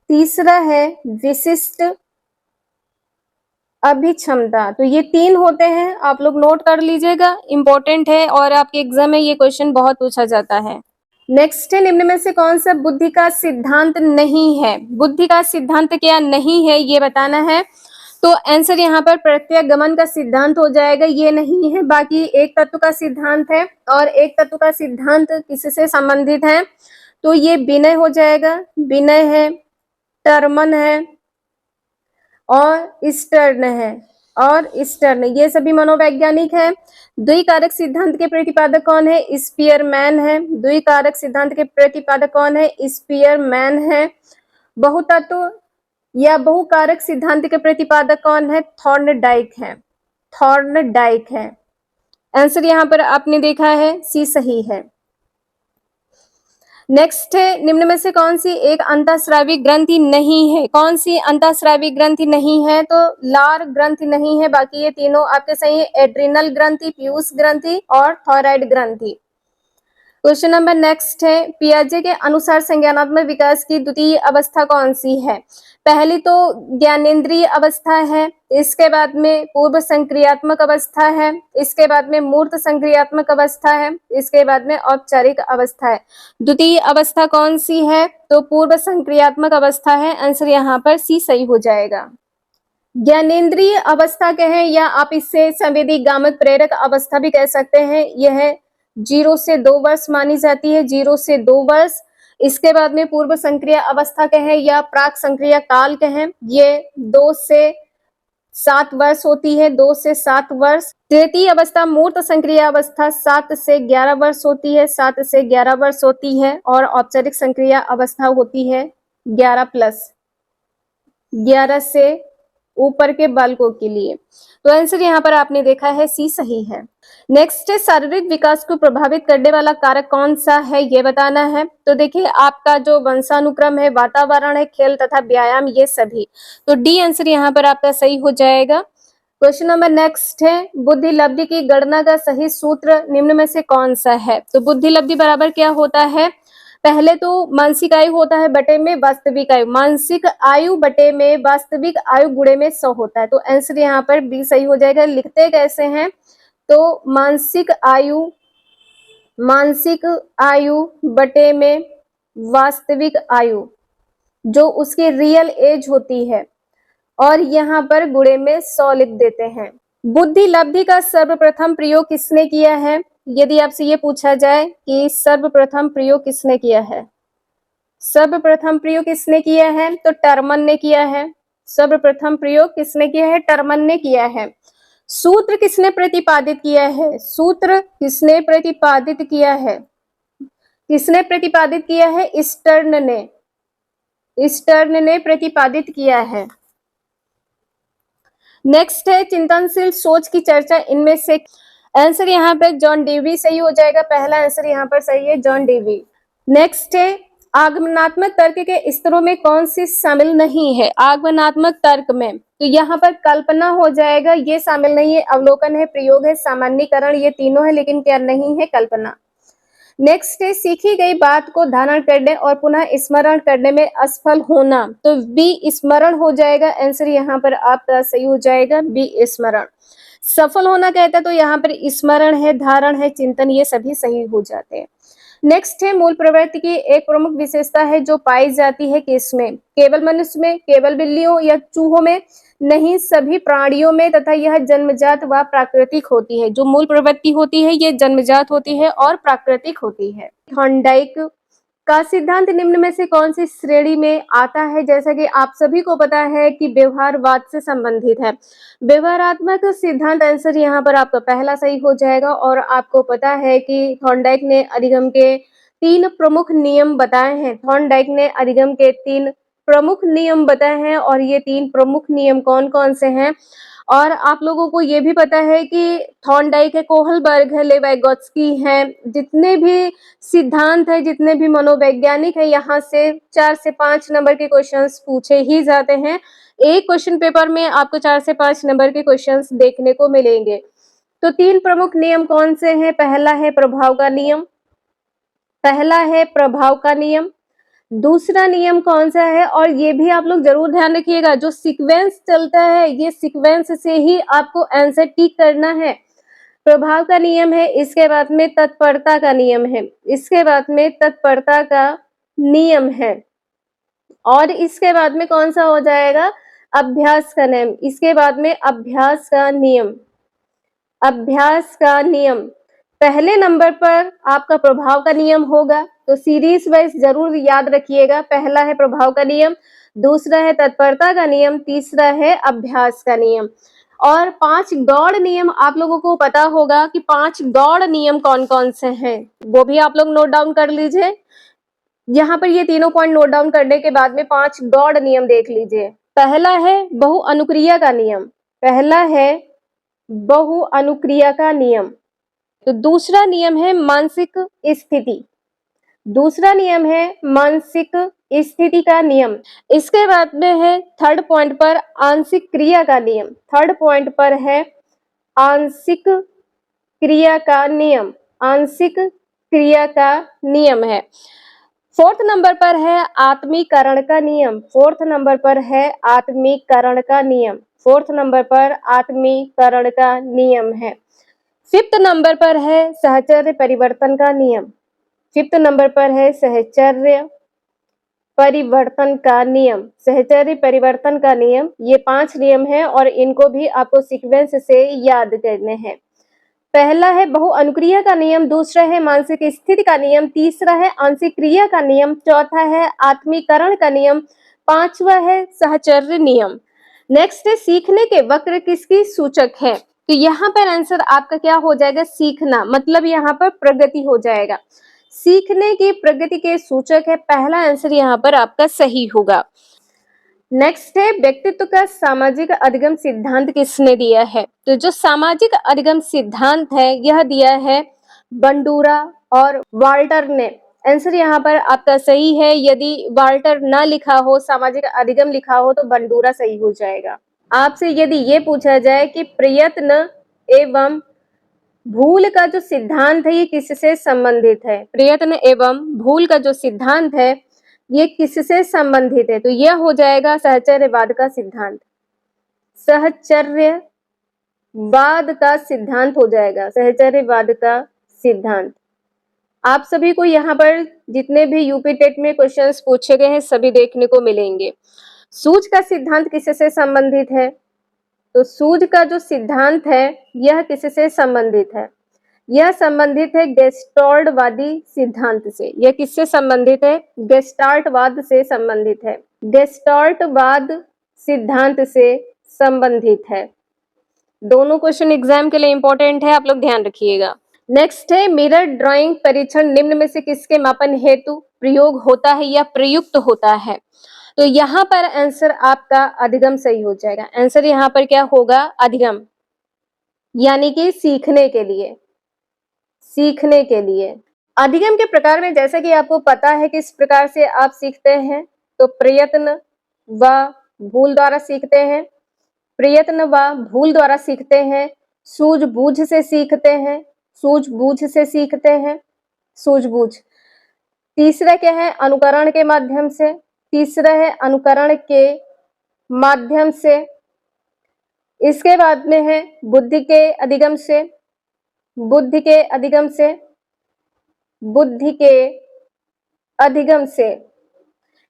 तीसरा है विशिष्ट अभिक्षमता। तो ये 3 होते हैं, आप लोग नोट कर लीजिएगा, इंपॉर्टेंट है और आपके एग्जाम में ये क्वेश्चन बहुत पूछा जाता है। नेक्स्ट है, निम्न में से कौन सा बुद्धि का सिद्धांत नहीं है? बुद्धि का सिद्धांत क्या नहीं है ये बताना है। तो आंसर यहाँ पर प्रत्यय गमन का सिद्धांत हो जाएगा, ये नहीं है। बाकी एक तत्व का सिद्धांत है, और एक तत्व का सिद्धांत किससे संबंधित है? तो ये विनय हो जाएगा, विनय है, टर्मन है और स्टर्न है, और स्टर्न, ये सभी मनोवैज्ञानिक है। द्विकारक सिद्धांत के प्रतिपादक कौन है? स्पीयरमैन है। द्विकारक सिद्धांत के प्रतिपादक कौन है? स्पीयरमैन है। बहुतत्व या बहुकारक सिद्धांत के प्रतिपादक कौन है? थॉर्नडाइक है, थॉर्नडाइक है। आंसर यहाँ पर आपने देखा है, सी सही है। नेक्स्ट है, निम्न में से कौन सी एक अंतःस्रावी ग्रंथि नहीं है? कौन सी अंतःस्रावी ग्रंथि नहीं है? तो लार ग्रंथि नहीं है, बाकी ये तीनों आपके सही है। एड्रिनल ग्रंथि, पीयूष ग्रंथि और थायराइड ग्रंथि। क्वेश्चन नंबर नेक्स्ट है, पियाजे के अनुसार संज्ञानात्मक विकास की द्वितीय अवस्था कौन सी है? पहली तो ज्ञानेंद्रिय अवस्था है, इसके बाद में पूर्व संक्रियात्मक अवस्था है, इसके बाद में मूर्त संक्रियात्मक अवस्था है, इसके बाद में औपचारिक अवस्था है। द्वितीय अवस्था कौन सी है? तो पूर्व संक्रियात्मक अवस्था है। आंसर यहाँ पर सी सही हो जाएगा। ज्ञानेंद्रिय अवस्था कहें या आप इसे संवेदी गामक प्रेरक अवस्था भी कह सकते हैं, यह 0 से 2 वर्ष मानी जाती है, 0 से 2 वर्ष। इसके बाद में पूर्व संक्रिया अवस्था कहें या प्राक संक्रिया काल कहें, ये 2 से 7 वर्ष होती है, 2 से 7 वर्ष। तृतीय अवस्था मूर्त संक्रिया अवस्था 7 से 11 वर्ष होती है, 7 से 11 वर्ष होती है। और औपचारिक संक्रिया अवस्था होती है 11+, 11 से ऊपर के बालकों के लिए। तो आंसर यहाँ पर आपने देखा है, सी सही है। नेक्स्ट है, शारीरिक विकास को प्रभावित करने वाला कारक कौन सा है ये बताना है। तो देखिए, आपका जो वंशानुक्रम है, वातावरण है, खेल तथा व्यायाम, ये सभी। तो डी आंसर यहाँ पर आपका सही हो जाएगा। क्वेश्चन नंबर नेक्स्ट है, बुद्धि लब्धि की गणना का सही सूत्र निम्न में से कौन सा है? तो बुद्धि लब्धि बराबर क्या होता है? पहले तो मानसिक आयु होता है बटे में वास्तविक आयु, मानसिक आयु बटे में वास्तविक आयु गुणे में 100 होता है। तो आंसर यहाँ पर बी सही हो जाएगा। लिखते कैसे हैं? तो मानसिक आयु बटे में वास्तविक आयु, जो उसकी रियल एज होती है, और यहाँ पर गुणे में 100 लिख देते हैं। बुद्धि लब्धि का सर्वप्रथम प्रयोग किसने किया है? यदि आपसे ये पूछा जाए कि सर्वप्रथम प्रयोग किसने किया है, सर्वप्रथम प्रयोग किसने किया है, तो टर्मन ने किया है। सर्वप्रथम प्रयोग किसने किया है? टर्मन ने किया है। सूत्र किसने प्रतिपादित किया है? सूत्र किसने प्रतिपादित किया है? किसने प्रतिपादित किया है? स्टर्न ने, स्टर्न ने प्रतिपादित किया है। नेक्स्ट है, चिंतनशील सोच की चर्चा इनमें से। आंसर यहाँ पर जॉन डेवी सही हो जाएगा। पहला आंसर यहाँ पर सही है, जॉन डेवी। नेक्स्ट है, आगमनात्मक तर्क के स्तरों में कौन सी शामिल नहीं है? आगमनात्मक तर्क में तो यहाँ पर कल्पना हो जाएगा, ये शामिल नहीं है। अवलोकन है, प्रयोग है, सामान्यीकरण, ये तीनों है, लेकिन क्या नहीं है? कल्पना। नेक्स्ट है, सीखी गई बात को धारण करने और पुनः स्मरण करने में असफल होना। तो बी स्मरण हो जाएगा। आंसर यहाँ पर आपका सही हो जाएगा, बी स्मरण। सफल होना कहता है तो यहाँ पर स्मरण है, धारण है, चिंतन, ये सभी सही हो जाते हैं। नेक्स्ट है, मूल प्रवृत्ति की एक प्रमुख विशेषता है जो पाई जाती है किसमें? केवल मनुष्य में, केवल बिल्लियों या चूहों में? नहीं, सभी प्राणियों में, तथा यह जन्मजात व प्राकृतिक होती है। जो मूल प्रवृत्ति होती है ये जन्मजात होती है और प्राकृतिक होती है। थॉर्नडाइक का सिद्धांत निम्न में से कौन सी श्रेणी में आता है? जैसा कि आप सभी को पता है कि व्यवहारवाद से संबंधित है। व्यवहारात्मक सिद्धांत, आंसर यहाँ पर आपका पहला सही हो जाएगा। और आपको पता है कि थॉर्नडाइक ने अधिगम के 3 प्रमुख नियम बताए हैं। थॉर्नडाइक ने अधिगम के 3 प्रमुख नियम बताए हैं, और ये 3 प्रमुख नियम कौन कौन से हैं? और आप लोगों को ये भी पता है कि थॉर्नडाइक है, कोहलबर्ग है, लेवाइगोत्स्की है, जितने भी सिद्धांत है, जितने भी मनोवैज्ञानिक है, यहाँ से 4 से 5 नंबर के क्वेश्चंस पूछे ही जाते हैं। एक क्वेश्चन पेपर में आपको 4 से 5 नंबर के क्वेश्चंस देखने को मिलेंगे। तो 3 प्रमुख नियम कौन से हैं? पहला है प्रभाव का नियम, पहला है प्रभाव का नियम। दूसरा नियम कौन सा है? और ये भी आप लोग जरूर ध्यान रखिएगा, जो सीक्वेंस चलता है, ये सीक्वेंस से ही आपको आंसर टिक करना है। प्रभाव का नियम है, इसके बाद में तत्परता का नियम है, इसके बाद में तत्परता का नियम है, और इसके बाद में कौन सा हो जाएगा, अभ्यास का नियम, इसके बाद में अभ्यास का नियम, अभ्यास का नियम। पहले नंबर पर आपका प्रभाव का नियम होगा, तो सीरीज वाइज जरूर याद रखिएगा। पहला है प्रभाव का नियम, दूसरा है तत्परता का नियम, तीसरा है अभ्यास का नियम। और 5 गौड़ नियम आप लोगों को पता होगा कि 5 गौड़ नियम कौन कौन से हैं, वो भी आप लोग नोट डाउन कर लीजिए। यहाँ पर ये तीनों पॉइंट नोट डाउन करने के बाद में 5 गौड़ नियम देख लीजिए। पहला है बहु अनुक्रिया का नियम, पहला है बहु अनुक्रिया का नियम। तो दूसरा नियम है मानसिक स्थिति, दूसरा नियम है मानसिक स्थिति का नियम। इसके बाद में है थर्ड पॉइंट पर आंशिक क्रिया का नियम, थर्ड पॉइंट पर है आंशिक क्रिया का नियम, आंशिक क्रिया का नियम है। फोर्थ नंबर पर है आत्मीकरण का नियम, फोर्थ नंबर पर है आत्मीकरण का नियम, फोर्थ नंबर पर आत्मीकरण का नियम है। फिफ्थ नंबर पर है सहचर्य परिवर्तन का नियम, फिफ्थ नंबर पर है सहचर्य परिवर्तन का नियम, सहचर्य परिवर्तन का नियम। ये 5 नियम हैं और इनको भी आपको सीक्वेंस से याद करने हैं। पहला है बहु अनुक्रिया का नियम, दूसरा है मानसिक स्थिति का नियम, तीसरा है आंशिक क्रिया का नियम, चौथा है आत्मीकरण का नियम, पांचवा है सहचर्य नियम। नेक्स्ट है सीखने के वक्र किसकी सूचक है, तो यहाँ पर आंसर आपका क्या हो जाएगा, सीखना, मतलब यहाँ पर प्रगति हो जाएगा। सीखने की प्रगति के सूचक है, पहला आंसर यहाँ पर आपका सही होगा। नेक्स्ट है व्यक्तित्व का सामाजिक अधिगम सिद्धांत किसने दिया है, तो जो सामाजिक अधिगम सिद्धांत है यह दिया है बंडूरा और वाल्टर ने। आंसर यहाँ पर आपका सही है, यदि वाल्टर ना लिखा हो, सामाजिक अधिगम लिखा हो तो बंडूरा सही हो जाएगा। आपसे यदि ये पूछा जाए कि प्रयत्न एवं भूल का जो सिद्धांत है ये किससे संबंधित है, प्रयत्न एवं भूल का जो सिद्धांत है ये किससे संबंधित है, तो यह हो जाएगा सहचर्यवाद का सिद्धांत, सहचर्यवाद का सिद्धांत हो जाएगा, सहचर्यवाद का सिद्धांत। आप सभी को यहाँ पर जितने भी यूपी टेट में क्वेश्चंस पूछे गए हैं सभी देखने को मिलेंगे। सूझ का सिद्धांत किससे संबंधित है, तो सूझ का जो सिद्धांत है यह किससे संबंधित है, यह संबंधित है गेस्टाल्टवादी सिद्धांत से। यह किससे संबंधित है, गेस्टाल्टवाद से संबंधित है, गेस्टाल्टवाद सिद्धांत से संबंधित है। दोनों क्वेश्चन एग्जाम के लिए इंपॉर्टेंट है, आप लोग ध्यान रखिएगा। नेक्स्ट है मिरर ड्राइंग परीक्षण निम्न में से किसके मापन हेतु प्रयोग होता है या प्रयुक्त होता है, तो यहाँ पर आंसर आपका अधिगम सही हो जाएगा। आंसर यहाँ पर क्या होगा, अधिगम, यानी कि सीखने के लिए, सीखने के लिए। अधिगम के प्रकार में जैसा कि आपको पता है किस प्रकार से आप सीखते हैं, तो प्रयत्न व भूल द्वारा सीखते हैं, प्रयत्न व भूल द्वारा सीखते हैं, सूझबूझ से सीखते हैं, सूझबूझ से सीखते हैं, सूझबूझ। तीसरा क्या है, अनुकरण के माध्यम से, तीसरा है अनुकरण के माध्यम से। इसके बाद में है बुद्धि के अधिगम से, बुद्धि के अधिगम से, बुद्धि के अधिगम से।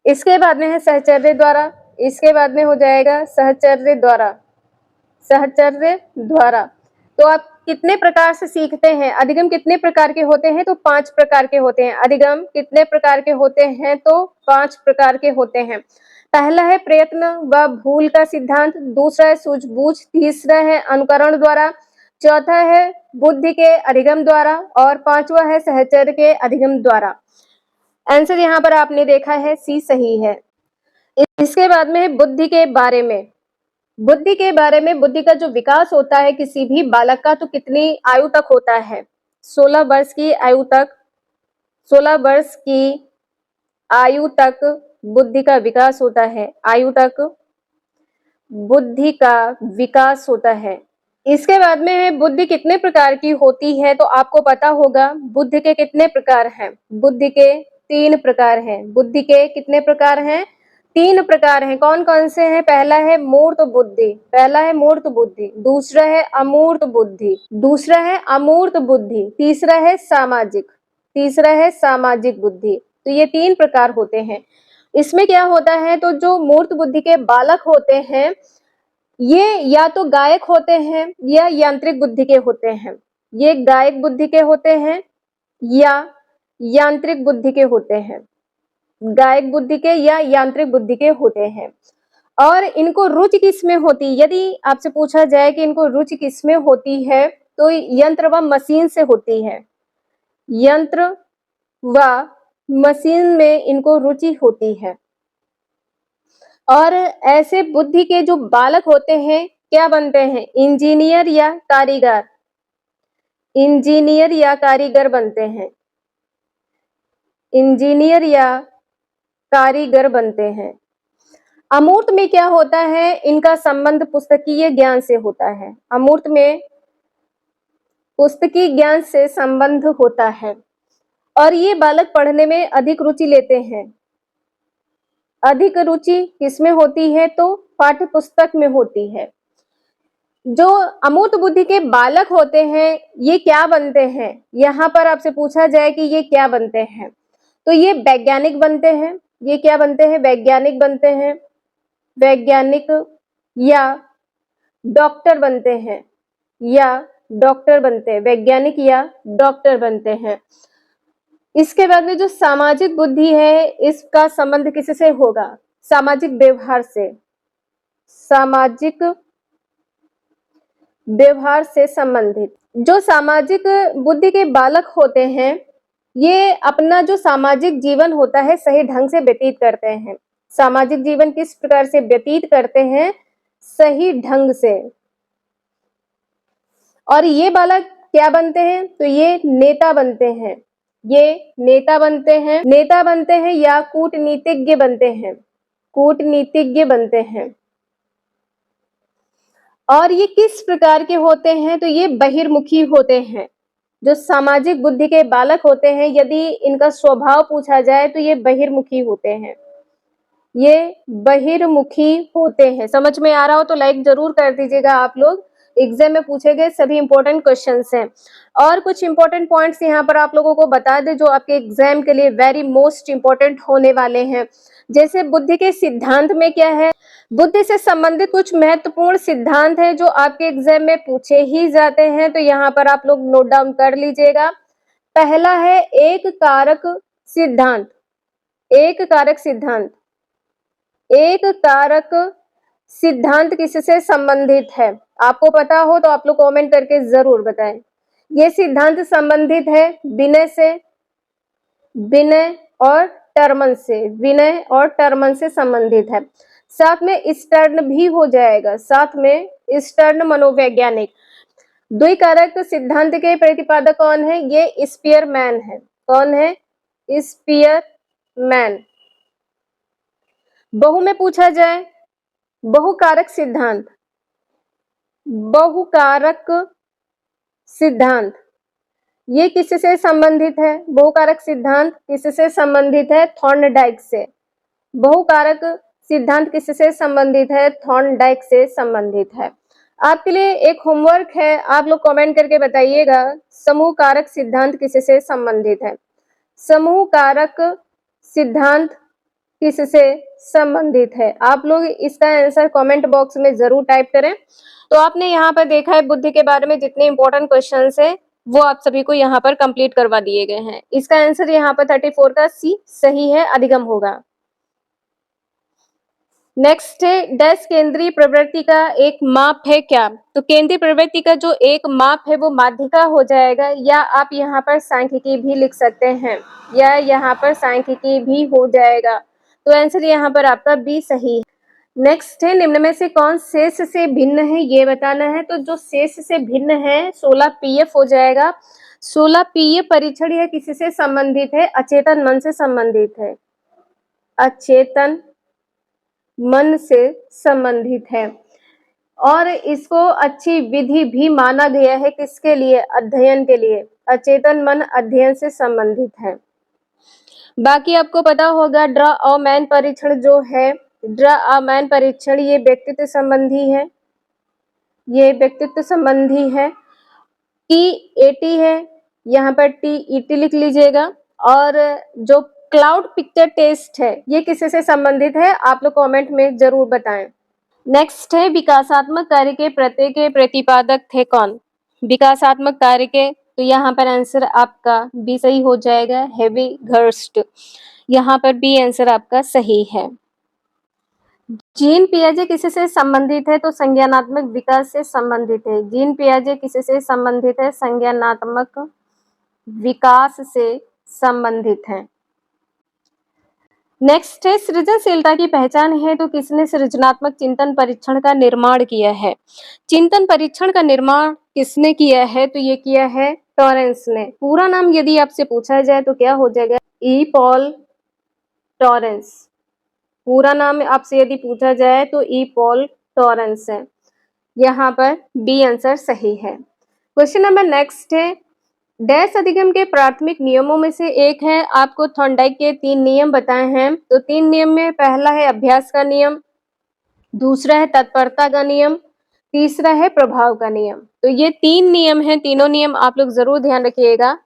इसके बाद में है सहचर्य द्वारा, इसके बाद में हो जाएगा सहचर्य द्वारा, सहचर्य द्वारा। तो आप कितने प्रकार से सीखते हैं, अधिगम कितने प्रकार के होते हैं, तो 5 प्रकार के होते हैं। अधिगम कितने प्रकार के होते हैं, तो 5 प्रकार के होते हैं। पहला है प्रयत्न व भूल का सिद्धांत, दूसरा है सूझबूझ, तीसरा है अनुकरण द्वारा, चौथा है बुद्धि के अधिगम द्वारा और पांचवा है सहचर्य के अधिगम द्वारा। आंसर यहाँ पर आपने देखा है सी सही है। इसके बाद में है बुद्धि के बारे में, बुद्धि के बारे में, बुद्धि का जो विकास होता है किसी भी बालक का तो कितनी आयु तक होता है, 16 वर्ष की आयु तक, 16 वर्ष की आयु तक बुद्धि का विकास होता है, आयु तक बुद्धि का विकास होता है। इसके बाद में है बुद्धि कितने प्रकार की होती है, तो आपको पता होगा बुद्धि के कितने प्रकार हैं, बुद्धि के 3 प्रकार हैं। बुद्धि के कितने प्रकार हैं, तीन प्रकार हैं, कौन कौन से हैं? पहला है मूर्त बुद्धि, दूसरा है अमूर्त बुद्धि, तीसरा है सामाजिक बुद्धि। तो ये तीन प्रकार होते हैं। इसमें क्या होता है, तो जो मूर्त बुद्धि के बालक होते हैं ये या तो गायक होते हैं या यांत्रिक बुद्धि के होते हैं। ये गायक बुद्धि के होते हैं या यांत्रिक बुद्धि के होते हैं, गायक बुद्धि के या यांत्रिक बुद्धि के होते हैं। और इनको रुचि किसमें होती है? यदि आपसे पूछा जाए कि इनको रुचि किसमें होती है, तो यंत्र व मशीन से होती है। यंत्र व मशीन में इनको रुचि होती है। और ऐसे बुद्धि के जो बालक होते हैं क्या बनते हैं? इंजीनियर या कारीगर बनते हैं। अमूर्त में क्या होता है? इनका संबंध पुस्तकीय ज्ञान से होता है। अमूर्त में पुस्तकीय ज्ञान से संबंध होता है और ये बालक पढ़ने में अधिक रुचि लेते हैं। अधिक रुचि किसमें होती है? तो पाठ्य पुस्तक में होती है। जो अमूर्त बुद्धि के बालक होते हैं ये क्या बनते हैं? यहाँ पर आपसे पूछा जाए कि ये क्या बनते हैं, तो ये वैज्ञानिक बनते हैं। ये क्या बनते हैं? वैज्ञानिक बनते हैं। वैज्ञानिक या डॉक्टर बनते हैं, वैज्ञानिक या डॉक्टर बनते हैं। इसके बाद में जो सामाजिक बुद्धि है इसका संबंध किससे होगा? सामाजिक व्यवहार से संबंधित। जो सामाजिक बुद्धि के बालक होते हैं ये अपना जो सामाजिक जीवन होता है सही ढंग से व्यतीत करते हैं। सामाजिक जीवन किस प्रकार से व्यतीत करते हैं? सही ढंग से। और ये बालक क्या बनते हैं? तो ये नेता बनते हैं। नेता बनते हैं या कूटनीतिज्ञ बनते हैं। और ये किस प्रकार के होते हैं? तो ये बहिर्मुखी होते हैं। जो सामाजिक बुद्धि के बालक होते हैं यदि इनका स्वभाव पूछा जाए तो ये बहिर्मुखी होते हैं। समझ में आ रहा हो तो लाइक जरूर कर दीजिएगा आप लोग। एग्जाम में पूछे गए सभी इंपॉर्टेंट क्वेश्चंस हैं। और कुछ इंपॉर्टेंट पॉइंट्स यहाँ पर आप लोगों को बता दें जो आपके एग्जाम के लिए वेरी मोस्ट इंपॉर्टेंट होने वाले हैं। जैसे बुद्धि के सिद्धांत में क्या है? बुद्धि से संबंधित कुछ महत्वपूर्ण सिद्धांत हैं जो आपके एग्जाम में पूछे ही जाते हैं, तो यहाँ पर आप लोग नोट डाउन कर लीजिएगा। पहला है एक कारक सिद्धांत। एक कारक सिद्धांत किससे संबंधित है? आपको पता हो तो आप लोग कमेंट करके जरूर बताएं। ये सिद्धांत संबंधित है विनय और टर्मन से संबंधित है। साथ में स्टर्न भी हो जाएगा, मनोवैज्ञानिक। द्विकारक सिद्धांत के प्रतिपादक कौन है? ये स्पीयरमैन है। कौन है? स्पीयरमैन। बहु में पूछा जाए बहुकारक सिद्धांत ये किससे संबंधित है? बहुकारक सिद्धांत किससे संबंधित है? थॉर्नडाइक से। बहुकारक सिद्धांत किससे संबंधित है? थॉर्नडाइक से संबंधित है। आपके लिए एक होमवर्क है, आप लोग कमेंट करके बताइएगा समूह कारक सिद्धांत किससे संबंधित है? समूह कारक सिद्धांत किससे संबंधित है? आप लोग इसका आंसर कमेंट बॉक्स में जरूर टाइप करें। तो आपने यहाँ पर देखा है बुद्धि के बारे में जितने इंपॉर्टेंट क्वेश्चंस है वो आप सभी को यहाँ पर कंप्लीट करवा दिए गए हैं। इसका आंसर यहाँ पर 34 का सी सही है, अधिगम होगा। नेक्स्ट है डैश केंद्रीय प्रवृत्ति का एक माप है क्या? तो केंद्रीय प्रवृत्ति का जो एक माप है वो माध्यिका हो जाएगा, या आप यहाँ पर सांख्यिकी भी लिख सकते हैं, या यहाँ पर सांख्यिकी भी हो जाएगा। तो आंसर यहाँ पर आपका बी सही है। नेक्स्ट है निम्न में से कौन शेष से भिन्न है ये बताना है। तो जो शेष से भिन्न है 16 पीएफ हो जाएगा। 16 पीएफ परीक्षण यह किससे संबंधित है? अचेतन मन से संबंधित है। अचेतन मन से संबंधित है और इसको अच्छी विधि भी माना गया है। किसके लिए? अध्ययन के लिए। अचेतन मन अध्ययन से संबंधित है। बाकी आपको पता होगा ड्रा अ मैन परीक्षण जो है, ड्रा अ मैन परीक्षण ये व्यक्तित्व संबंधी है, ये व्यक्तित्व संबंधी है। टी है, यहाँ पर टी लिख लीजिएगा। और जो क्लाउड पिक्चर टेस्ट है ये किससे संबंधित है, आप लोग कमेंट में जरूर बताएं। नेक्स्ट है विकासात्मक कार्य के प्रत्यय के प्रतिपादक थे कौन? विकासात्मक कार्य के, तो यहाँ पर आंसर आपका बी सही हो जाएगा, हेवी घर्स्ट। यहाँ पर बी आंसर आपका सही है। जीन पियाजे किससे संबंधित है, तो संज्ञानात्मक विकास से संबंधित है। जीन पियाजे किससे संबंधित है, संज्ञानात्मक विकास से संबंधित है। नेक्स्ट है सृजनशीलता की पहचान है तो किसने सृजनात्मक चिंतन परीक्षण का निर्माण किया है? चिंतन परीक्षण का निर्माण किसने किया है, तो ये किया है टॉरेंस ने। पूरा नाम यदि आपसे पूछा जाए तो क्या हो जाएगा, ई पॉल टॉरेंस। पूरा नाम आपसे यदि पूछा जाए तो ई पॉल टॉरेंस है। यहाँ पर बी आंसर सही है। क्वेश्चन नंबर नेक्स्ट है, डैश अधिगम के प्राथमिक नियमों में से एक है, आपको थॉर्नडाइक के 3 नियम बताए हैं। तो 3 नियम में पहला है अभ्यास का नियम, दूसरा है तत्परता का नियम, तीसरा है प्रभाव का नियम। तो ये 3 नियम हैं, तीनों नियम आप लोग जरूर ध्यान रखिएगा,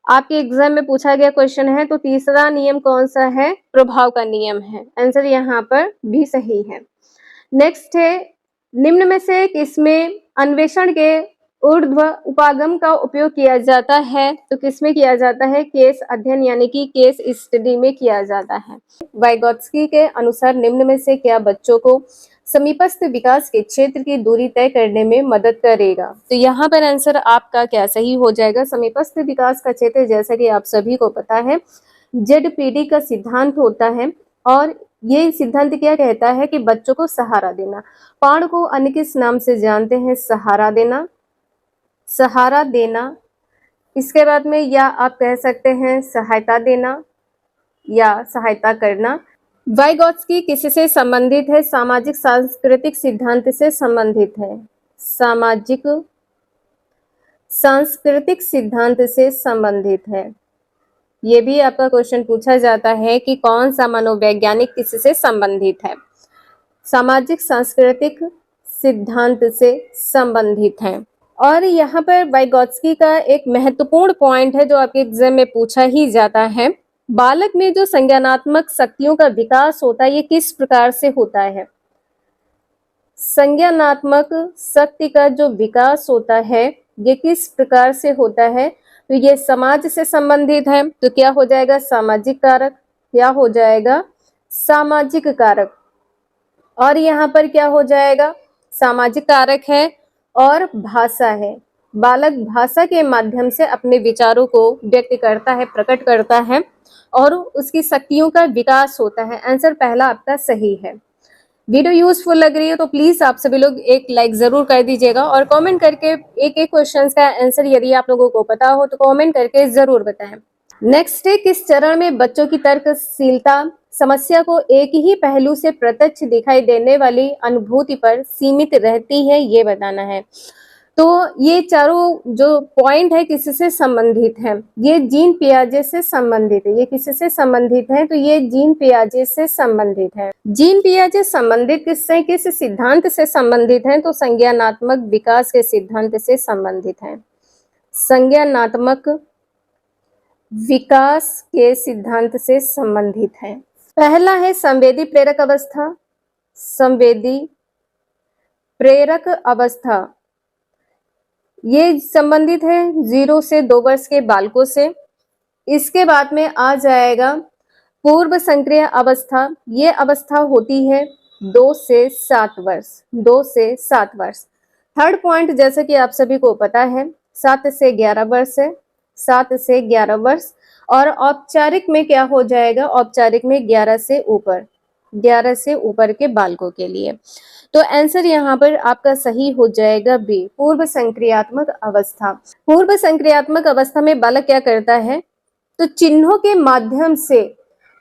आपके एग्जाम में पूछा गया क्वेश्चन है। तो तीसरा नियम कौन सा है, प्रभाव का नियम है। आंसर यहाँ पर भी सही है। नेक्स्ट है, निम्न में से किसमें अन्वेषण के ऊर्ध्व उपागम का उपयोग किया जाता है, तो किसमें किया जाता है, केस अध्ययन यानी कि केस स्टडी में किया जाता है। वाइगोत्स्की के अनुसार निम्न में से क्या बच्चों को समीपस्थ विकास के क्षेत्र की दूरी तय करने में मदद करेगा? तो यहाँ पर आंसर आपका क्या सही हो जाएगा, समीपस्थ विकास का क्षेत्र, जैसा कि आप सभी को पता है ZPD का सिद्धांत होता है। और ये सिद्धांत क्या कहता है कि बच्चों को सहारा देना। पाण को अन्य किस नाम से जानते हैं, सहारा देना, सहारा देना। इसके बाद में या आप कह सकते हैं सहायता देना या सहायता करना। वाइगोत्स्की किससे संबंधित है, सामाजिक सांस्कृतिक सिद्धांत से संबंधित है, सामाजिक सांस्कृतिक सिद्धांत से संबंधित है। ये भी आपका क्वेश्चन पूछा जाता है कि कौन सा मनोवैज्ञानिक किससे संबंधित है, सामाजिक सांस्कृतिक सिद्धांत से संबंधित है। और यहाँ पर वाइगोत्स्की का एक महत्वपूर्ण पॉइंट है जो आपके एग्जाम में पूछा ही जाता है, बालक में जो संज्ञानात्मक शक्तियों का विकास होता है ये किस प्रकार से होता है? संज्ञानात्मक शक्ति का जो विकास होता है ये किस प्रकार से होता है, तो ये समाज से संबंधित है। तो क्या हो जाएगा, सामाजिक कारक, क्या हो जाएगा, सामाजिक कारक। और यहाँ पर क्या हो जाएगा, सामाजिक कारक है और भाषा है। बालक भाषा के माध्यम से अपने विचारों को व्यक्त करता है, प्रकट करता है और उसकी शक्तियों का विकास होता है। आंसर पहला आपका सही है। वीडियो यूजफुल लग रही है तो प्लीज आप सभी लोग एक लाइक जरूर कर दीजिएगा और कमेंट करके एक एक क्वेश्चन का आंसर यदि आप लोगों को पता हो तो कमेंट करके जरूर बताएं। नेक्स्ट है, किस चरण में बच्चों की तर्कशीलता समस्या को एक ही पहलू से प्रत्यक्ष दिखाई देने वाली अनुभूति पर सीमित रहती है, ये बताना है। तो ये चारों जो पॉइंट है किससे संबंधित है, ये जीन पियाजे से संबंधित है। ये किससे संबंधित है, तो ये जीन पियाजे से संबंधित है। जीन पियाजे संबंधित किससे, किस सिद्धांत से संबंधित है, तो संज्ञानात्मक विकास के सिद्धांत से संबंधित है। संज्ञानात्मक विकास के सिद्धांत से संबंधित है। पहला है संवेदी प्रेरक अवस्था, संवेदी प्रेरक अवस्था ये संबंधित है 0 से 2 वर्ष के बालकों से। इसके बाद में आ जाएगा पूर्व संक्रिय अवस्था, ये अवस्था होती है 2 से 7 वर्ष, 2 से 7 वर्ष। थर्ड पॉइंट जैसे कि आप सभी को पता है 7 से 11 वर्ष है, 7 से 11 वर्ष। और औपचारिक में क्या हो जाएगा, औपचारिक में 11 से ऊपर, 11 से ऊपर के बालकों के लिए। तो आंसर यहाँ पर आपका सही हो जाएगा बी, पूर्व संक्रियात्मक अवस्था। पूर्व संक्रियात्मक अवस्था में बालक क्या करता है, तो चिन्हों के माध्यम से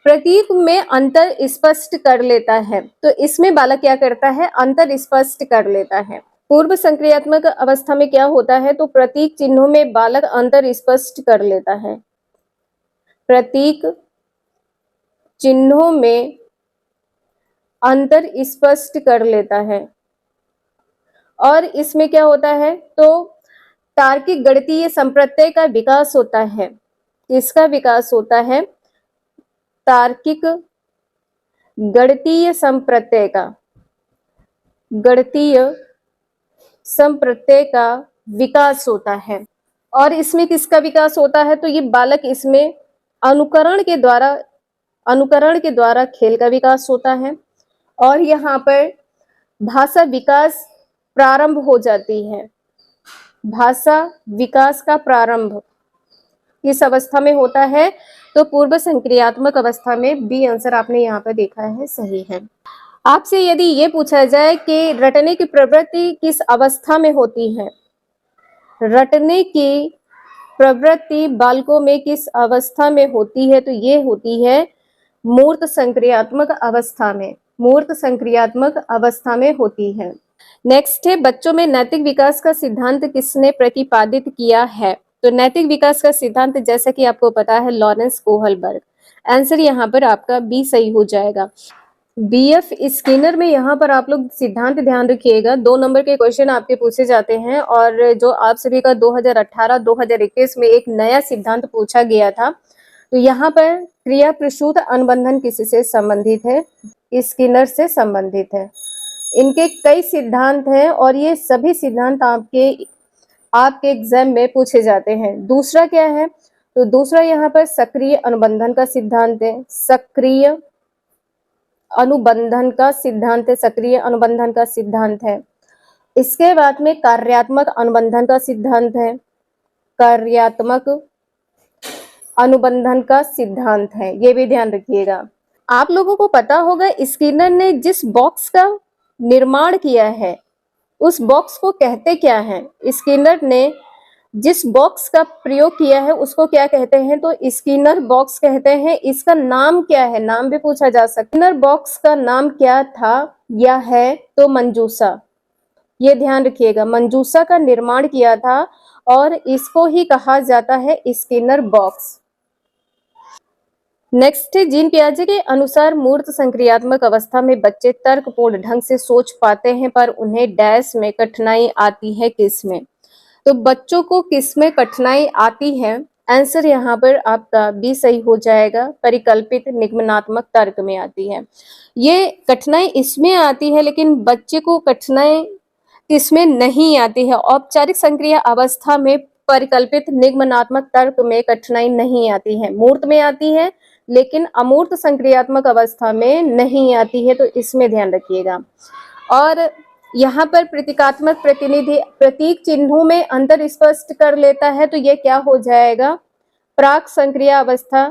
प्रतीक में अंतर स्पष्ट कर लेता है। तो इसमें बालक क्या करता है, अंतर स्पष्ट कर लेता है। पूर्व संक्रियात्मक अवस्था में क्या होता है, तो प्रतीक चिन्हों में बालक अंतर स्पष्ट कर लेता है, प्रतीक चिन्हों में अंतर स्पष्ट कर लेता है। और इसमें क्या होता है, तो तार्किक गणितीय संप्रत्यय का विकास होता है। किसका विकास होता है? तार्किक गणितीय संप्रत्यय का, गणितीय संप्रत्यय का विकास होता है। और इसमें किसका विकास होता है? तो ये बालक इसमें अनुकरण के द्वारा खेल का विकास होता है। और यहाँ पर भाषा विकास प्रारंभ हो जाती है। भाषा विकास का प्रारंभ किस अवस्था में होता है? तो पूर्व संक्रियात्मक अवस्था में। बी आंसर आपने यहाँ पर देखा है, सही है। आपसे यदि ये पूछा जाए कि रटने की प्रवृत्ति किस अवस्था में होती है, रटने की प्रवृत्ति बालकों में किस अवस्था में होती है, तो ये होती है मूर्त संक्रियात्मक अवस्था में। मूर्त संक्रियात्मक अवस्था में होती है। नेक्स्ट है, बच्चों में नैतिक विकास का सिद्धांत किसने प्रतिपादित किया है? तो नैतिक विकास का सिद्धांत जैसा कि आपको पता है लॉरेंस कोहलबर्ग। आंसर यहाँ पर आपका बी सही हो जाएगा। बीएफ स्किनर में यहाँ पर आप लोग सिद्धांत ध्यान रखिएगा, 2 नंबर के क्वेश्चन आपके पूछे जाते हैं। और जो आप सभी का 2018-2021 में एक नया सिद्धांत पूछा गया था, तो यहाँ पर क्रिया प्रसूत अनुबंधन किससे संबंधित है? स्किनर से संबंधित है। इनके कई सिद्धांत हैं और ये सभी सिद्धांत आपके एग्जाम में पूछे जाते हैं। दूसरा क्या है? तो दूसरा यहाँ पर सक्रिय अनुबंधन का सिद्धांत है। सक्रिय अनुबंधन का सिद्धांत है, सक्रिय अनुबंधन का सिद्धांत है। इसके बाद में कार्यात्मक अनुबंधन का सिद्धांत है। कार्यात्मक अनुबंधन का सिद्धांत है, ये भी ध्यान रखिएगा। आप लोगों को पता होगा स्किनर ने जिस बॉक्स का निर्माण किया है उस बॉक्स को कहते क्या है? स्किनर ने जिस बॉक्स का प्रयोग किया है उसको क्या कहते हैं? तो स्किनर बॉक्स कहते हैं। इसका नाम क्या है? नाम भी पूछा जा सकता है। स्किनर बॉक्स का नाम क्या था या है? तो मंजूसा। ये ध्यान रखिएगा, मंजूसा का निर्माण किया था और इसको ही कहा जाता है स्किनर बॉक्स। नेक्स्ट है, जीन पियाजे के अनुसार मूर्त संक्रियात्मक अवस्था में बच्चे तर्कपूर्ण ढंग से सोच पाते हैं पर उन्हें डैश में कठिनाई आती है, किस में? तो बच्चों को किस में कठिनाई आती है? आंसर यहाँ पर आपका बी सही हो जाएगा, परिकल्पित निगमनात्मक तर्क में आती है। ये कठिनाई इसमें आती है लेकिन बच्चे को कठिनाई किसमें नहीं आती है? औपचारिक संक्रिया अवस्था में परिकल्पित निगमनात्मक तर्क में कठिनाई नहीं आती है। मूर्त में आती है लेकिन अमूर्त संक्रियात्मक अवस्था में नहीं आती है, तो इसमें ध्यान रखिएगा। और यहाँ पर प्रतीकात्मक प्रतिनिधि प्रतीक चिन्हों में अंतर स्पष्ट कर लेता है, तो ये क्या हो जाएगा? प्राक संक्रिया अवस्था।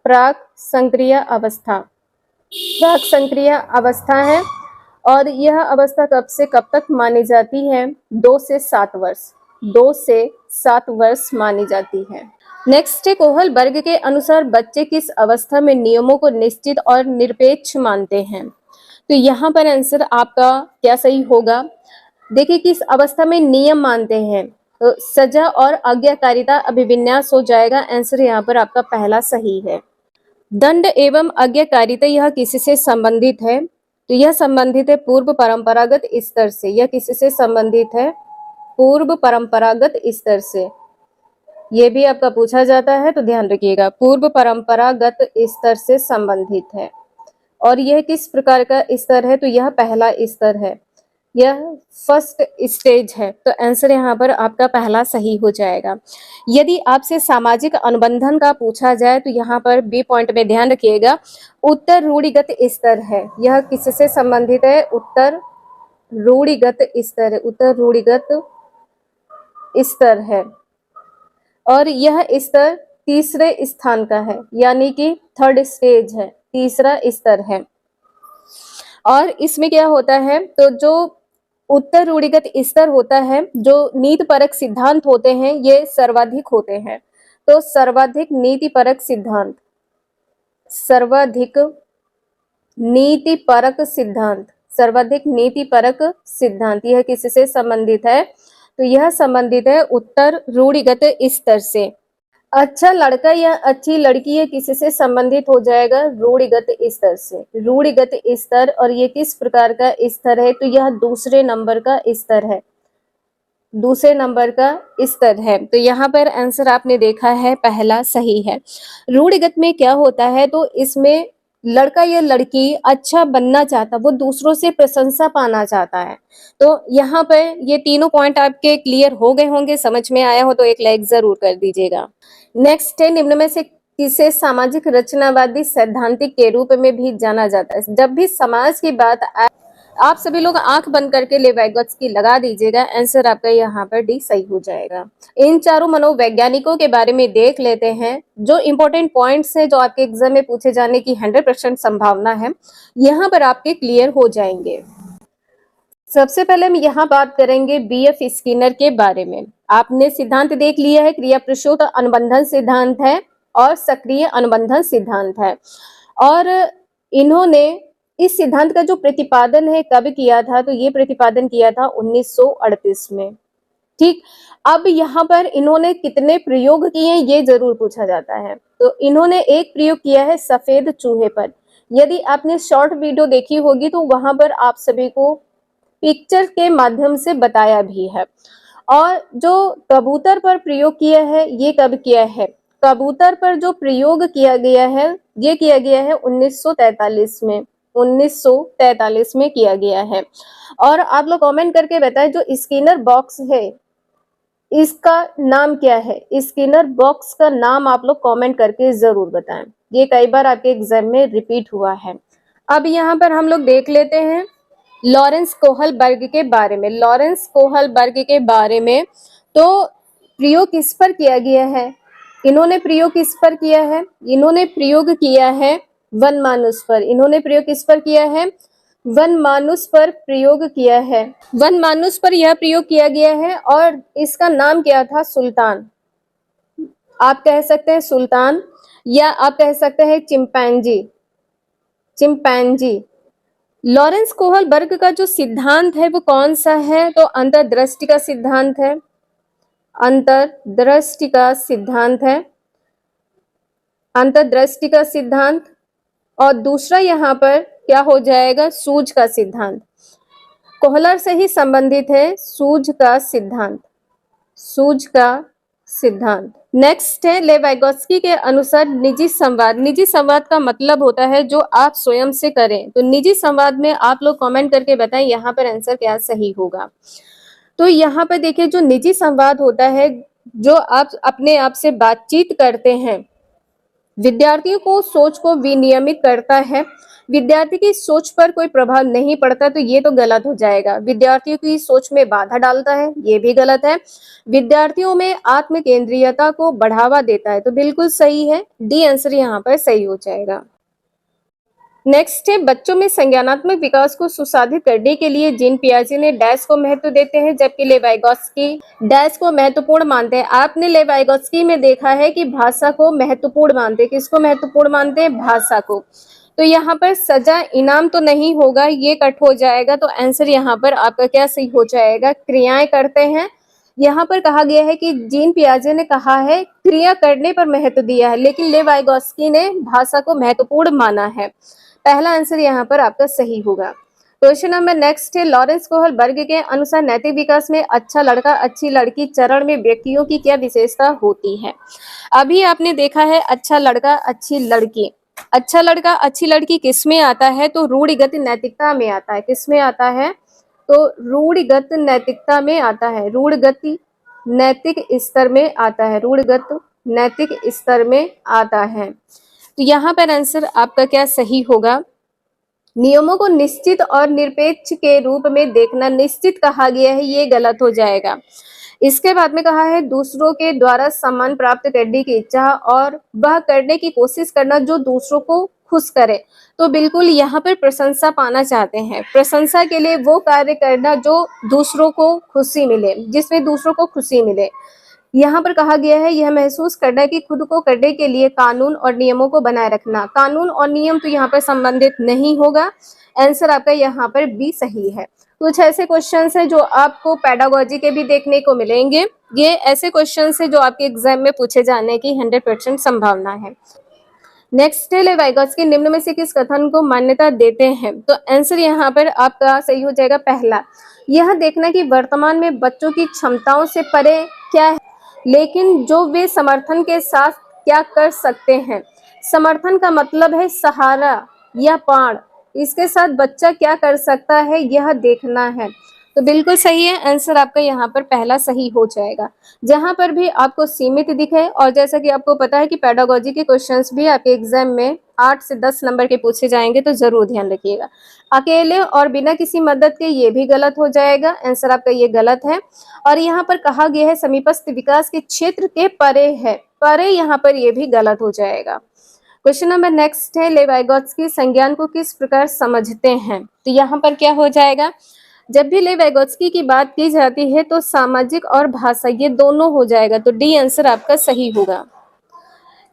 प्राक संक्रिया अवस्था, प्राक संक्रिया अवस्था है। और यह अवस्था कब से कब तक मानी जाती है? 2 से 7 वर्ष। 2 से 7 वर्ष मानी जाती है। नेक्स्ट है, कोहलबर्ग के अनुसार बच्चे किस अवस्था में नियमों को निश्चित और निरपेक्ष मानते हैं? तो यहाँ पर आंसर आपका क्या सही होगा? देखिए किस अवस्था में नियम मानते हैं, तो सजा और आज्ञाकारिता अभिविन्यास हो जाएगा। आंसर यहाँ पर आपका पहला सही है। दंड एवं आज्ञाकारिता यह किससे संबंधित है? तो यह संबंधित है पूर्व परंपरागत स्तर से। यह किससे संबंधित है? पूर्व परंपरागत स्तर से। ये भी आपका पूछा जाता है, तो ध्यान रखिएगा, पूर्व परंपरागत स्तर से संबंधित है। और यह किस प्रकार का स्तर है? तो यह पहला स्तर है, यह फर्स्ट स्टेज है। तो आंसर यहाँ पर आपका पहला सही हो जाएगा। यदि आपसे सामाजिक अनुबंधन का पूछा जाए तो यहाँ पर बी पॉइंट में ध्यान रखिएगा, उत्तर रूढ़िगत स्तर है। यह किससे संबंधित है? उत्तर रूढ़िगत स्तर है। उत्तर रूढ़िगत स्तर है और यह स्तर तीसरे स्थान का है, यानी कि थर्ड स्टेज है, तीसरा स्तर है। और इसमें क्या होता है? तो जो उत्तर रूढ़िगत स्तर होता है, जो नीतिपरक सिद्धांत होते हैं, ये सर्वाधिक होते हैं। तो सर्वाधिक नीतिपरक सिद्धांत, सर्वाधिक नीतिपरक सिद्धांत, सर्वाधिक नीतिपरक सिद्धांत, यह किससे संबंधित है? तो यह संबंधित है उत्तर रूढ़िगत स्तर से। अच्छा लड़का या अच्छी लड़की ये किससे संबंधित हो जाएगा? रूढ़िगत स्तर से। रूढ़िगत स्तर, और ये किस प्रकार का स्तर है? तो यह दूसरे नंबर का स्तर है, दूसरे नंबर का स्तर है। तो यहाँ पर आंसर आपने देखा है पहला सही है। रूढ़िगत में क्या होता है, तो इसमें लड़का या लड़की अच्छा बनना चाहता, वो दूसरों से प्रशंसा पाना चाहता है। तो यहाँ पर ये तीनों पॉइंट आपके क्लियर हो गए होंगे, समझ में आया हो तो एक लाइक जरूर कर दीजिएगा। नेक्स्ट है, निम्न में से किसे सामाजिक रचनावादी सैद्धांतिक के रूप में भी जाना जाता है? जब भी समाज की बात आए, आप सभी लोग आंख बंद करके लेवाइगोत्स्की लगा दीजिएगा, आंसर आपका यहाँ पर डी सही हो जाएगा। इन चारों मनोवैज्ञानिकों के बारे में देख लेते हैं, जो इंपॉर्टेंट पॉइंट्स हैं जो आपके एग्जाम में पूछे जाने की 100% संभावना है, यहाँ पर आपके क्लियर हो जाएंगे। सबसे पहले हम यहाँ बात करेंगे बीएफ स्किनर के बारे में। आपने सिद्धांत देख लिया है, क्रिया प्रसूत अनुबंधन सिद्धांत है और सक्रिय अनुबंधन सिद्धांत है। और इन्होंने इस सिद्धांत का जो प्रतिपादन है कब किया था, तो ये प्रतिपादन किया था 1938 में। ठीक, अब यहाँ पर इन्होंने कितने प्रयोग किए ये जरूर पूछा जाता है। तो इन्होंने एक प्रयोग किया है सफेद चूहे पर। यदि आपने शॉर्ट वीडियो देखी होगी तो वहां पर आप सभी को पिक्चर के माध्यम से बताया भी है। और जो कबूतर पर प्रयोग किया है ये कब किया है? कबूतर पर जो प्रयोग किया गया है ये किया गया है 1943 में। 1943 में किया गया है। और आप लोग कमेंट करके बताएं, जो स्किनर बॉक्स है इसका नाम क्या है? स्किनर बॉक्स का नाम आप लोग कमेंट करके जरूर बताएं, ये कई बार आपके एग्जाम में रिपीट हुआ है। अब यहाँ पर हम लोग देख लेते हैं लॉरेंस कोहलबर्ग के बारे में। लॉरेंस कोहलबर्ग के बारे में तो प्रयोग किस पर किया गया है? इन्होंने प्रयोग किस पर किया है? इन्होंने प्रयोग किया है वनमानुष पर। इन्होंने प्रयोग किस पर किया है? वनमानुष पर प्रयोग किया है। वनमानुष पर यह प्रयोग किया गया है और इसका नाम क्या था? सुल्तान। आप कह सकते हैं सुल्तान, या आप कह सकते हैं चिंपैंजी। चिंपैंजी। लॉरेंस कोहलबर्ग का जो सिद्धांत है वो कौन सा है? तो अंतर्दृष्टि का सिद्धांत है। अंतर्दृष्टि का सिद्धांत है। अंतर्दृष्टि का सिद्धांत। और दूसरा यहाँ पर क्या हो जाएगा? सूझ का सिद्धांत। कोहलर से ही संबंधित है सूझ का सिद्धांत। सूझ का सिद्धांत। नेक्स्ट है लेवाइगोत्स्की के अनुसार निजी संवाद। निजी संवाद का मतलब होता है जो आप स्वयं से करें। तो निजी संवाद में आप लोग कमेंट करके बताएं यहाँ पर आंसर क्या सही होगा। तो यहाँ पर देखिए, जो निजी संवाद होता है, जो आप अपने आप से बातचीत करते हैं, विद्यार्थियों को सोच को विनियमित करता है। विद्यार्थी की सोच पर कोई प्रभाव नहीं पड़ता, तो ये तो गलत हो जाएगा। विद्यार्थियों की सोच में बाधा डालता है, ये भी गलत है। विद्यार्थियों में आत्म केंद्रीयता को बढ़ावा देता है, तो बिल्कुल सही है, डी आंसर यहाँ पर सही हो जाएगा। नेक्स्ट है, बच्चों में संज्ञानात्मक विकास को सुसाधित करने के लिए जीन पियाजे ने डैश को महत्व देते हैं, जबकि लेवाइगोत्स्की डैश को महत्वपूर्ण मानते हैं। आपने लेवाइगोत्स्की में देखा है कि भाषा को महत्वपूर्ण मानते हैं। किसको महत्वपूर्ण मानते हैं? भाषा को। तो यहाँ पर सजा इनाम तो नहीं होगा, ये कट हो जाएगा। तो आंसर यहाँ पर आपका क्या सही हो जाएगा? क्रियाएं करते हैं। यहाँ पर कहा गया है कि जीन पियाजे ने कहा है क्रिया करने पर महत्व दिया है, लेकिन लेवाइगोत्स्की ने भाषा को महत्वपूर्ण माना है। पहला आंसर यहाँ पर आपका सही होगा। क्वेश्चन नंबर नेक्स्ट है, लॉरेंस कोहलबर्ग के अनुसार नैतिक विकास में अच्छा लड़का अच्छी लड़की चरण में व्यक्तियों की क्या विशेषता होती है? अभी आपने देखा है अच्छा लड़का अच्छी लड़की। अच्छा लड़का अच्छी लड़की किस में आता है? तो रूढ़िगत नैतिकता में आता है। किस में आता है? तो रूढ़िगत नैतिकता में आता है। रूढ़गति नैतिक स्तर में आता है। रूढ़गत नैतिक स्तर में आता है। तो यहाँ पर आंसर आपका क्या सही होगा? नियमों को निश्चित और निरपेक्ष के रूप में देखना। निश्चित कहा गया है, ये गलत हो जाएगा। इसके बाद में कहा है दूसरों के द्वारा सम्मान प्राप्त करने की इच्छा और वह करने की कोशिश करना जो दूसरों को खुश करे। तो बिल्कुल यहाँ पर प्रशंसा पाना चाहते हैं। प्रशंसा के लिए वो कार्य करना जो दूसरों को खुशी मिले, जिसमें दूसरों को खुशी मिले। यहाँ पर कहा गया है यह महसूस करना कि खुद को करने के लिए कानून और नियमों को बनाए रखना। कानून और नियम तो यहाँ पर संबंधित नहीं होगा। आंसर आपका यहाँ पर बी सही है। कुछ ऐसे क्वेश्चंस है जो आपको पेडागोजी के भी देखने को मिलेंगे। ये ऐसे क्वेश्चंस है जो आपके एग्जाम में पूछे जाने की 100% संभावना है। नेक्स्ट है लेवाइगॉट्स्की निम्न में से किस कथन को मान्यता देते हैं? तो आंसर यहाँ पर आपका सही हो जाएगा पहला। यह देखना कि वर्तमान में बच्चों की क्षमताओं से परे क्या है, लेकिन जो वे समर्थन के साथ क्या कर सकते हैं। समर्थन का मतलब है सहारा या पाड़, इसके साथ बच्चा क्या कर सकता है यह देखना है। तो बिल्कुल सही है, आंसर आपका यहाँ पर पहला सही हो जाएगा। जहां पर भी आपको सीमित दिखे, और जैसा कि आपको पता है कि पेडागोजी के क्वेश्चंस भी आपके एग्जाम में 8 से 10 नंबर के पूछे जाएंगे, तो जरूर ध्यान रखिएगा। अकेले और बिना किसी मदद के ये भी गलत हो जाएगा, आंसर आपका ये गलत है। और यहाँ पर कहा गया है समीपस्थ विकास के क्षेत्र के परे है, परे यहाँ पर ये भी गलत हो जाएगा। क्वेश्चन नंबर नेक्स्ट है लेवाइगॉट्स्की संज्ञान को किस प्रकार समझते हैं? तो यहाँ पर क्या हो जाएगा, जब भी लेवाइगॉट्स्की की बात की जाती है तो सामाजिक और भाषा ये दोनों हो जाएगा, तो डी आंसर आपका सही होगा।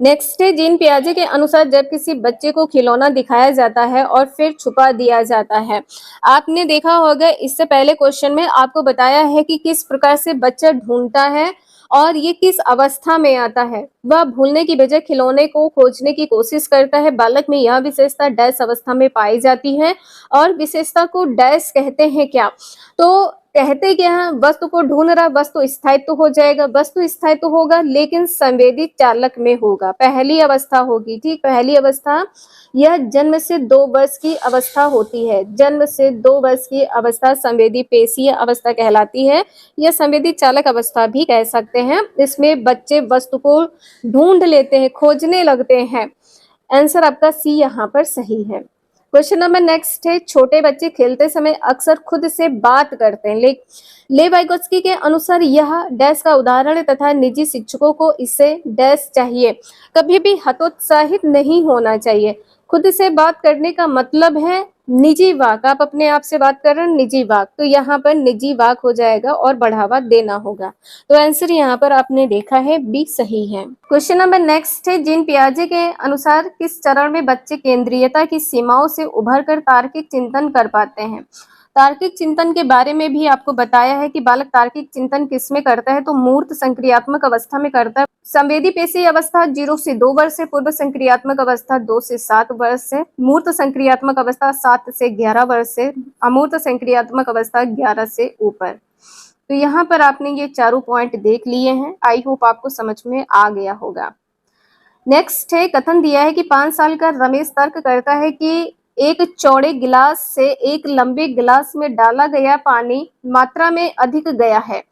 नेक्स्ट है जीन पियाजे के अनुसार जब किसी बच्चे को खिलौना दिखाया जाता है और फिर छुपा दिया जाता है। आपने देखा होगा इससे पहले क्वेश्चन में आपको बताया है कि किस प्रकार से बच्चा ढूंढता है और ये किस अवस्था में आता है। वह भूलने की बजाय खिलौने को खोजने की कोशिश करता है। बालक में यह विशेषता डैश अवस्था में पाई जाती है, और विशेषता को डैश कहते हैं क्या? तो कहते क्या है, वस्तु को ढूंढ रहा, वस्तु स्थायित्व हो जाएगा, वस्तु स्थायित्व होगा लेकिन संवेदी चालक में होगा, पहली अवस्था होगी। ठीक, पहली अवस्था यह जन्म से 2 वर्ष की अवस्था होती है। जन्म से 2 वर्ष की अवस्था संवेदी पेशीय अवस्था कहलाती है, यह संवेदी चालक अवस्था भी कह सकते हैं। इसमें बच्चे वस्तु को ढूंढ लेते हैं, खोजने लगते हैं। आंसर आपका सी यहाँ पर सही है। क्वेश्चन नंबर नेक्स्ट है छोटे बच्चे खेलते समय अक्सर खुद से बात करते हैं। लेवाइगॉट्स्की के अनुसार यह डैश का उदाहरण है तथा निजी शिक्षकों को इससे डैश चाहिए, कभी भी हतोत्साहित नहीं होना चाहिए। खुद से बात करने का मतलब है निजी वाक, आप अपने आप से बात कर रहे हैं निजी वाक, तो यहाँ पर निजी वाक हो जाएगा और बढ़ावा देना होगा। तो आंसर यहाँ पर आपने देखा है बी सही है। क्वेश्चन नंबर नेक्स्ट है जीन पियाजे के अनुसार किस चरण में बच्चे केंद्रीयता की सीमाओं से उभर कर तार्किक चिंतन कर पाते हैं? तार्किक चिंतन के बारे में भी आपको बताया है कि बालक तार्किक चिंतन किसमें करता है, तो मूर्त संक्रियात्मक अवस्था में करता है। संवेदी पेशी अवस्था 0 से 2 वर्ष से, पूर्व संक्रियात्मक अवस्था 2 से 7 वर्ष से, मूर्त संक्रियात्मक अवस्था 7 से 11 वर्ष से, अमूर्त संक्रियात्मक अवस्था 11 से ऊपर। तो यहाँ पर आपने ये चारों पॉइंट देख लिए हैं, आई होप आपको समझ में आ गया होगा। नेक्स्ट है कथन दिया है कि 5 साल का रमेश तर्क करता है कि एक चौड़े गिलास से एक लंबे गिलास में डाला गया पानी मात्रा में अधिक गया है,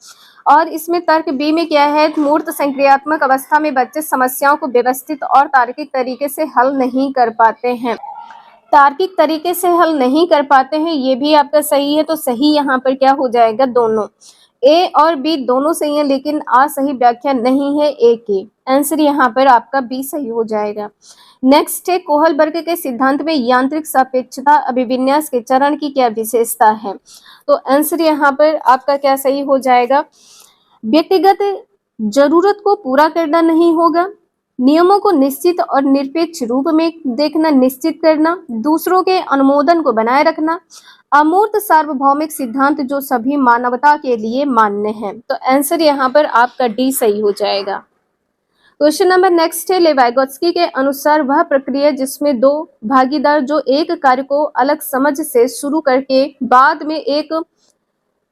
और इसमें तर्क बी में क्या है, मूर्त संक्रियात्मक अवस्था में बच्चे समस्याओं को व्यवस्थित और तार्किक तरीके से हल नहीं कर पाते हैं। तार्किक तरीके से हल नहीं कर पाते हैं, ये भी आपका सही है। तो सही यहाँ पर क्या हो जाएगा, दोनों ए और बी दोनों सही है, लेकिन आ सही व्याख्या नहीं है ए की। आंसर यहाँ पर आपका बी सही हो जाएगा। नेक्स्ट है कोहलबर्ग के सिद्धांत में यांत्रिक सापेक्षता अभिविन्यास के चरण की क्या विशेषता है? तो आंसर यहाँ पर आपका क्या सही हो जाएगा, व्यक्तिगत जरूरत को पूरा करना नहीं होगा, नियमों को निश्चित और निरपेक्ष रूप में देखना निश्चित करना, दूसरों के अनुमोदन को बनाए रखना, अमूर्त सार्वभौमिक सिद्धांत जो सभी मानवता के लिए मान्य है। तो आंसर यहाँ पर आपका डी सही हो जाएगा। क्वेश्चन नंबर नेक्स्ट है लेवाइगॉट्स्की के अनुसार वह प्रक्रिया जिसमें 2 भागीदार जो एक कार्य को अलग समझ से शुरू करके बाद में एक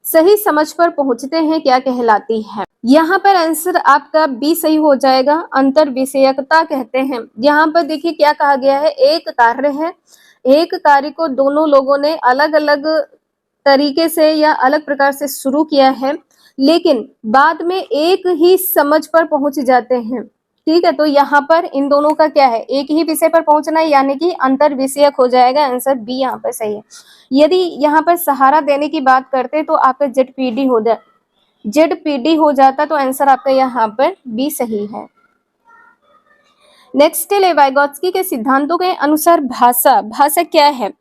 सही समझ पर पहुंचते हैं क्या कहलाती है? यहाँ पर आंसर आपका बी सही हो जाएगा, अंतर विषयकता कहते हैं। यहाँ पर देखिए क्या कहा गया है, एक कार्य है, एक कार्य को दोनों लोगों ने अलग अलग तरीके से या अलग प्रकार से शुरू किया है, लेकिन बाद में एक ही समझ पर पहुंच जाते हैं। ठीक है, तो यहाँ पर इन दोनों का क्या है, एक ही विषय पर पहुंचना, यानी कि अंतर विषयक हो जाएगा। आंसर बी यहाँ पर सही है। यदि यहाँ पर सहारा देने की बात करते तो आपका जेडपीडी हो जाता, तो आंसर आपका यहाँ पर बी सही है। नेक्स्ट है लेवाइगॉट्स्की के सिद्धांतों के अनुसार भाषा क्या है?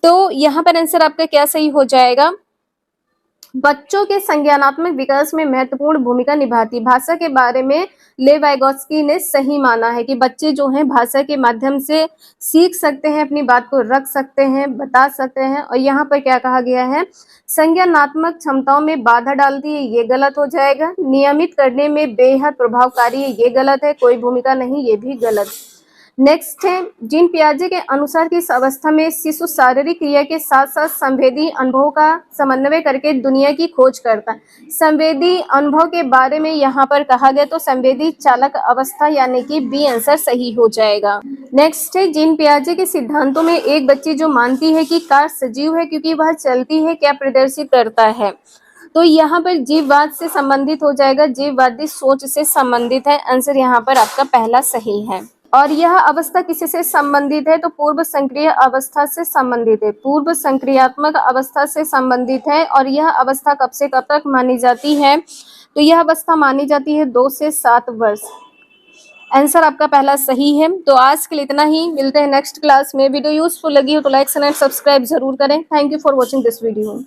तो यहाँ पर आंसर आपका क्या सही हो जाएगा, बच्चों के संज्ञानात्मक विकास में महत्वपूर्ण भूमिका निभाती। भाषा के बारे में लेव वाइगोत्स्की ने सही माना है कि बच्चे जो हैं भाषा के माध्यम से सीख सकते हैं, अपनी बात को रख सकते हैं, बता सकते हैं। और यहाँ पर क्या कहा गया है, संज्ञानात्मक क्षमताओं में बाधा डालती है, ये गलत हो जाएगा। नियमित करने में बेहद प्रभावकारी है, ये गलत है। कोई भूमिका नहीं, ये भी गलत। नेक्स्ट है, जीन पियाजे के अनुसार किस अवस्था में शिशु शारीरिक क्रिया के साथ साथ संवेदी अनुभव का समन्वय करके दुनिया की खोज करता है। संवेदी अनुभव के बारे में यहाँ पर कहा गया, तो संवेदी चालक अवस्था यानी कि बी आंसर सही हो जाएगा। नेक्स्ट है, जीन पियाजे के सिद्धांतों में एक बच्ची जो मानती है कि कार सजीव है क्योंकि वह चलती है, क्या प्रदर्शित करता है? तो यहाँ पर जीववाद से संबंधित हो जाएगा, जीववादी सोच से संबंधित है। आंसर यहाँ पर आपका पहला सही है। और यह अवस्था किससे संबंधित है? तो पूर्व संक्रिय अवस्था से संबंधित है, पूर्व संक्रियात्मक अवस्था से संबंधित है। और यह अवस्था कब से कब तक मानी जाती है? तो यह अवस्था मानी जाती है 2 से 7 वर्ष। आंसर आपका पहला सही है। तो आज के लिए इतना ही, मिलते हैं नेक्स्ट क्लास में। वीडियो यूजफुल लगी हो तो लाइक एंड सब्सक्राइब जरूर करें। Thank you for watching this video.